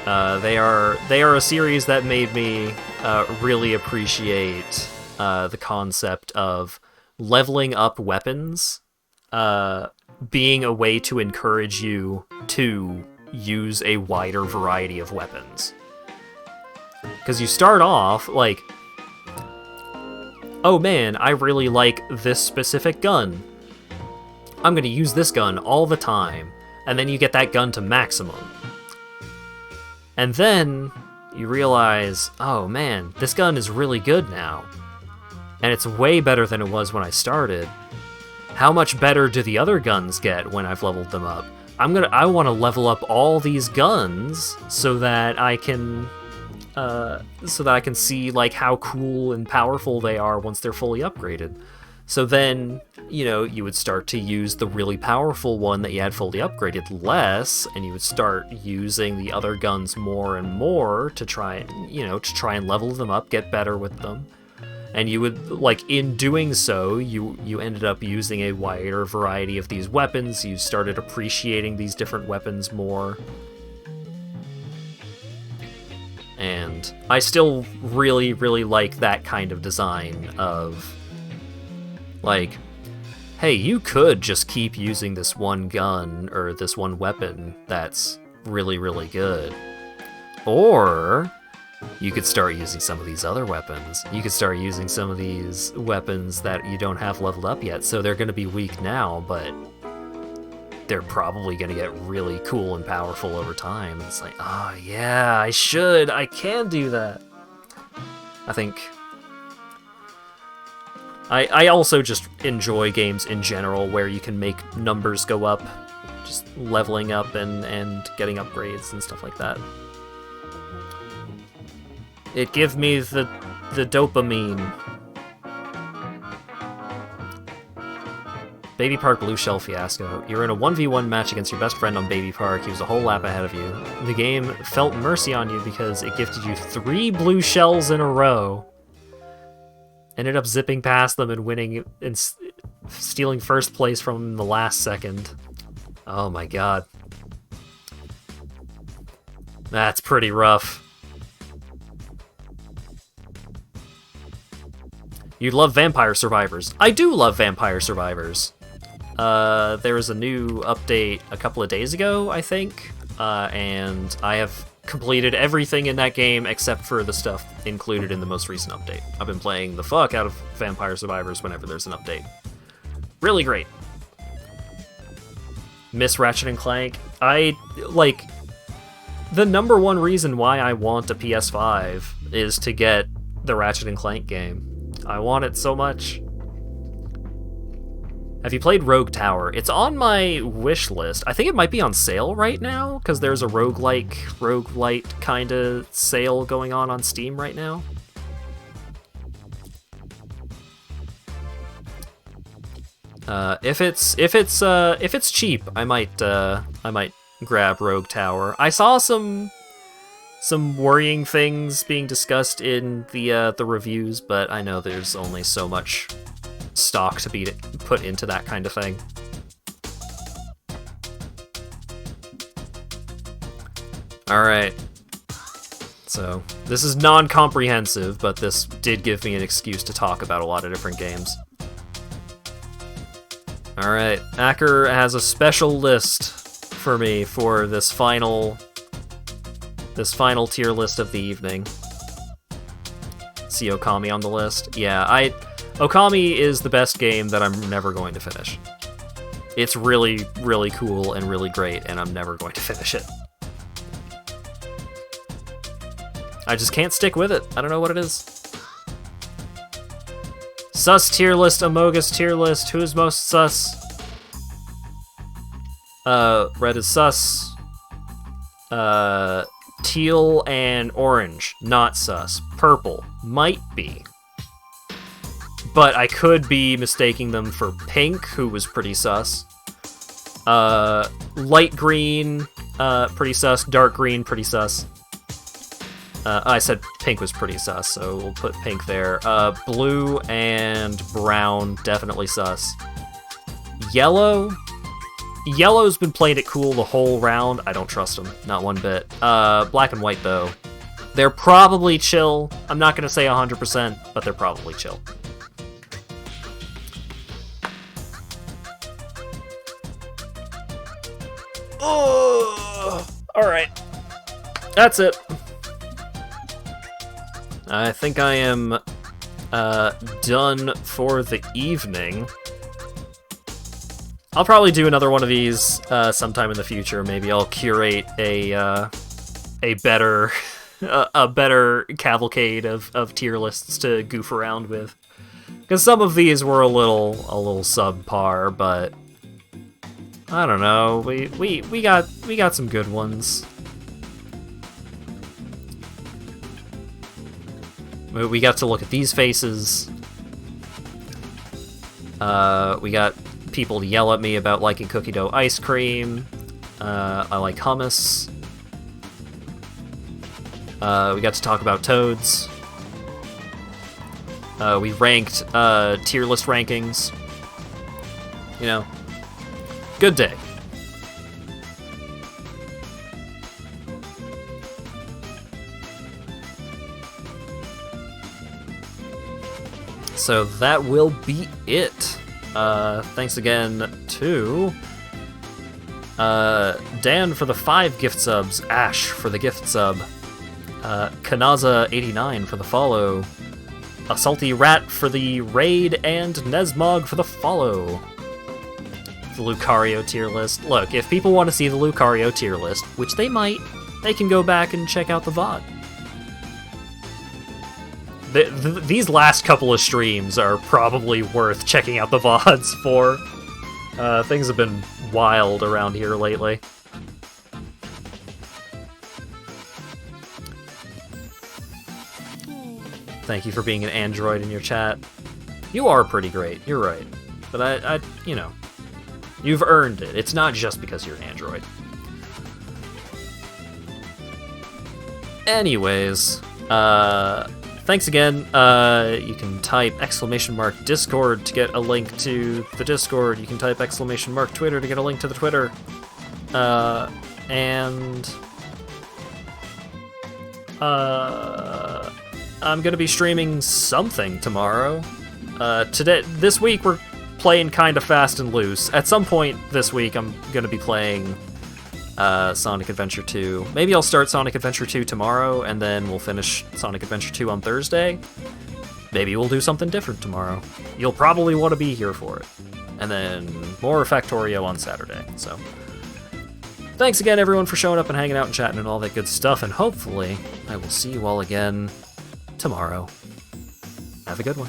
They are a series that made me really appreciate the concept of leveling up weapons being a way to encourage you to use a wider variety of weapons. Because you start off like, oh man, I really like this specific gun. I'm gonna use this gun all the time. And then you get that gun to maximum. And then you realize, oh man, this gun is really good now. And it's way better than it was when I started. How much better do the other guns get when I've leveled them up? I want to level up all these guns so that I can see like how cool and powerful they are once they're fully upgraded. So then, you know, you would start to use the really powerful one that you had fully upgraded less, and you would start using the other guns more and more to try and level them up, get better with them. And you would, like, in doing so, you ended up using a wider variety of these weapons. You started appreciating these different weapons more. And I still really, really like that kind of design of, like, hey, you could just keep using this one gun or this one weapon that's really, really good. Or you could start using some of these other weapons. You could start using some of these weapons that you don't have leveled up yet, so they're going to be weak now, but they're probably going to get really cool and powerful over time. It's like, oh yeah, I can do that. I think I also just enjoy games in general where you can make numbers go up, just leveling up and getting upgrades and stuff like that. It gives me the dopamine. Baby Park Blue Shell Fiasco. You're in a 1v1 match against your best friend on Baby Park. He was a whole lap ahead of you. The game felt mercy on you because it gifted you 3 blue shells in a row. Ended up zipping past them and winning and stealing first place from him in the last second. Oh my god. That's pretty rough. You love Vampire Survivors. I do love Vampire Survivors. There was a new update a couple of days ago, I think, and I have completed everything in that game except for the stuff included in the most recent update. I've been playing the fuck out of Vampire Survivors whenever there's an update. Really great. Miss Ratchet and Clank. The number one reason why I want a PS5 is to get the Ratchet and Clank game. I want it so much. Have you played Rogue Tower? It's on my wish list. I think it might be on sale right now, because there's a roguelite kind of sale going on Steam right now. If it's cheap, I might grab Rogue Tower. I saw some worrying things being discussed in the reviews, but I know there's only so much stock to be put into that kind of thing. Alright. So, this is non-comprehensive, but this did give me an excuse to talk about a lot of different games. Alright, Acker has a special list for me for this final tier list of the evening. See Okami on the list? Yeah, Okami is the best game that I'm never going to finish. It's really, really cool and really great, and I'm never going to finish it. I just can't stick with it. I don't know what it is. Sus tier list, Amogus tier list. Who's most sus? Red is sus. Teal and orange, not sus. Purple, might be. But I could be mistaking them for pink, who was pretty sus. Light green, pretty sus. Dark green, pretty sus. I said pink was pretty sus, so we'll put pink there. Blue and brown, definitely sus. Yellow? Yellow's been playing it cool the whole round. I don't trust him, not one bit. Black and white, though. They're probably chill. I'm not going to say 100%, but they're probably chill. Oh, all right. That's it. I think I am done for the evening. I'll probably do another one of these sometime in the future. Maybe I'll curate a better a better cavalcade of tier lists to goof around with. Because some of these were a little subpar, but I don't know. We got some good ones. We got to look at these faces. We got people to yell at me about liking cookie dough ice cream. I like hummus. We got to talk about toads. We ranked tier list rankings. You know, good day. So that will be it. Thanks again to Dan for the 5 gift subs, Ash for the gift sub, Kanaza89 for the follow, a Salty Rat for the raid, and Nesmog for the follow. The Lucario tier list. Look, if people want to see the Lucario tier list, which they might, they can go back and check out the VOD. These last couple of streams are probably worth checking out the VODs for. Things have been wild around here lately. Thank you for being an android in your chat. You are pretty great, you're right. But I you know, you've earned it. It's not just because you're an android. Anyways, thanks again. You can type !Discord to get a link to the Discord. You can type !Twitter to get a link to the Twitter. And I'm gonna be streaming something tomorrow. This week we're playing kind of fast and loose. At some point this week I'm gonna be playing Sonic Adventure 2. Maybe I'll start Sonic Adventure 2 tomorrow, and then we'll finish Sonic Adventure 2 on Thursday. Maybe we'll do something different tomorrow. You'll probably want to be here for it. And then more Factorio on Saturday, so... Thanks again, everyone, for showing up and hanging out and chatting and all that good stuff, and hopefully I will see you all again tomorrow. Have a good one.